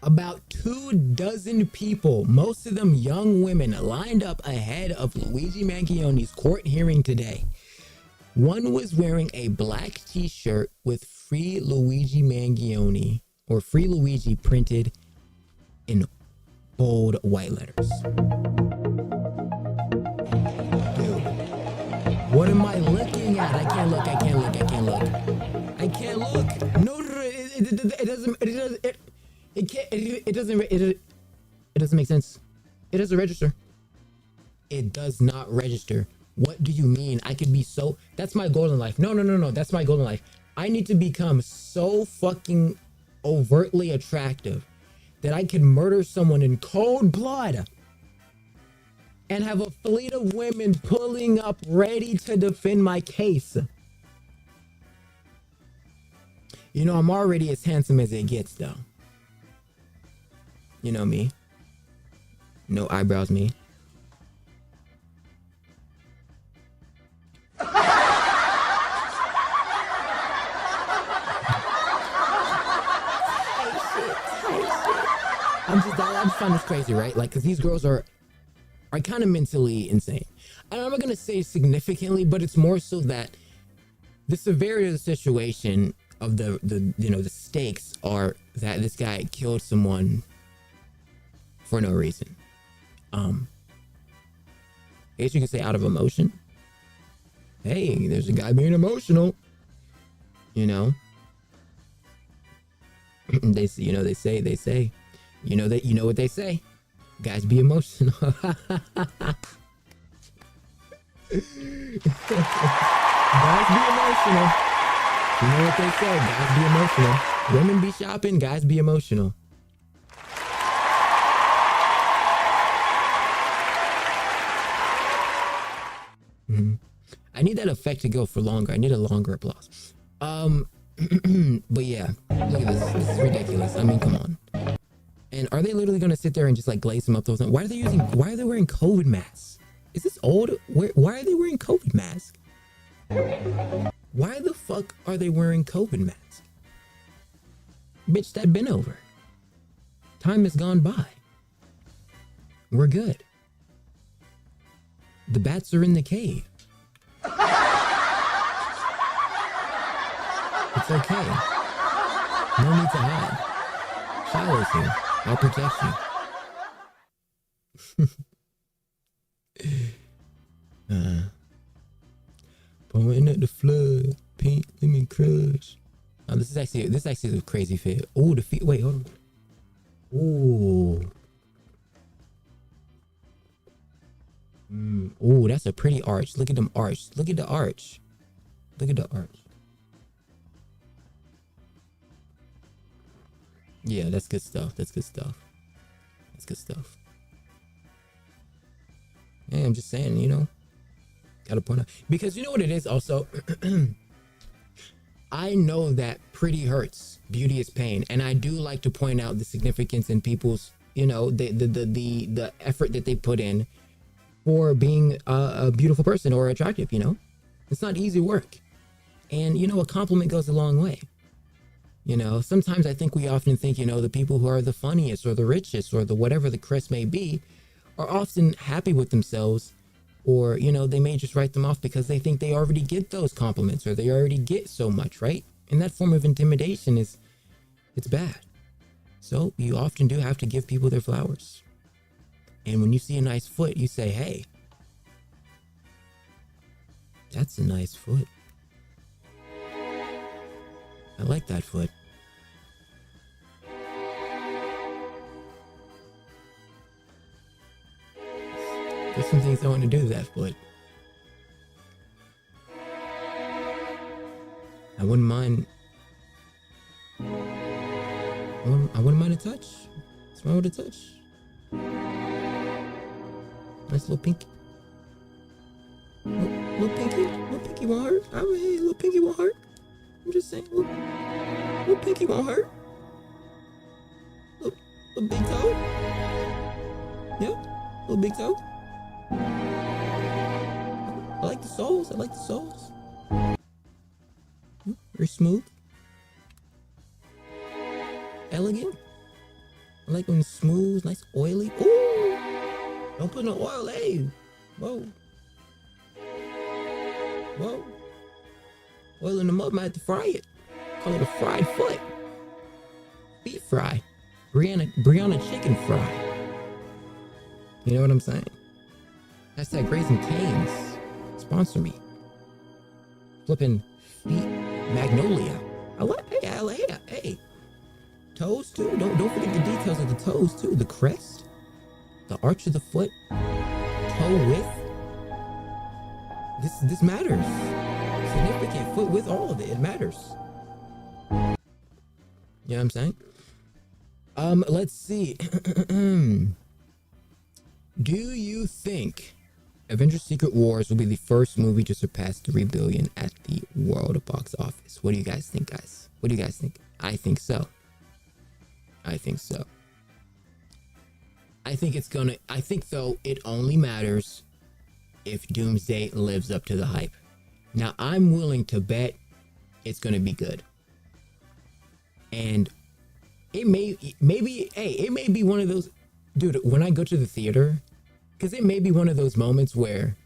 About 24 people, most of them young women, lined up ahead of Luigi Mangione's court hearing today. One was wearing a black t-shirt with Free Luigi Mangione, or Free Luigi printed in bold white letters. Dude, what am I looking at? I can't look. No, it doesn't make sense. It doesn't register. It does not register. What do you mean? I could be so... That's my goal in life. No. That's my goal in life. I need to become so fucking overtly attractive that I can murder someone in cold blood and have a fleet of women pulling up ready to defend my case. You know, I'm already as handsome as it gets, though. You know me. No eyebrows, me. I just find this crazy, right? Like, because these girls are kind of mentally insane. And I'm not going to say significantly, but it's more so that the severity of the situation of the stakes are that this guy killed someone for no reason. I guess you could say out of emotion. Hey, there's a guy being emotional. You know? They say. You know what they say. Guys be emotional. Guys be emotional. You know what they say. Guys be emotional. Women be shopping. Guys be emotional. I need that effect to go for longer. I need a longer applause. But yeah, look at this. This is ridiculous. I mean, come on. And are they literally going to sit there and just like glaze them up those? Why are they wearing COVID masks? Is this old? Why are they wearing COVID masks? Why the fuck are they wearing COVID masks? Bitch, that been over. Time has gone by. We're good. The bats are in the cave. It's okay. No need to hide. Shiloh's here. I'll protect you. Pouring at the flood. Pink lemon crush. Oh, this is actually a crazy fit. Oh, the feet. Wait, hold on. Ooh. Ooh, that's a pretty arch. Look at them arch. Look at the arch. Look at the arch. Yeah, that's good stuff. That's good stuff. That's good stuff. Yeah, I'm just saying, you know, gotta point out, because you know what it is also. I know that pretty hurts, beauty is pain, and I do like to point out the significance in people's, you know, the effort that they put in for being a beautiful person or attractive. You know, it's not easy work, and you know, a compliment goes a long way. You know, sometimes I think we often think, you know, the people who are the funniest or the richest or the whatever the crest may be are often happy with themselves, or, you know, they may just write them off because they think they already get those compliments or they already get so much, right? And that form of intimidation it's bad. So you often do have to give people their flowers. And when you see a nice foot, you say, hey, that's a nice foot. I like that foot. There's some things I want to do to that foot. I wouldn't mind I wouldn't mind a touch. What's wrong with a touch? Nice little pinky. Little pinky won't hurt. I mean, hey, little pinky won't hurt. I'm just saying, little pinky won't hurt. Little big toe. Yeah, little big toe. I like the soles. Very smooth. Elegant. I like when it's smooth, nice oily. Ooh! Don't put no oil, hey! Whoa. Oil in the mud, might have to fry it. Call it a fried foot. Beef fry. Brianna chicken fry. You know what I'm saying? Hashtag Raising Cane's. Sponsor me. Flipping feet. Magnolia. Hey. Toes too. Don't forget the details of the toes too. The crest, the arch of the foot, toe width. This matters. Significant foot width, all of it. It matters. You know what I'm saying? Let's see. Do you think Avengers Secret Wars will be the first movie to surpass 3 billion at the world box office? What do you guys think, guys? What do you guys think? I think so. I think though it only matters if Doomsday lives up to the hype. Now I'm willing to bet it's gonna be good. And it may be one of those, dude, when I go to the theater, because it may be one of those moments where,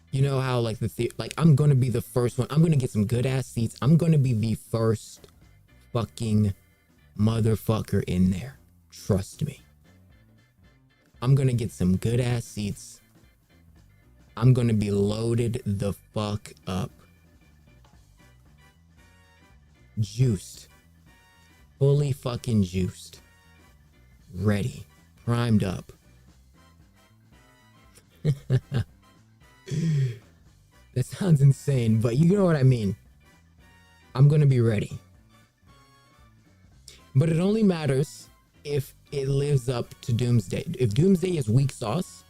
you know how like I'm gonna be the first one, I'm gonna get some good ass seats, I'm gonna be the first fucking motherfucker in there. Trust me. I'm gonna get some good ass seats. I'm gonna be loaded the fuck up. Juiced. Fully fucking juiced. Ready. Primed up. That sounds insane, but you know what I mean. I'm gonna be ready. But it only matters if it lives up to Doomsday. If Doomsday is weak sauce,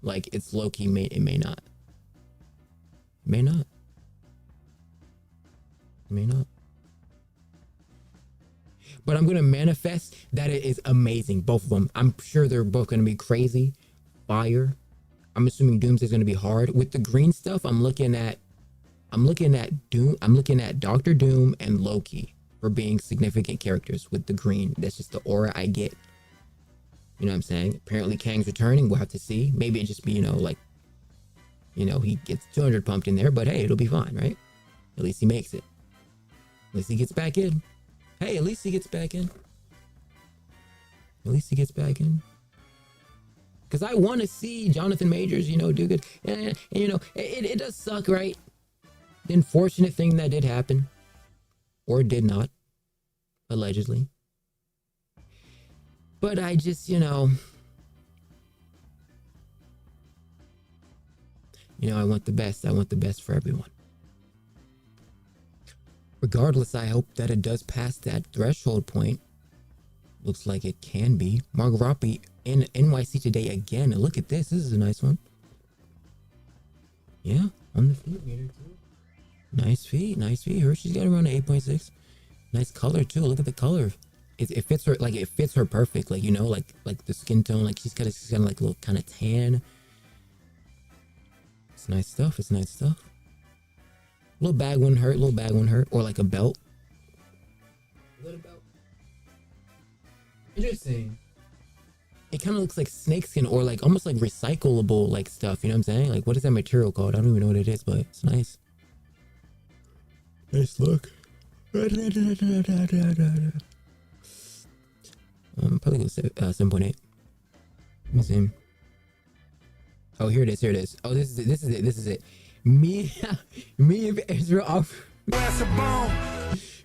like it's low-key, it may not. May not. But I'm going to manifest that it is amazing. Both of them. I'm sure they're both going to be crazy. Fire. I'm assuming Doomsday is going to be hard. With the green stuff, I'm looking at Doctor Doom and Loki for being significant characters with the green. That's just the aura I get. You know what I'm saying? Apparently Kang's returning. We'll have to see. Maybe it just be, he gets 200 pumped in there, but hey, it'll be fine, right? At least he makes it. At least he gets back in. Hey, at least he gets back in. Because I want to see Jonathan Majors, do good. And it does suck, right? The unfortunate thing that did happen. Or did not. Allegedly. But I just, I want the best. I want the best for everyone. Regardless, I hope that it does pass that threshold point. Looks like it can be. Margot Robbie in NYC today again. And look at this. This is a nice one. Yeah, on the feet meter too. Nice feet. She's got around 8.6. Nice color too. Look at the color. It fits her, like it fits her perfect. Like, like the skin tone. Like she's got like a little kind of tan. It's nice stuff. Little bag wouldn't hurt. Or like a belt. What about? Interesting. It kind of looks like snakeskin or like almost like recyclable like stuff. You know what I'm saying? Like, what is that material called? I don't even know what it is, but it's nice. Nice look. Probably go 7.8. Let me see. Oh, here it is. Oh, this is it. Me if Israel offered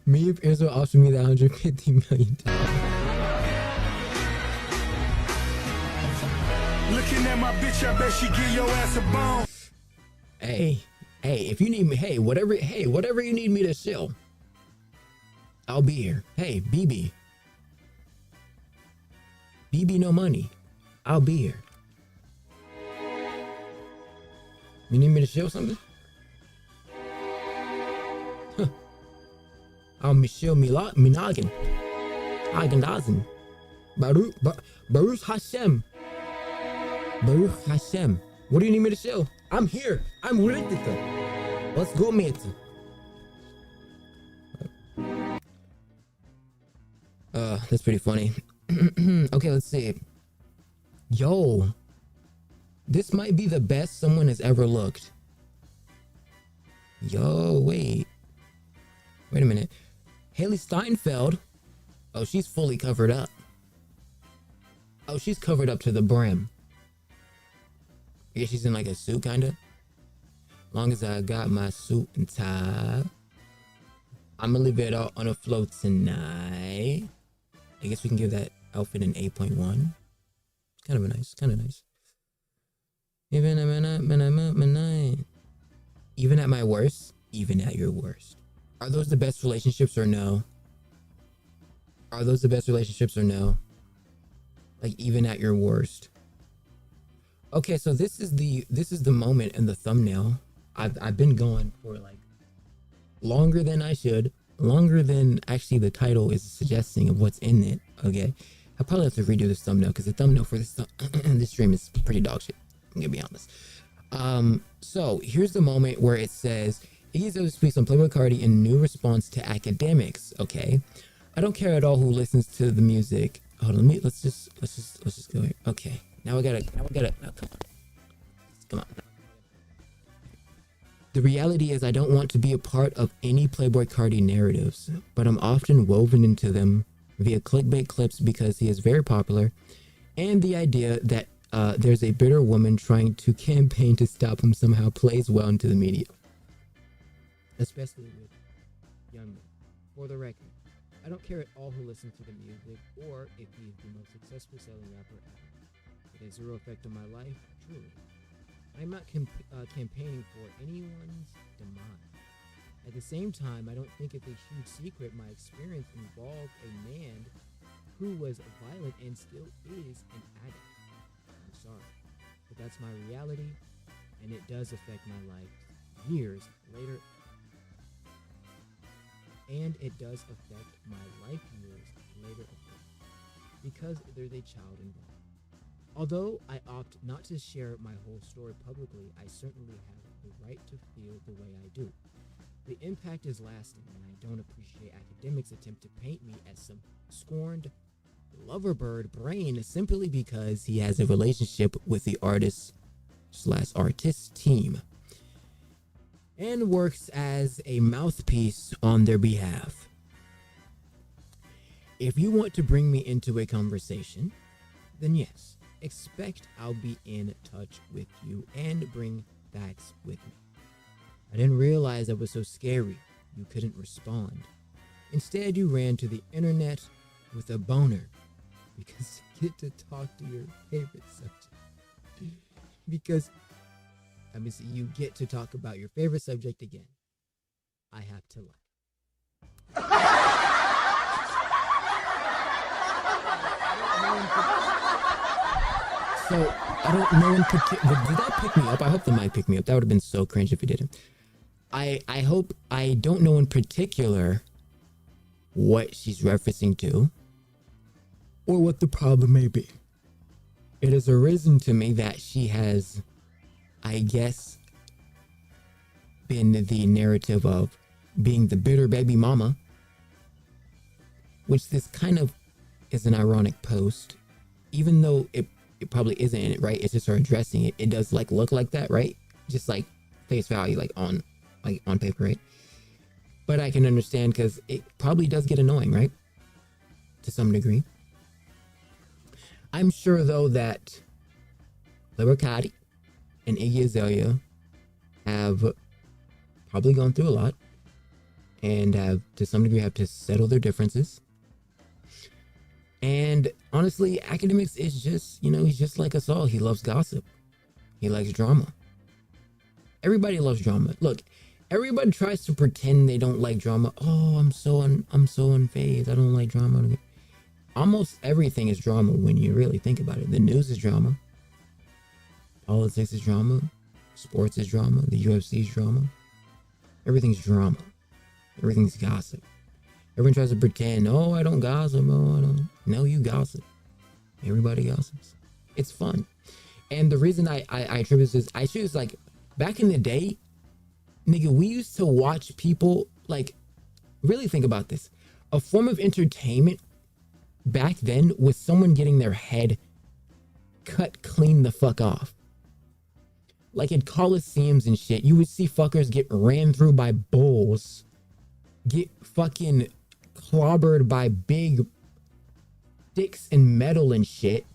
me that $150 million. Looking at my bitch, I bet she give your ass a bone. Hey, if you need me, whatever you need me to sell. I'll be here. Hey, BB. BB no money. I'll be here. You need me to show something? Huh. I'll show me noggin. Hagen Baruch Hashem. Baruch Hashem. What do you need me to show? I'm here. I'm ready to. Let's go, mate. That's pretty funny. Okay, let's see. Yo, this might be the best someone has ever looked. Yo, wait a minute. Haley Steinfeld. Oh, she's fully covered up. Oh, she's covered up to the brim. Yeah, she's in like a suit, kinda. Long as I got my suit and tie, I'ma leave it all on a float tonight. I guess we can give that outfit an 8.1. Kind of nice. Even at my worst, even at your worst. Are those the best relationships or no? Are those the best relationships or no? Like even at your worst. Okay, so this is the moment in the thumbnail. I've been going for like longer than I should. Longer than actually the title is suggesting of what's in it. Okay, I probably have to redo this thumbnail because the thumbnail for this this stream is pretty dog shit. I'm gonna be honest. So here's the moment where it says Iggy Azalea speaks on Playboi Carti in new response to Akademiks. Okay, I don't care at all who listens to the music. Hold on, let's just go here. Okay, now I gotta. Oh, come on. The reality is I don't want to be a part of any Playboi Carti narratives, but I'm often woven into them via clickbait clips because he is very popular, and the idea that there's a bitter woman trying to campaign to stop him somehow plays well into the media. Especially with young men. For the record, I don't care at all who listens to the music or if he's the most successful selling rapper ever. It has zero effect on my life, truly. I'm not campaigning for anyone's demise. At the same time, I don't think it's a huge secret my experience involved a man who was violent and still is an addict. I'm sorry, but that's my reality, and it does affect my life years later. And it does affect my life years later because there's a child involved. Although I opt not to share my whole story publicly, I certainly have the right to feel the way I do. The impact is lasting, and I don't appreciate Akademiks' attempt to paint me as some scorned loverbird brain simply because he has a relationship with the artist/artist team and works as a mouthpiece on their behalf. If you want to bring me into a conversation, then yes. Expect I'll be in touch with you and bring facts with me. I didn't realize I was so scary you couldn't respond. Instead, you ran to the internet with a boner because you get to talk to your favorite subject. You get to talk about your favorite subject again. I have to lie. So, I don't know in particular. Did that pick me up? I hope the mic picked me up. That would have been so cringe if it didn't. I hope I don't know in particular what she's referencing to or what the problem may be. It has arisen to me that she has, I guess, been the narrative of being the bitter baby mama, which this kind of is an ironic post, even though it probably isn't in it, right? It's just her addressing it. It does like look like that, right? Just like face value, like on paper, right? But I can understand because it probably does get annoying, right? To some degree. I'm sure though that Playboi Carti and Iggy Azalea have probably gone through a lot and have to some degree have to settle their differences. And honestly, Akademiks is just, he's just like us all. He loves gossip. He likes drama. Everybody loves drama. Look, Everybody tries to pretend they don't like drama. Oh, I'm so unfazed. I don't like drama. Almost everything is drama when you really think about it. The news is drama. Politics is drama. Sports is drama. The UFC is drama. Everything's drama. Everything's gossip. Everyone tries to pretend, oh, I don't gossip. Oh, I don't. No, you gossip. Everybody gossips. It's fun. And the reason I attribute this, I choose, like, back in the day, nigga, we used to watch people, like, really think about this. A form of entertainment back then was someone getting their head cut clean the fuck off. Like at Coliseums and shit, you would see fuckers get ran through by bulls, get fucking clobbered by big sticks and metal and shit.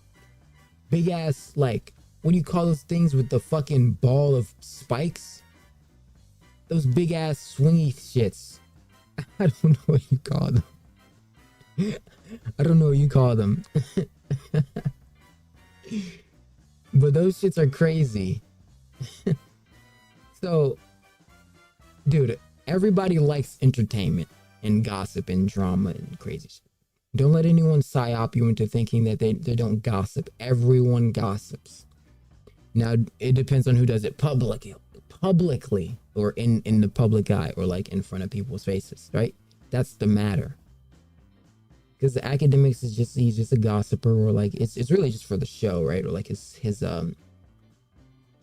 Big ass, like, what do you call those things with the fucking ball of spikes? Those big ass swingy shits. I don't know what you call them. I don't know what you call them. But those shits are crazy. So, dude, everybody likes entertainment and gossip and drama and crazy shit. Don't let anyone psyop you into thinking that they don't gossip. Everyone gossips. Now, it depends on who does it publicly or in the public eye or like in front of people's faces, right? That's the matter. Because the Akademiks is he's just a gossiper, or like it's really just for the show, right? Or like his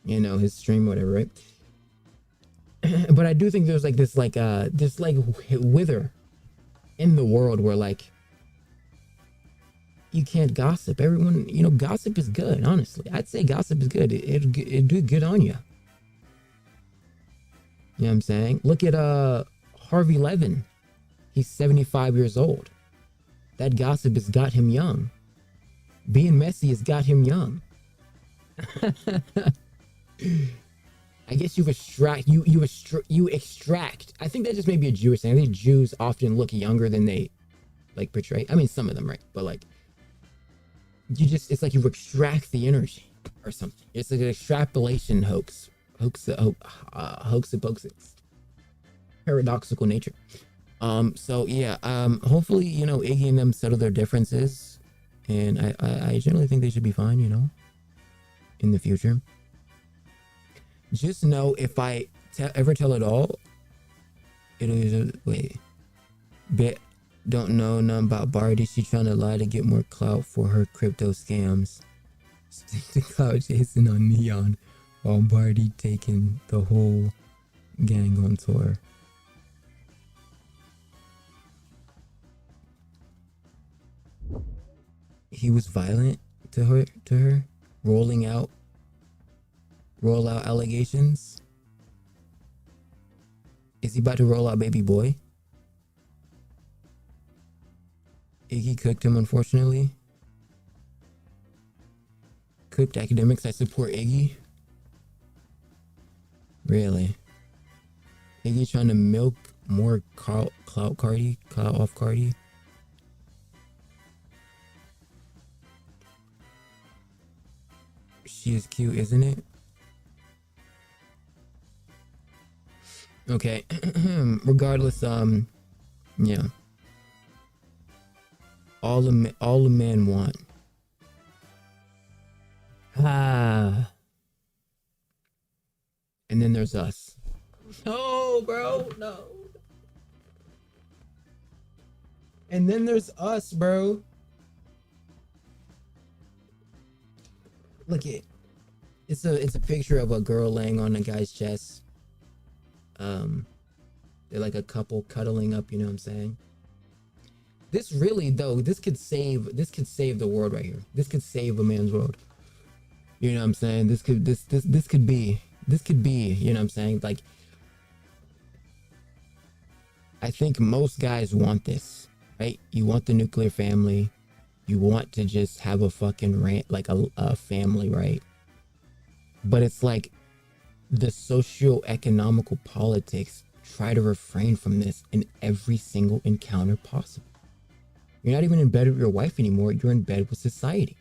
you know, his stream or whatever, right? But I do think there's like this wither in the world where like you can't gossip. Everyone, you know, gossip is good, honestly. I'd say gossip is good. It'd do good on you. You know what I'm saying? Look at Harvey Levin. He's 75 years old. That gossip has got him young. Being messy has got him young. I guess you extract. I think that just may be a Jewish thing. I think Jews often look younger than they like portray. I mean, some of them, right? But like, it's like you extract the energy or something. It's like an extrapolation hoax paradoxical nature. So yeah, hopefully, you know, Iggy and them settle their differences, and I generally think they should be fine, you know, in the future. Just know if I ever tell it all, bet don't know nothing about Barty. She trying to lie to get more clout for her crypto scams. Stick to clout chasing on Neon, while Barty taking the whole gang on tour. He was violent to her, roll out allegations. Is he about to roll out baby boy? Iggy cooked him, unfortunately. Cooked Akademiks. I support Iggy. Really? Iggy trying to milk more clout off Carti. She is cute, isn't it? Okay. Regardless, yeah. All the men want. And then there's us. No, bro, no. And then there's us, bro. Look it. It's a picture of a girl laying on a guy's chest. They're like a couple cuddling up, you know what I'm saying? This really, though, this could save the world right here. This could save a man's world. You know what I'm saying? This could be, you know what I'm saying? Like, I think most guys want this, right? You want the nuclear family. You want to just have a fucking like a family, right? But it's like the socio-economical politics try to refrain from this in every single encounter possible. You're not even in bed with your wife anymore. You're in bed with society.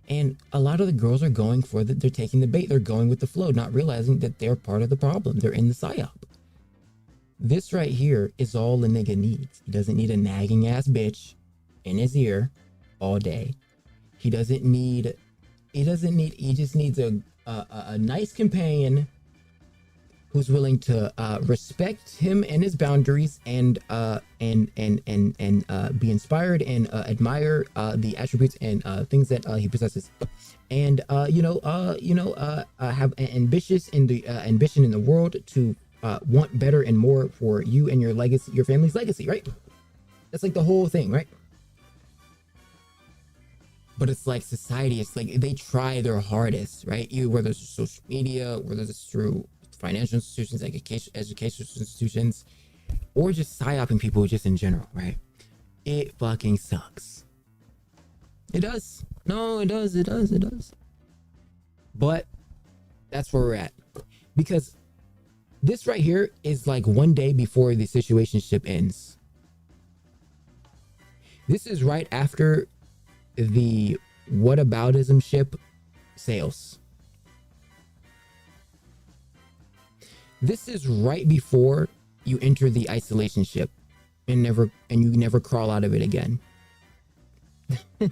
And a lot of the girls are going for that. They're taking the bait. They're going with the flow, not realizing that they're part of the problem. They're in the psyop. This right here is all a nigga needs. He doesn't need a nagging ass bitch in his ear all day. He just needs a nice companion who's willing to respect him and his boundaries and be inspired and admire the attributes and things that he possesses, and have ambition in the world to want better and more for you and your legacy, your family's legacy, right? That's like the whole thing, right? But it's like society, it's like they try their hardest, right? Whether it's social media, whether it's through financial institutions, education institutions, or just psyoping people just in general, right? It fucking sucks. It does. No, it does. But that's where we're at. Because this right here is like one day before the situationship ends. This is right after the whataboutism ship sails. This is right before you enter the isolation ship and you never crawl out of it again. This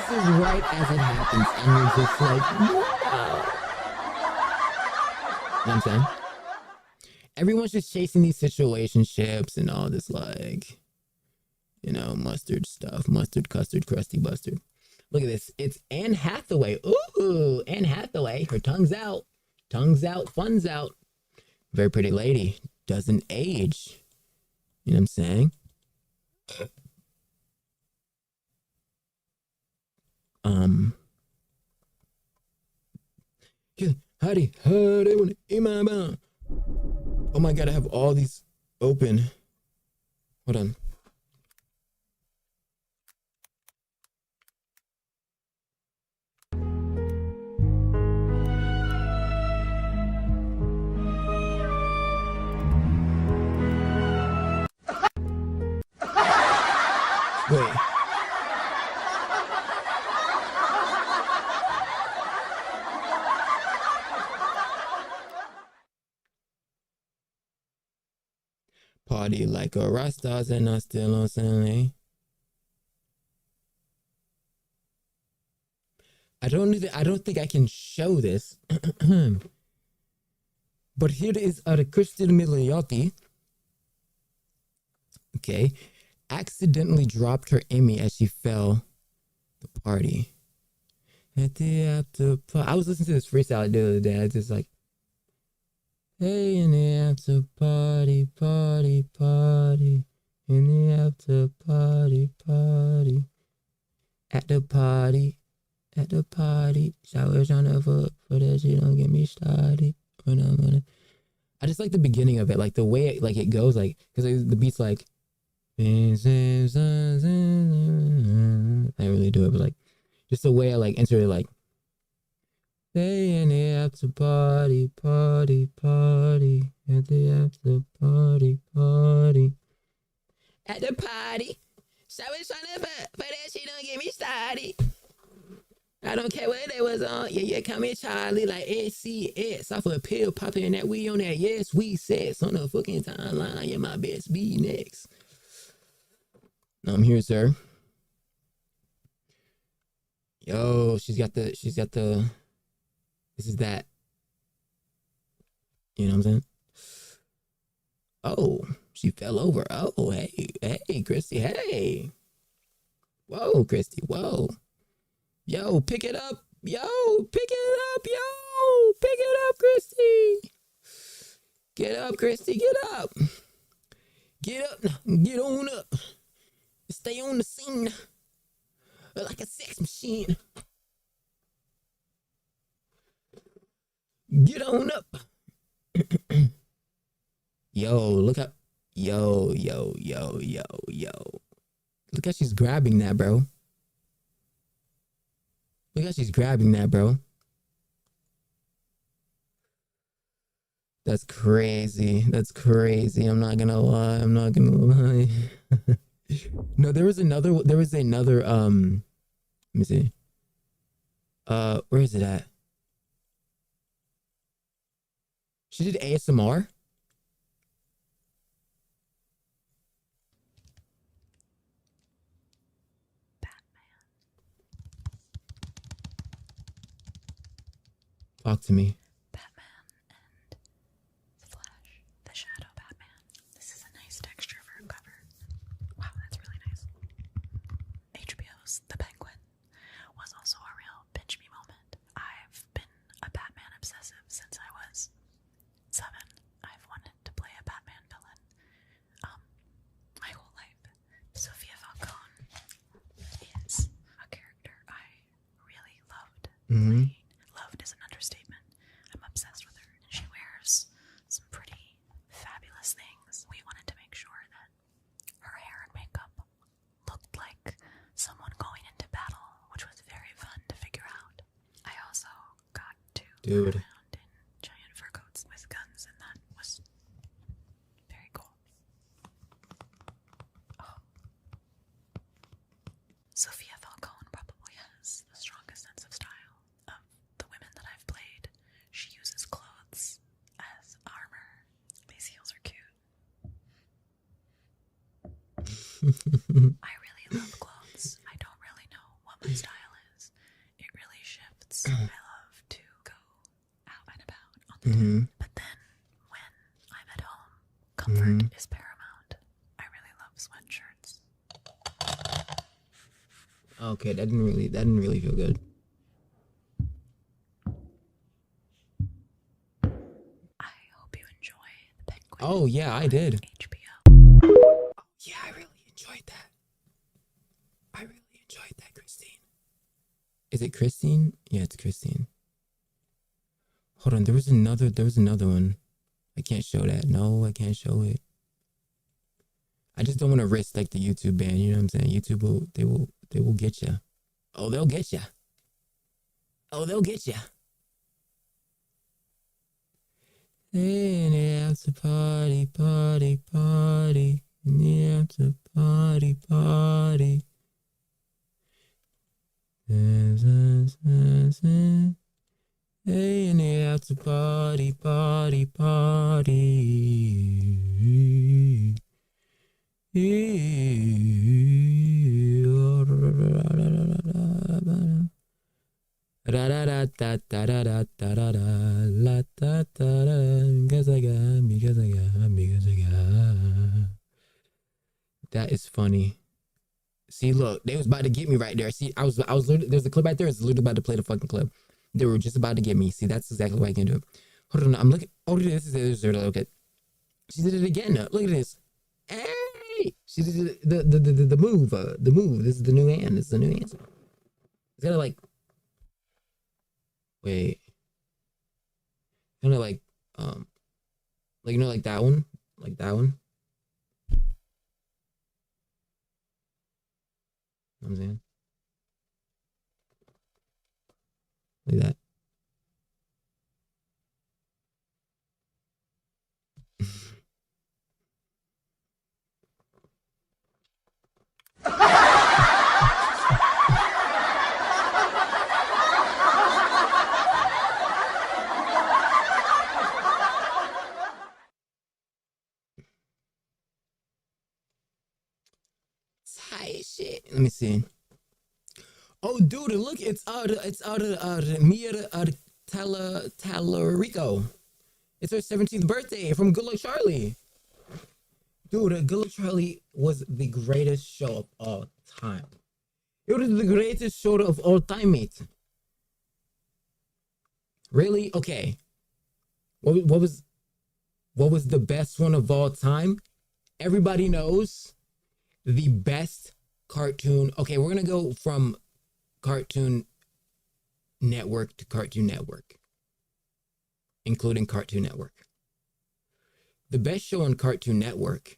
is right as it happens, and you're just like, wow. You know what I'm saying? Everyone's just chasing these situationships and all this, like, mustard stuff, mustard, custard, crusty bustard. Look at this. It's Anne Hathaway. Ooh, Anne Hathaway. Her tongue's out, fun's out. Very pretty lady. Doesn't age. You know what I'm saying? Howdy, wanna eat my bone. Oh my god, I have all these open. Hold on. Wait. Party like a Rastas and I still on Sunday. I don't think I can show this. But here is Christina Milioti. Okay. Accidentally dropped her Emmy as she fell the party. At the after party. I was listening to this freestyle the other day. I was just like, hey, in the after party, party, party. In the after party, party. At the party, Showers on the foot for that you don't get me started. I just like the beginning of it, like the way it goes, like, because the beat's like, I didn't really do it, but like just the way I like enter it, like they in the after party, party, party, at the after party, party, at the party. So it's trying to for that she don't get me started. I don't care what they was on. Yeah, come in, Charlie, like SCS. Off a pill, popping that we on that. Yes, we sex on the fucking timeline. You're my best be next. I'm here, sir. Yo, she's got the, this is that. You know what I'm saying? Oh, she fell over. Oh, hey, Christy, hey. Whoa, Christy, whoa. Yo, pick it up. Yo, pick it up. Yo, pick it up, Christy. Get up, Christy, get up. Get up now, get on up. Stay on the scene like a sex machine. Get on up. Yo, look up. Yo. Look how she's grabbing that, bro. Look how she's grabbing that, bro. That's crazy. That's crazy. I'm not gonna lie. No, there was another, let me see. Where is it at? She did ASMR? Talk to me. Batman and Flash, the Shadow Batman. This is a nice texture for a cover. Wow, that's really nice. HBO's The Penguin was also a real pinch me moment. I've been a Batman obsessive since I was 7. I've wanted to play a Batman villain my whole life. Sophia Falcone is a character I really loved playing. Loved is an understatement. I'm obsessed with her, and she wears some pretty fabulous things. We wanted to make sure that her hair and makeup looked like someone going into battle, which was very fun to figure out. I also got to run around in giant fur coats with guns, and that was very cool. Oh. Sophia Falcone probably has the strongest sense of style of the women that I've played. She uses clothes as armor. These heels are cute. I really love clothes. I don't really know what my style is. It really shifts. I love to go out and about on the day. But then when I'm at home, comfort is paramount. I really love sweatshirts. Okay, that didn't really feel good. I hope you enjoy The Penguin. Oh yeah, I did. HBO. Yeah, I really enjoyed that. I really enjoyed that, Christine. Is it Christine? Yeah, it's Christine. Hold on, there was another one. I can't show that. No, I can't show it. I just don't want to risk like the YouTube ban, you know what I'm saying? YouTube will get you. Oh, they'll get you. Oh, they'll get you. And after party, party, party. And after party, party. Hey, and after party, party, party. That is funny. See, look, they was about to get me right there. See, I was literally, there's a clip right there. It's literally about to play the fucking clip. They were just about to get me. See, that's exactly why I can do it. Hold on, I'm looking. Oh, this is okay. She did it again. Look at this. Hey, she did the move. The move. This is the new hand. This is the new answer. It's kind of like. Wait. Kind of like you know, like that one, like that one. You know what I'm saying? Like that. Tight shit. Let me see. Oh, dude, look, it's out of Mia Tallarico. It's her 17th birthday from Good Luck Charlie. Dude, Good Luck Charlie was the greatest show of all time. It was the greatest show of all time, mate. Really? Okay. What was the best one of all time? Everybody knows the best cartoon. Okay, we're gonna go from Cartoon Network to Cartoon Network, including Cartoon Network. The best show on Cartoon Network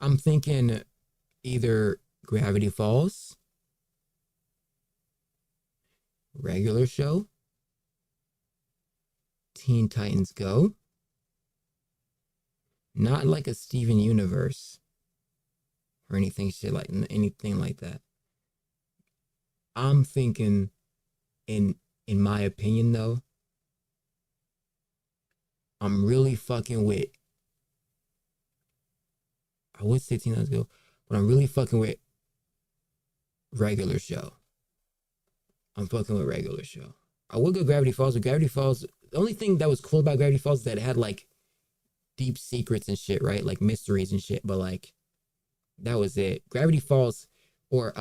I'm thinking either Gravity Falls, regular show, Teen Titans Go. Not like a Steven Universe or anything like that. I'm thinking, in my opinion though, I'm really fucking with, I would say Teen Titans Go, but I'm really fucking with regular show. I'm fucking with regular show. I would go Gravity Falls, but Gravity Falls, the only thing that was cool about Gravity Falls is that it had like deep secrets and shit, right? Like mysteries and shit, but like that was it. Gravity Falls or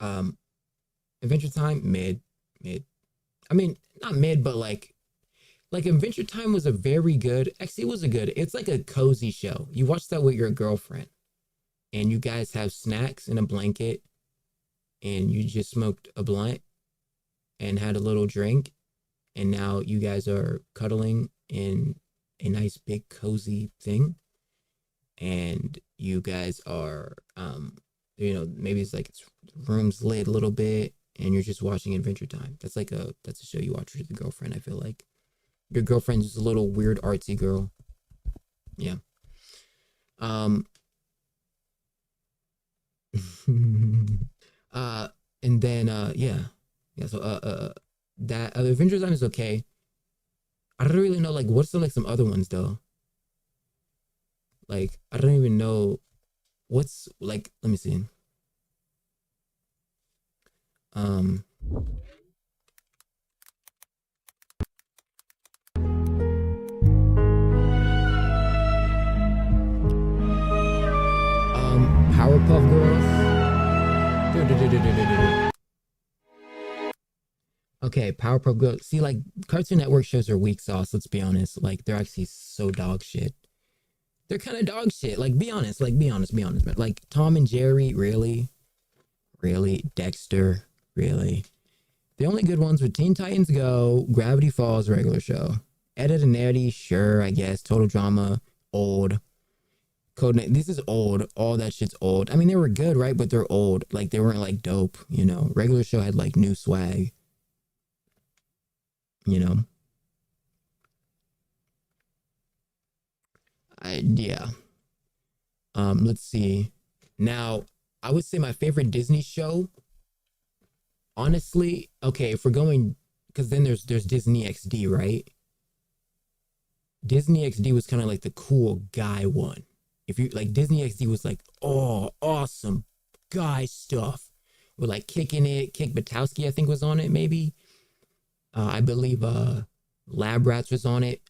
Adventure Time, mid. I mean, not mid, but like Adventure Time was a very good, actually it was a good, it's like a cozy show. You watch that with your girlfriend and you guys have snacks and a blanket and you just smoked a blunt and had a little drink and now you guys are cuddling in a nice big cozy thing and you guys are maybe it's like it's room's lit a little bit and you're just watching Adventure Time. That's a show you watch with your girlfriend. I feel like your girlfriend's just a little weird artsy girl. Yeah. And then so that Adventure Time is okay. I don't really know, like, what's some other ones though? Like, I don't even know what's, like, let me see. Powerpuff Girls. Okay, Powerpuff Girls. See, like, Cartoon Network shows are weak sauce, let's be honest. Like, they're actually so dog shit. They're kind of dog shit. Like, be honest, man. Like, Tom and Jerry, really? Really? Dexter, really? The only good ones were Teen Titans Go, Gravity Falls, regular show. Ed, Edd and Eddy, sure, I guess. Total Drama, old. Codename, this is old. All that shit's old. I mean, they were good, right? But they're old. Like, they weren't, like, dope, you know? Regular show had, like, new swag. You know? Yeah. Let's see. Now, I would say my favorite Disney show, honestly, okay, if we're going, because then there's Disney XD, right? Disney XD was kind of like the cool guy one. If you, like, Disney XD was like, oh, awesome guy stuff. With, like, Kicking It, Kick Buttowski, I think, was on it, maybe. I believe Lab Rats was on it.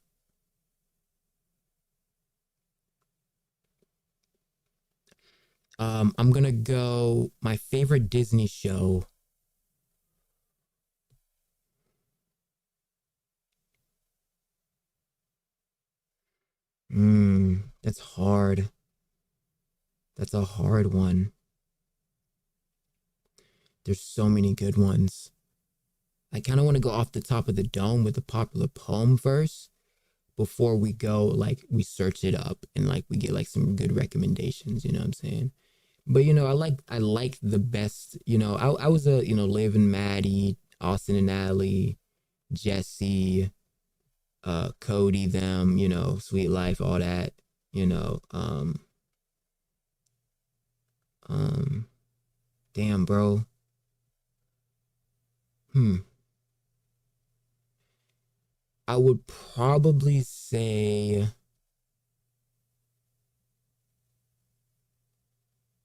I'm gonna go my favorite Disney show. That's hard. That's a hard one. There's so many good ones. I kind of want to go off the top of the dome with a popular poem first before we go, like, we search it up and, like, we get, like, some good recommendations, you know what I'm saying? But, you know, I like the best, you know, I was a, you know, Liv and Maddie, Austin and Ally, Jesse, Cody, them, you know, Sweet Life, all that, you know, damn, bro. I would probably say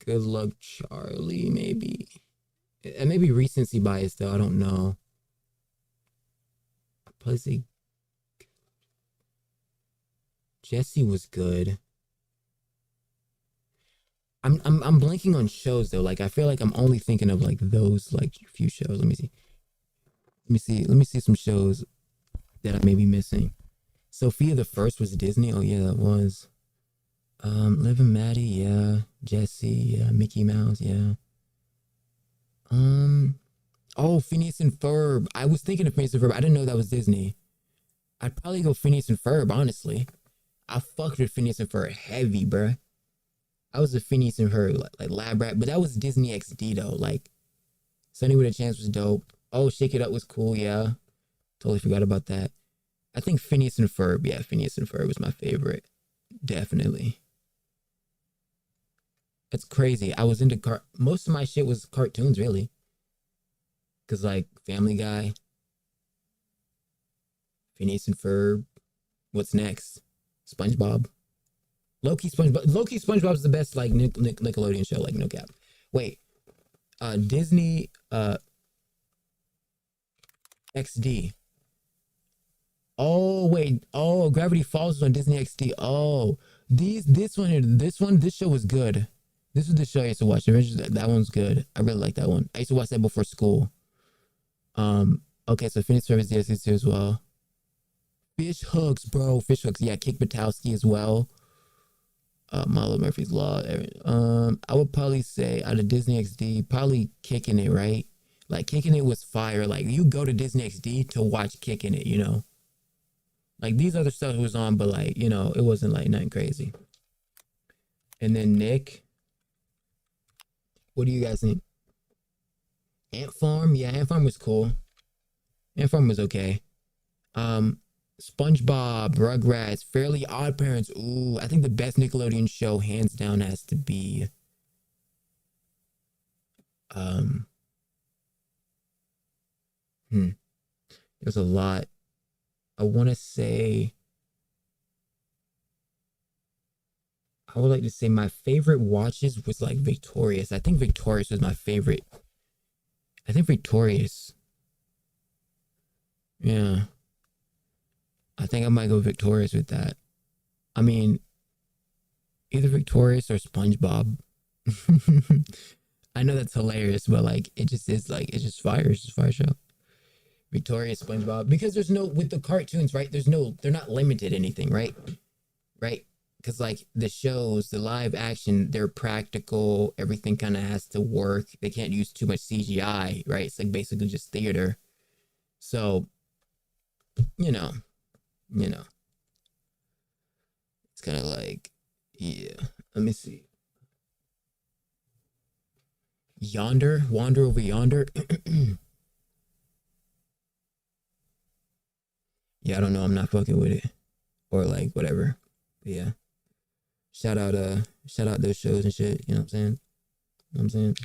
Good Luck Charlie, maybe. And maybe recency bias, though. I don't know. I'd probably say Jesse was good. I'm blanking on shows, though. Like, I feel like I'm only thinking of, like, those, like, few shows. Let me see some shows that I may be missing. Sophia the First was Disney. Oh yeah, that was. Liv and Maddie, yeah. Jesse, yeah. Mickey Mouse, yeah. Oh, Phineas and Ferb. I was thinking of Phineas and Ferb. I didn't know that was Disney. I'd probably go Phineas and Ferb, honestly. I fucked with Phineas and Ferb heavy, bruh. I was a Phineas and Ferb, like Lab Rat, but that was Disney XD though. Like, Sunny with a Chance was dope. Oh, Shake It Up was cool, yeah. Totally forgot about that. I think Phineas and Ferb. Yeah, Phineas and Ferb was my favorite. Definitely. It's crazy. I was into most of my shit was cartoons, really. Cause like Family Guy, Phineas and Ferb. What's next? SpongeBob. Low-key SpongeBob's the best like Nickelodeon show, like no cap. Wait. Disney XD. Oh wait. Oh, Gravity Falls was on Disney XD. Oh, this show was good. This is the show I used to watch. That one's good. I really like that one. I used to watch that before school. Okay, so Phineas and Ferb is DSC too as well. Fish Hooks, bro. Fish Hooks. Yeah, Kick Buttowski as well. Milo Murphy's Law. I would probably say out of Disney XD, probably Kicking It, right? Like Kicking It was fire. Like you go to Disney XD to watch Kicking It, you know? Like these other stuff was on, but like, you know, it wasn't like nothing crazy. And then Nick. What do you guys think? Ant Farm? Yeah, Ant Farm was cool. Ant Farm was okay. SpongeBob, Rugrats, Fairly Odd Parents. Ooh, I think the best Nickelodeon show, hands down, has to be there's a lot. I want to say, I would like to say my favorite watches was like Victorious. I think Victorious was my favorite. I think Victorious. Yeah. I think I might go Victorious with that. I mean, either Victorious or SpongeBob. I know that's hilarious, but like, it just is like, it's just fire. It's just a fire show. Victorious, SpongeBob. Because there's no, with the cartoons, right? They're not limited anything, right? Right? Because like the shows, the live action, they're practical. Everything kind of has to work. They can't use too much CGI, right? It's like basically just theater. So, you know, it's kind of like, yeah. Let me see. Wander Over Yonder. Yeah, I don't know. I'm not fucking with it, or like whatever. But yeah, shout out those shows and shit. You know what I'm saying?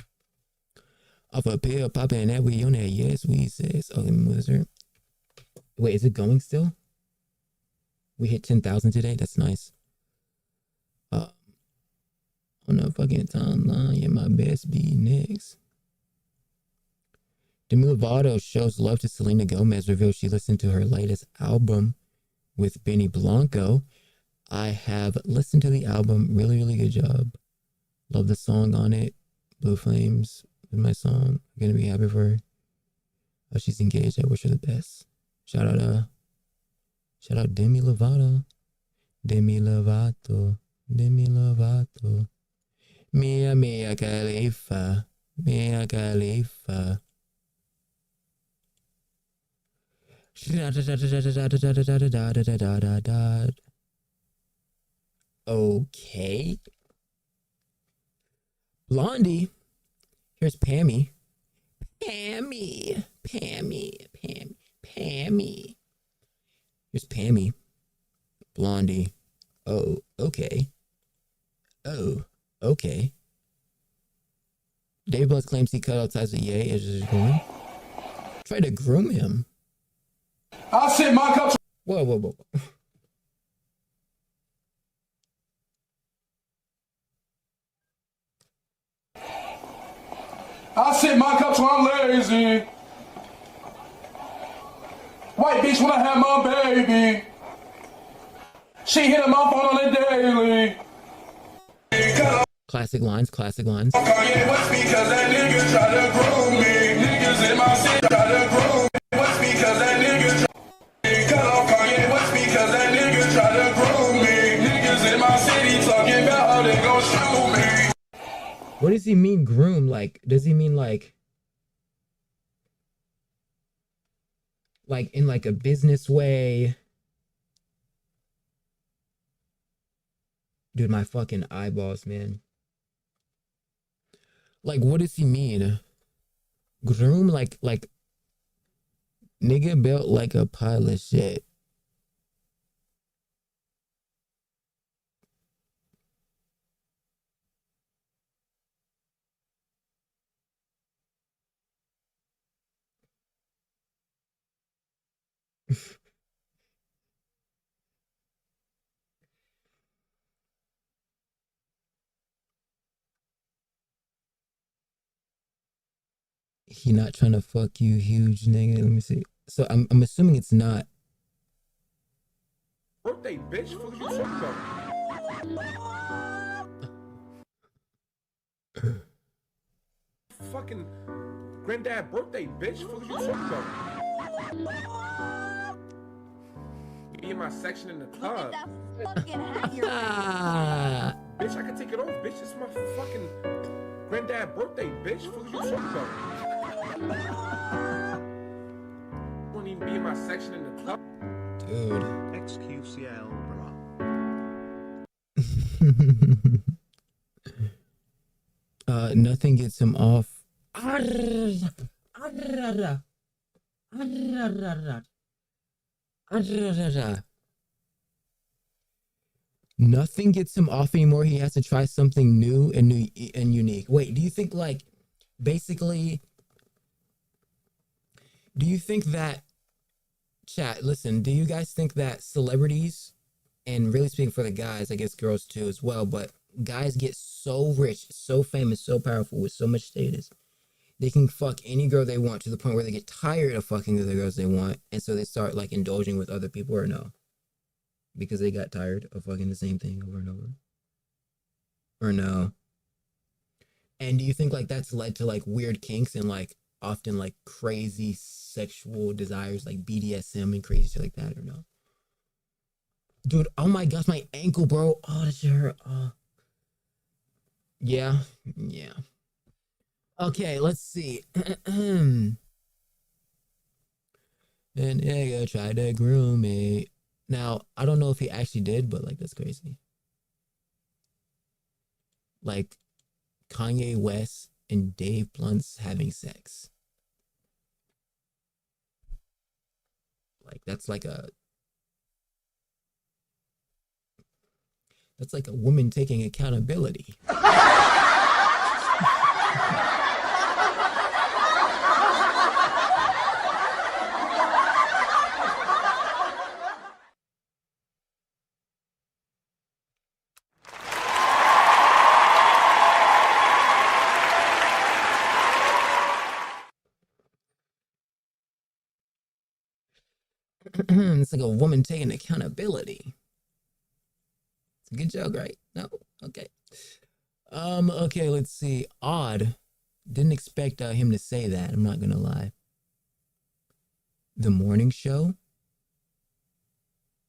Off a pill, popping that we on that. Yes, we says. Oh, let me move this here. Wait, is it going still? We hit 10,000 today. That's nice. On the fucking timeline, yeah, my best be next. Demi Lovato shows love to Selena Gomez, reveals she listened to her latest album with Benny Blanco. I have listened to the album. Really, really good job. Love the song on it. Blue Flames is my song. I'm gonna be happy for her. Oh, she's engaged. I wish her the best. Shout out Demi Lovato. Demi Lovato. Demi Lovato. Mia Khalifa. Mia Khalifa. Okay. Blondie. Here's Pammy. Pammy. Here's Pammy. Blondie. Oh, okay. David Blunt claims he cut out ties with Ye as his groom. Try to groom him. I said my cup. Whoa. I sit my cup so I'm lazy. White bitch when I have my baby. She hit my phone on the daily. Classic lines. Kanye West because that nigga try to groom me. Niggas in my city try to groom me. West because that nigga cut off Kanye West because that nigga try to groom me. Niggas in my city talking about how they gon' shoot me. What does he mean groom? Like, does he mean like in like a business way? Dude, my fucking eyeballs, man. Like, what does he mean? Groom, like nigga built like a pile of shit. He not trying to fuck you, huge nigga. Let me see. So I'm assuming it's not. Birthday, bitch. What you talking about? Fucking granddad birthday, bitch. What you talking about? Be in my section in the club. Bitch, I can take it off, bitch. It's my fucking granddad birthday, bitch. What you talking about? Won't even be in my section in the club. Dude. XQCL, Nothing gets him off. Nothing gets him off anymore. He has to try something new and unique. Wait, do you think like basically? Do you think that chat? Listen, do you guys think that celebrities, and really speaking for the guys, I guess girls too as well, but guys get so rich, so famous, so powerful with so much status, they can fuck any girl they want to the point where they get tired of fucking the girls they want, and so they start like indulging with other people, or no? Because they got tired of fucking the same thing over and over? Or no? And do you think like that's led to like weird kinks and like often like crazy sexual desires like BDSM and crazy shit like that, or no? Dude, oh my gosh, my ankle, bro. Oh, that shit hurt. Oh. Yeah. Okay, let's see. And nigga tried to groom me. Now, I don't know if he actually did, but like that's crazy. Like Kanye West and Dave Blunt's having sex. Like that's like a woman taking accountability. It's like a woman taking accountability. It's a good joke, right? No? Okay. Okay, let's see. Odd. Didn't expect him to say that. I'm not gonna lie. The morning show?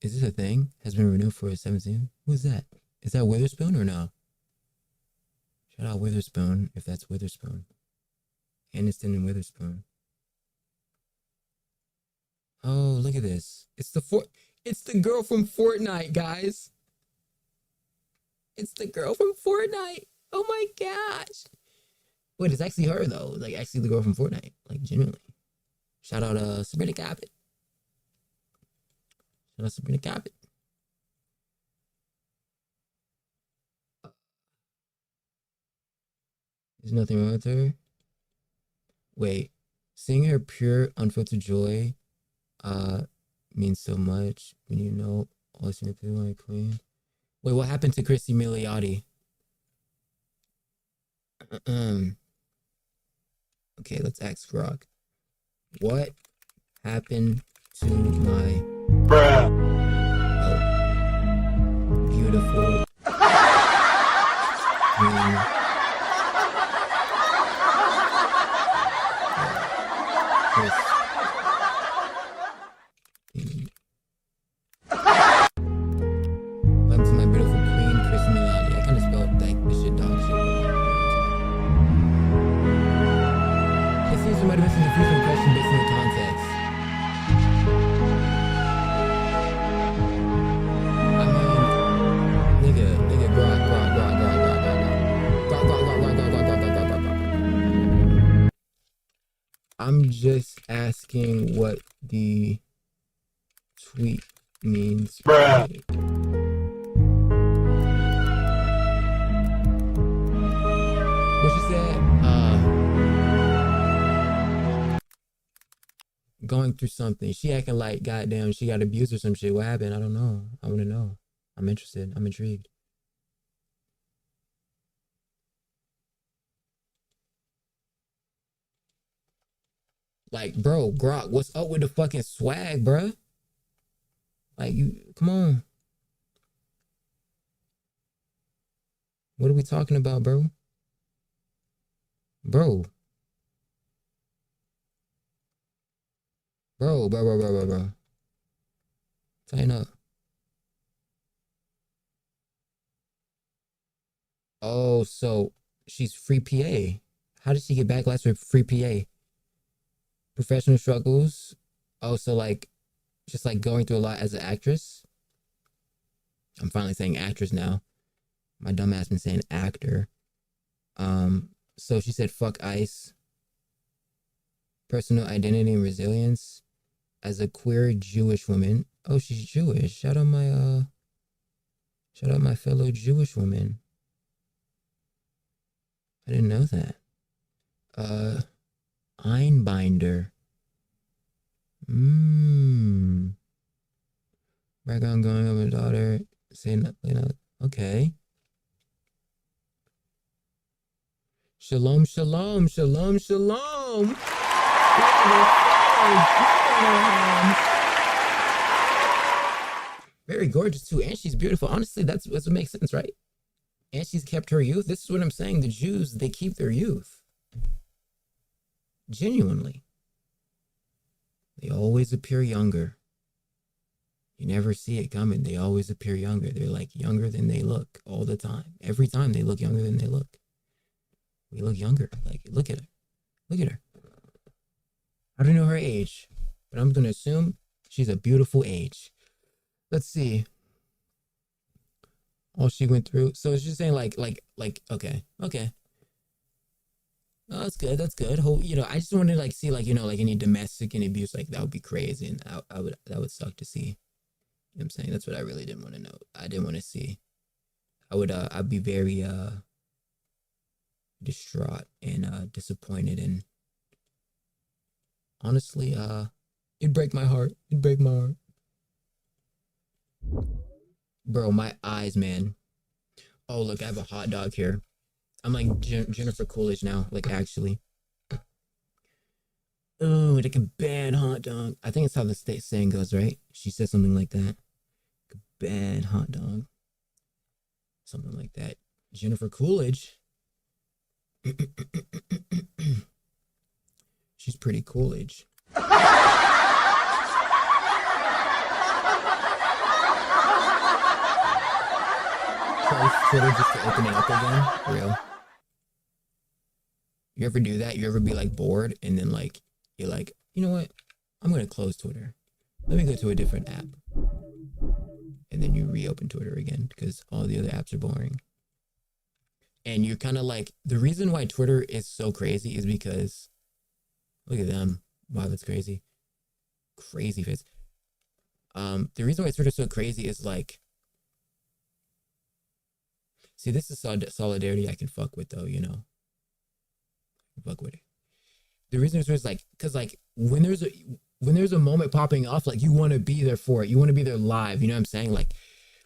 Is this a thing? Has been renewed for a 17th? Who's that? Is that Witherspoon or no? Shout out Witherspoon, if that's Witherspoon. Aniston and Witherspoon. Oh, look at this. It's the girl from Fortnite, guys. It's the girl from Fortnite. Oh my gosh. Wait, it's actually her though. Like actually the girl from Fortnite. Like genuinely. Shout out Sabrina Carpet. Shout out Sabrina Carpet. There's nothing wrong with her. Wait. Seeing her pure unfiltered joy means so much when you know all she feel like queen. Wait, what happened to Chrissy Milioti? Okay, let's ask Rock. What happened to my beautiful queen? I'm just asking what the tweet means. Bruh. What she said? going through something. She acting like, goddamn, she got abused or some shit. What happened? I don't know. I want to know. I'm interested. I'm intrigued. Like, bro, Grok, what's up with the fucking swag, bro? Like, you, come on. What are we talking about, bro? Bro. Bro. Tighten up. Oh, so she's free PA. How did she get backlash for free PA? Professional struggles. Oh, so like, just like going through a lot as an actress. I'm finally saying actress now. My dumb ass been saying actor. So she said, fuck ICE. Personal identity and resilience. As a queer Jewish woman. Oh, she's Jewish. Shout out my fellow Jewish woman. I didn't know that. Einbinder. Background going over daughter. Saying, okay. Shalom. Very gorgeous too, and she's beautiful. Honestly, that's what makes sense, right? And she's kept her youth. This is what I'm saying. The Jews, they keep their youth. Genuinely. They always appear younger. You never see it coming. They always appear younger. They're like younger than they look all the time. Every time they look younger than they look. We look younger. Like, look at her. Look at her. I don't know her age, but I'm going to assume she's a beautiful age. Let's see. All she went through. So it's just saying like, okay. Oh, that's good. I just wanted to like see like, like any domestic and abuse, like that would be crazy. And that would suck to see. You know what I'm saying? That's what I really didn't want to know. I didn't want to see. I'd be very, distraught and, disappointed. And honestly, it'd break my heart. Bro, my eyes, man. Oh, look, I have a hot dog here. I'm like Jennifer Coolidge now, like actually. Oh, like a bad hot dog. I think it's how the saying goes, right? She said something like that. Like a bad hot dog. Something like that. Jennifer Coolidge. She's pretty Coolidge. Twitter just to open it up again. Real. You ever do that? You ever be like bored and then like you're like, you know what? I'm gonna close Twitter. Let me go to a different app. And then you reopen Twitter again because all the other apps are boring. And you're kind of like, the reason why Twitter is so crazy is because look at them. Wow, that's crazy. Crazy face. The reason why Twitter's so crazy is like, see, this is solidarity I can fuck with though, Fuck with it. The reason is like, cause like when there's a moment popping off, like you want to be there for it. You want to be there live. You know what I'm saying? Like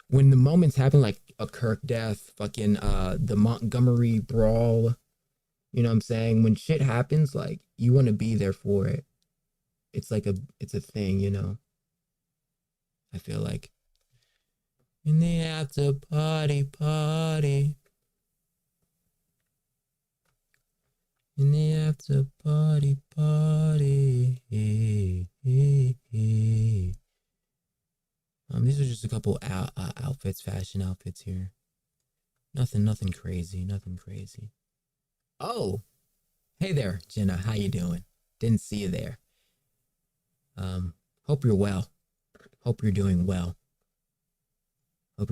when the moments happen, like a Kirk death, fucking the Montgomery brawl. You know what I'm saying? When shit happens, like you want to be there for it. It's like it's a thing, I feel like. In the after party. In the after party. These are just a couple outfits, fashion outfits here. Nothing crazy. Oh, hey there, Jenna. How you doing? Didn't see you there. Hope you're well. Hope you're doing well. You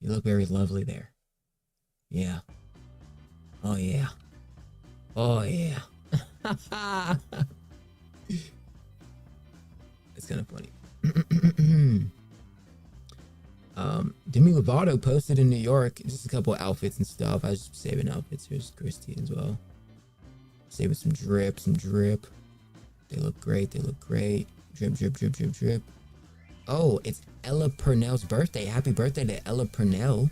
look very lovely there. Yeah. Oh yeah. It's kind of funny. Demi Lovato posted in New York just a couple of outfits and stuff. I was just saving outfits. Here's Christy as well. Saving some drip. They look great. They look great. Drip, drip, drip, drip, drip. Oh, it's Ella Purnell's birthday. Happy birthday to Ella Purnell.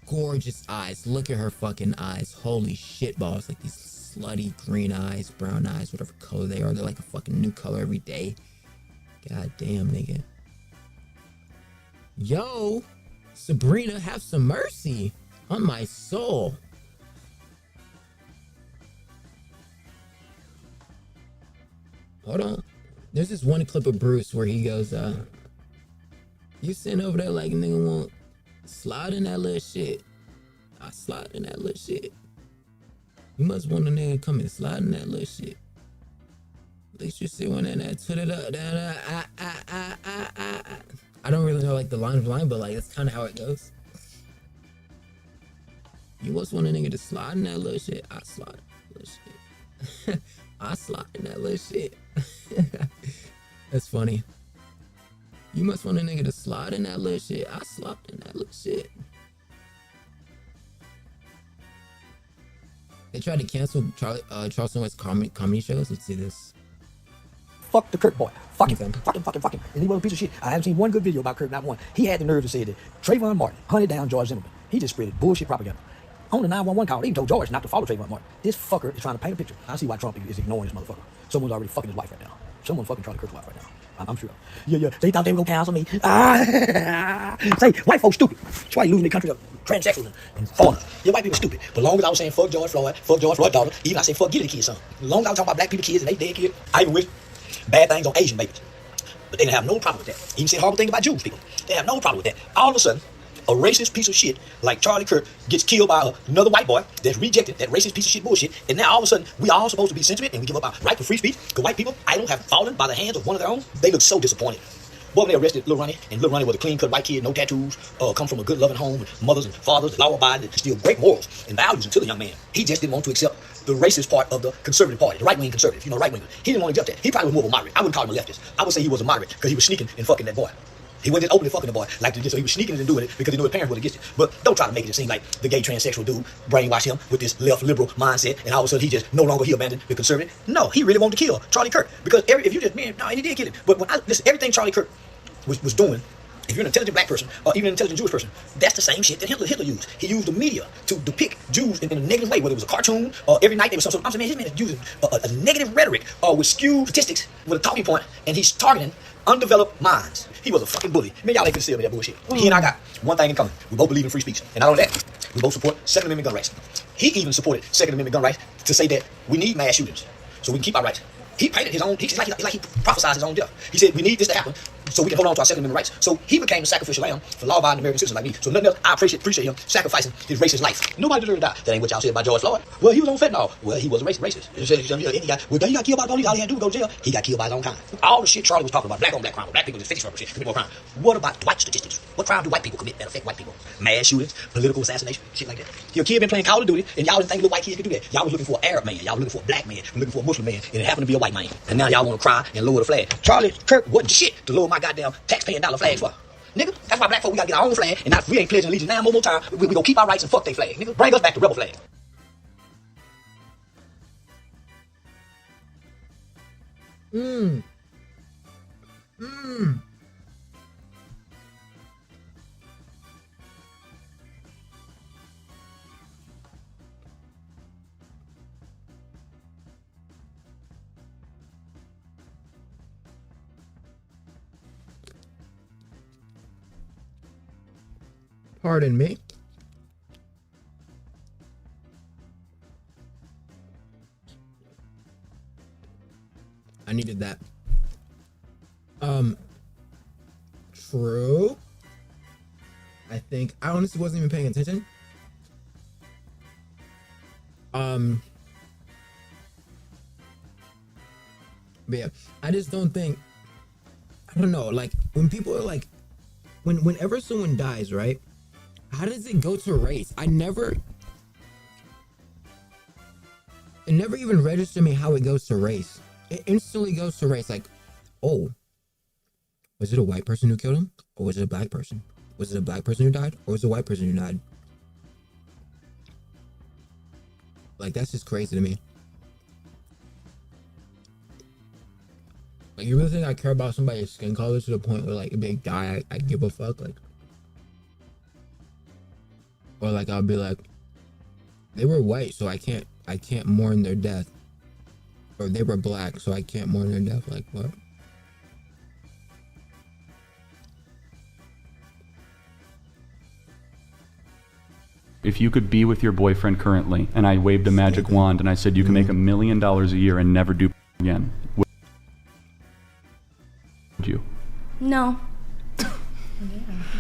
Gorgeous eyes. Look at her fucking eyes. Holy shit balls. Like these slutty green eyes, brown eyes, whatever color they are. They're like a fucking new color every day. God damn, nigga. Yo, Sabrina, have some mercy on my soul. Hold on. There's this one clip of Bruce where he goes, you sitting over there like nigga won't slide in that little shit. I slide in that little shit. You must want a nigga come and slide in that little shit. At least you see one in there, put it up, I don't really know like the line of line, but like that's kind of how it goes. You must want a nigga to slide in that little shit. I slide in that little shit. I slide in that little shit. That's funny. You must want a nigga to slide in that little shit. I slide in that little shit. They tried to cancel Charleston West's comedy shows. Let's see this. Fuck the Kirk boy. Fuck him. Fuck him. And he was a piece of shit. I haven't seen one good video about Kirk, not one. He had the nerve to say that Trayvon Martin hunted down George Zimmerman. He just spread bullshit propaganda. On the 911 call, they even told George not to follow Trayvon Martin. This fucker is trying to paint a picture. I see why Trump is ignoring this motherfucker. Someone's already fucking his wife right now. Someone's fucking Charlie Kirk's wife right now. I'm sure. Yeah. They thought they were gonna cancel me. Say, white folks stupid. That's why you losing the country to transsexuals and foreigners. Yeah, white people stupid. But long as I was saying fuck George Floyd's daughter, even I say fuck Gilly kids son. As long as I was talking about black people kids and they dead kids, I even wish bad things on Asian babies. But they didn't have no problem with that. Even said horrible things about Jewish people. They have no problem with that. All of a sudden, a racist piece of shit like Charlie Kirk gets killed by another white boy that's rejected that racist piece of shit bullshit, and now all of a sudden we all supposed to be sentiment and we give up our right to free speech because white people idle have fallen by the hands of one of their own. They look so disappointed. Boy, when they arrested Lil Ronnie, and Lil Ronnie was a clean-cut white kid, no tattoos, come from a good loving home with mothers and fathers, law-abiding, and still great morals and values until the young man. He just didn't want to accept the racist part of the conservative party, the right-wing conservative, right-winger. He didn't want to accept that. He probably was more of a moderate. I wouldn't call him a leftist. I would say he was a moderate because he was sneaking and fucking that boy. He wasn't just openly fucking the boy like this, so he was sneaking and doing it because he knew his parents were against it. But don't try to make it seem like the gay transsexual dude brainwashed him with this left liberal mindset, and all of a sudden he just no longer abandoned the conservative. No, he really wanted to kill Charlie Kirk because if you just he did kill him. But when listen, everything Charlie Kirk was doing, if you're an intelligent black person or even an intelligent Jewish person, that's the same shit that Hitler used. He used the media to depict Jews in a negative way, whether it was a cartoon or every night there was some sort of, his man is using a negative rhetoric or with skewed statistics with a talking point, and he's targeting undeveloped minds. He was a fucking bully. Man, y'all ain't finna see me that bullshit. He and I got one thing in common. We both believe in free speech. And not only that, we both support Second Amendment gun rights. He even supported Second Amendment gun rights to say that we need mass shootings so we can keep our rights. He painted his own, it's like he prophesied his own death. He said we need this to happen so we can hold on to our Second Amendment rights. So he became a sacrificial lamb for law-abiding American citizens like me. So nothing else, I appreciate him sacrificing his racist life. Nobody deserves to die. That ain't what y'all said about George Floyd. Well, he was on fentanyl. Well, he was a racist. He got killed by the police. All he had to do was go to jail. He got killed by his own kind. All the shit Charlie was talking about, black on black crime, black people just 50% shit, commit more crime. What about white statistics? What crime do white people commit that affect white people? Mass shootings, political assassination, shit like that. Your kid been playing Call of Duty, and y'all didn't think little white kids could do that. Y'all was looking for an Arab man, y'all was looking for a black man, looking for a Muslim man, and it happened to be a white man. And now y'all want to cry and lower the flag. Charlie Kirk wasn't shit to lower my goddamn taxpaying dollar flags for. Nigga, that's why black folk, we gotta get our own flag, and not we ain't pledging allegiance now more time. We gonna keep our rights and fuck their flag. Nigga, bring us back to rebel flag. Pardon me. I needed that. True. I think I honestly wasn't even paying attention. But yeah, I just don't think, I don't know, like when people are like, whenever someone dies, right? How does it go to race? It never even registered me how it goes to race. It instantly goes to race. Like, oh, was it a white person who killed him? Or was it a black person? Was it a black person who died? Or was it a white person who died? Like, that's just crazy to me. Like, you really think I care about somebody's skin color to the point where, like, if they die, I give a fuck? Like, or like, I'll be like, they were white, so I can't mourn their death. Or they were black, so I can't mourn their death. Like, what? If you could be with your boyfriend currently, and I waved a magic wand and I said you can make $1 million a year and never do again, would you? No.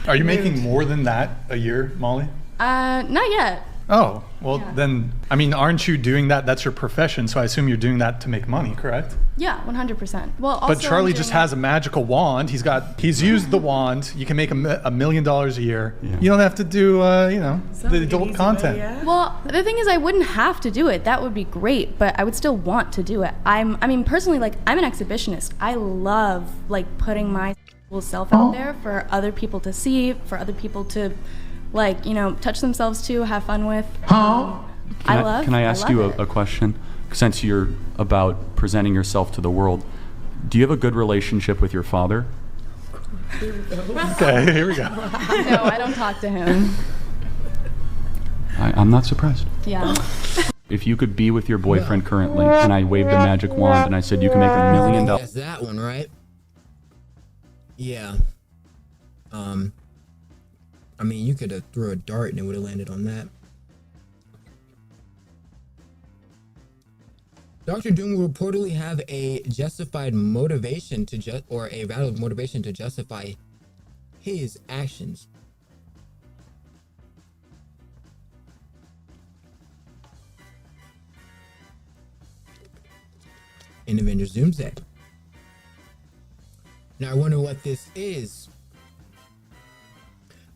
Are you making more than that a year, Molly? Not yet. Oh, well then, I mean, aren't you doing that? That's your profession, so I assume you're doing that to make money, correct? Yeah, 100%. Well, also But Charlie just has a magical wand. He's used the wand. You can make $1 million a year. Yeah. You don't have to do, the adult content. Well, the thing is, I wouldn't have to do it. That would be great, but I would still want to do it. I mean, personally, like, I'm an exhibitionist. I love, like, putting my self out there for other people to see, for other people to, like, touch themselves to, have fun with. Can I ask you a question? Since you're about presenting yourself to the world, do you have a good relationship with your father? Okay, here we go. No, I don't talk to him. I'm not surprised. Yeah. If you could be with your boyfriend currently, and I waved a magic wand and I said you can make $1 million. That's that one, right? Yeah. I mean, you could have threw a dart and it would have landed on that. Dr. Doom will reportedly have a justified motivation or a valid motivation to justify his actions. In Avengers Doomsday. Now I wonder what this is.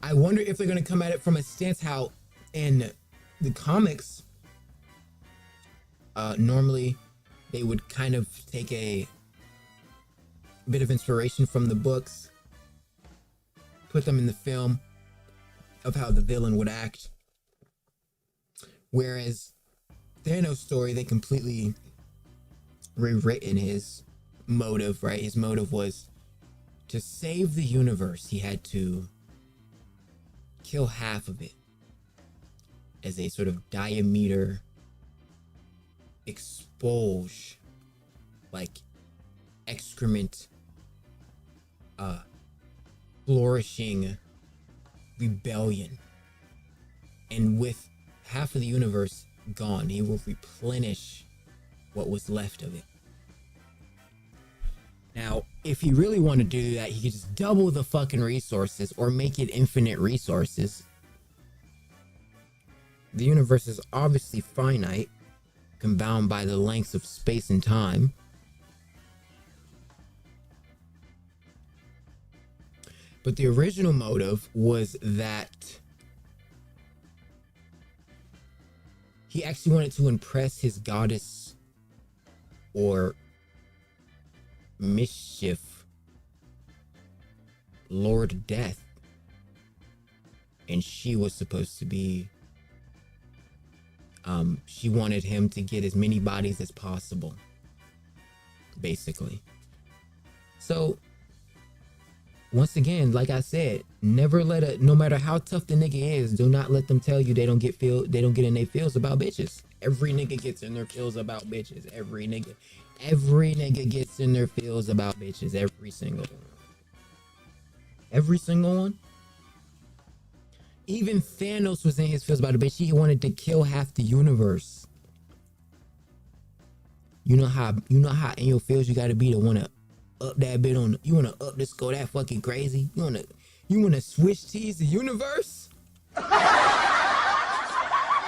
I wonder if they're going to come at it from a stance how in the comics, normally they would kind of take a bit of inspiration from the books, put them in the film of how the villain would act. Whereas Thanos' story, they completely rewritten his motive, right? His motive was to save the universe. He had to kill half of it as a sort of diameter expulge, like excrement, flourishing rebellion. And with half of the universe gone, he will replenish what was left of it. Now, if he really wanted to do that, he could just double the fucking resources or make it infinite resources. The universe is obviously finite, bound by the lengths of space and time. But the original motive was that he actually wanted to impress his goddess or mischief, Lord Death. And she was supposed to be, she wanted him to get as many bodies as possible, basically. So, once again, like I said, never no matter how tough the nigga is, do not let them tell you they don't get in their feels about bitches. Every nigga gets in their feels about bitches. Every nigga gets in their feels about bitches. Every single one. Every single one. Even Thanos was in his feels about a bitch. He wanted to kill half the universe. You know how in your feels you gotta be to wanna up that bit on. You wanna up this, go that fucking crazy. You wanna switch tease the universe. This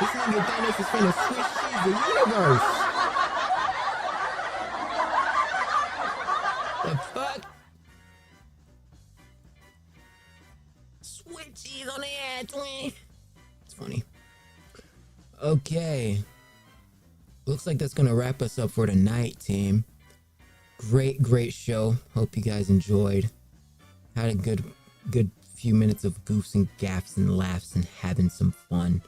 nigga Thanos is finna switch tease the universe. The fuck? Switch tease on the ass, twin. It's funny. Okay. Looks like that's gonna wrap us up for tonight, team. Great show. Hope you guys enjoyed. Had a good few minutes of goofs and gaffs and laughs and having some fun.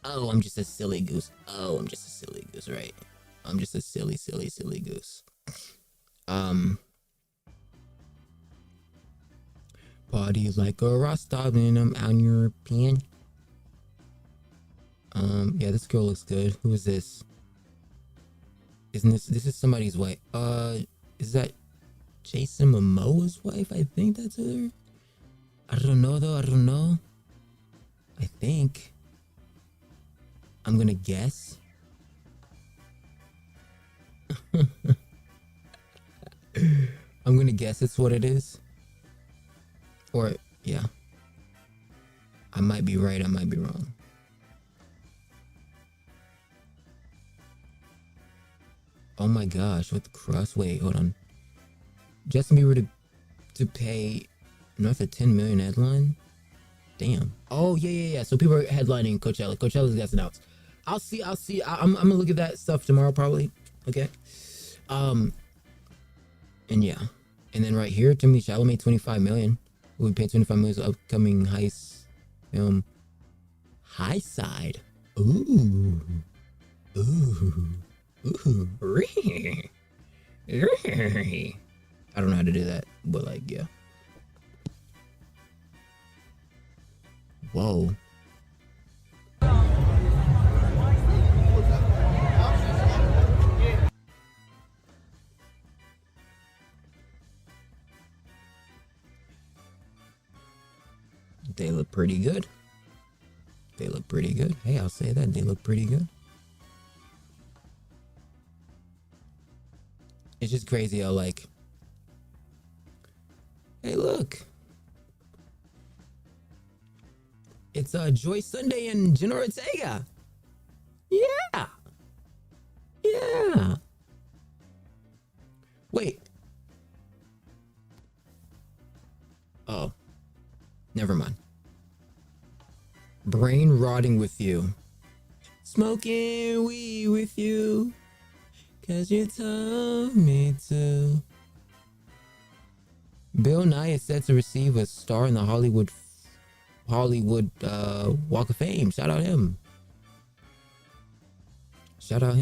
Oh, I'm just a silly goose. Oh, I'm just a silly goose, right? I'm just a silly goose. Party like a Rasta and I'm out European. Yeah, this girl looks good. Who is this? Isn't this is somebody's wife? Is that Jason Momoa's wife? I think that's her. I don't know though. I don't know. I think. I'm gonna guess. I'm gonna guess it's what it is. Or, yeah. I might be right, I might be wrong. Oh my gosh, what the cross? Wait, hold on. Justin Bieber to pay north of 10 million headline? Damn. Oh, yeah. So people are headlining Coachella. Coachella's got some outs. I'll see. I'm gonna look at that stuff tomorrow probably. Okay. And yeah. And then right here, Timothy Chalamet, 25 million. We paid 25 million for upcoming heist film. High Side. Ooh. I don't know how to do that, but like, yeah. Whoa. They look pretty good. They look pretty good. Hey, I'll say that. They look pretty good. It's just crazy how, like, hey, look. It's Joy Sunday and Jenna Ortega. Yeah. Wait. Oh. Never mind. Brain rotting with you. Smoking weed with you. 'Cause you told me to. Bill Nye is set to receive a star in the Hollywood Walk of Fame. Shout out him. Shout out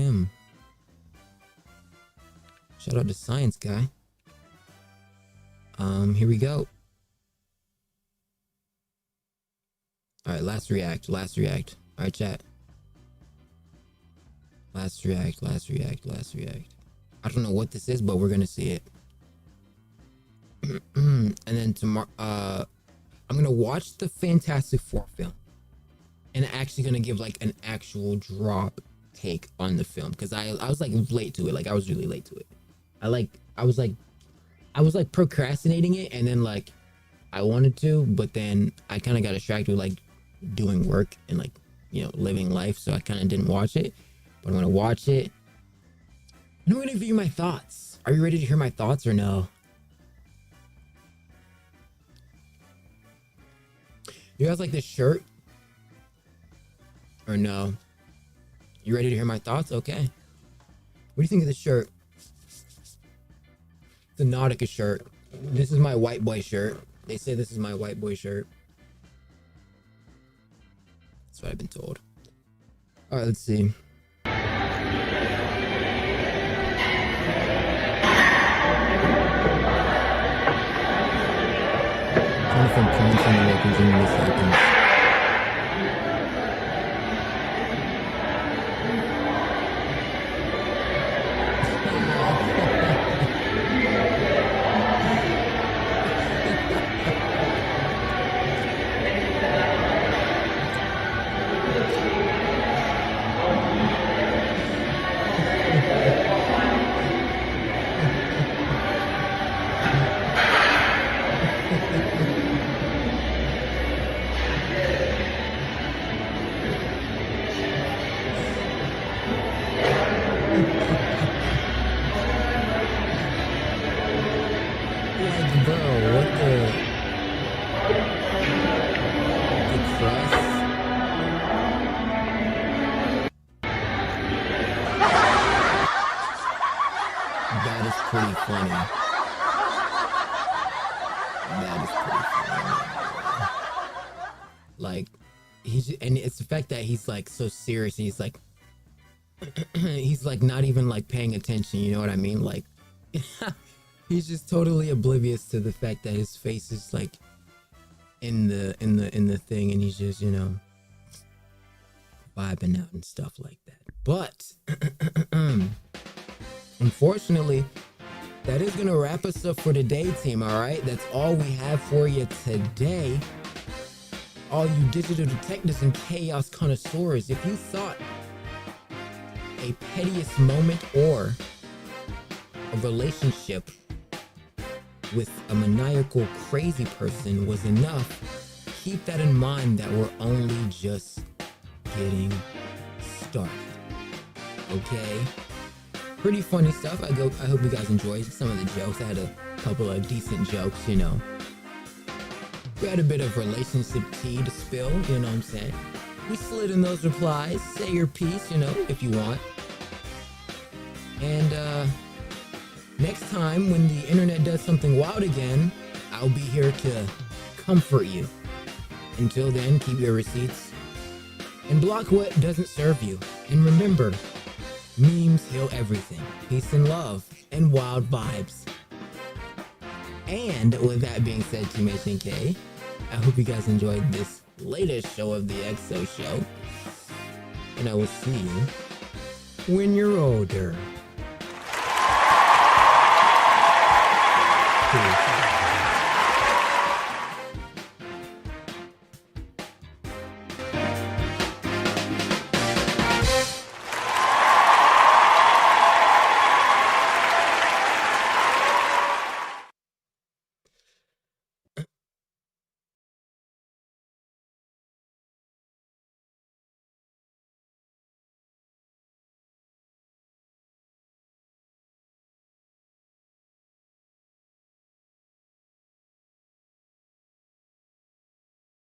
the science guy. Here we go. Alright, last react. Alright, chat. Last react. I don't know what this is, but we're gonna see it. And then tomorrow, I'm gonna watch the Fantastic Four film. And actually gonna give like an actual drop take on the film. Cause I was like late to it. Like I was really late to it. I was like procrastinating it, and then like I wanted to, but then I kind of got distracted with like doing work and like, you know, living life, so I kind of didn't watch it. But I'm gonna watch it and I'm gonna give you my thoughts. Are you ready to hear my thoughts or no? You guys like this shirt or no? You ready to hear my thoughts? Okay. What do you think of this shirt? It's a Nautica shirt. This is my white boy shirt. They say this is my white boy shirt. That's what I've been told. All right, let's see. From Clemson representing this happens. Fact that he's like so serious and he's like he's like not even like paying attention, you know what I mean? Like he's just totally oblivious to the fact that his face is like in the thing, and he's just, you know, vibing out and stuff like that. But unfortunately, that is gonna wrap us up for today, team. All right, that's all we have for you today. All you digital detectives and chaos connoisseurs, if you thought a pettiest moment or a relationship with a maniacal crazy person was enough, keep that in mind, that we're only just getting started. Okay? Pretty funny stuff. I hope you guys enjoyed some of the jokes. I had a couple of decent jokes, you know. We had a bit of relationship tea to spill, you know what I'm saying? We slid in those replies. Say your piece, you know, if you want. And next time when the internet does something wild again, I'll be here to comfort you. Until then, keep your receipts and block what doesn't serve you. And remember, memes heal everything. Peace and love and wild vibes. And with that being said, Team HNK, I hope you guys enjoyed this latest show of the EXO Show. And I will see you when you're older.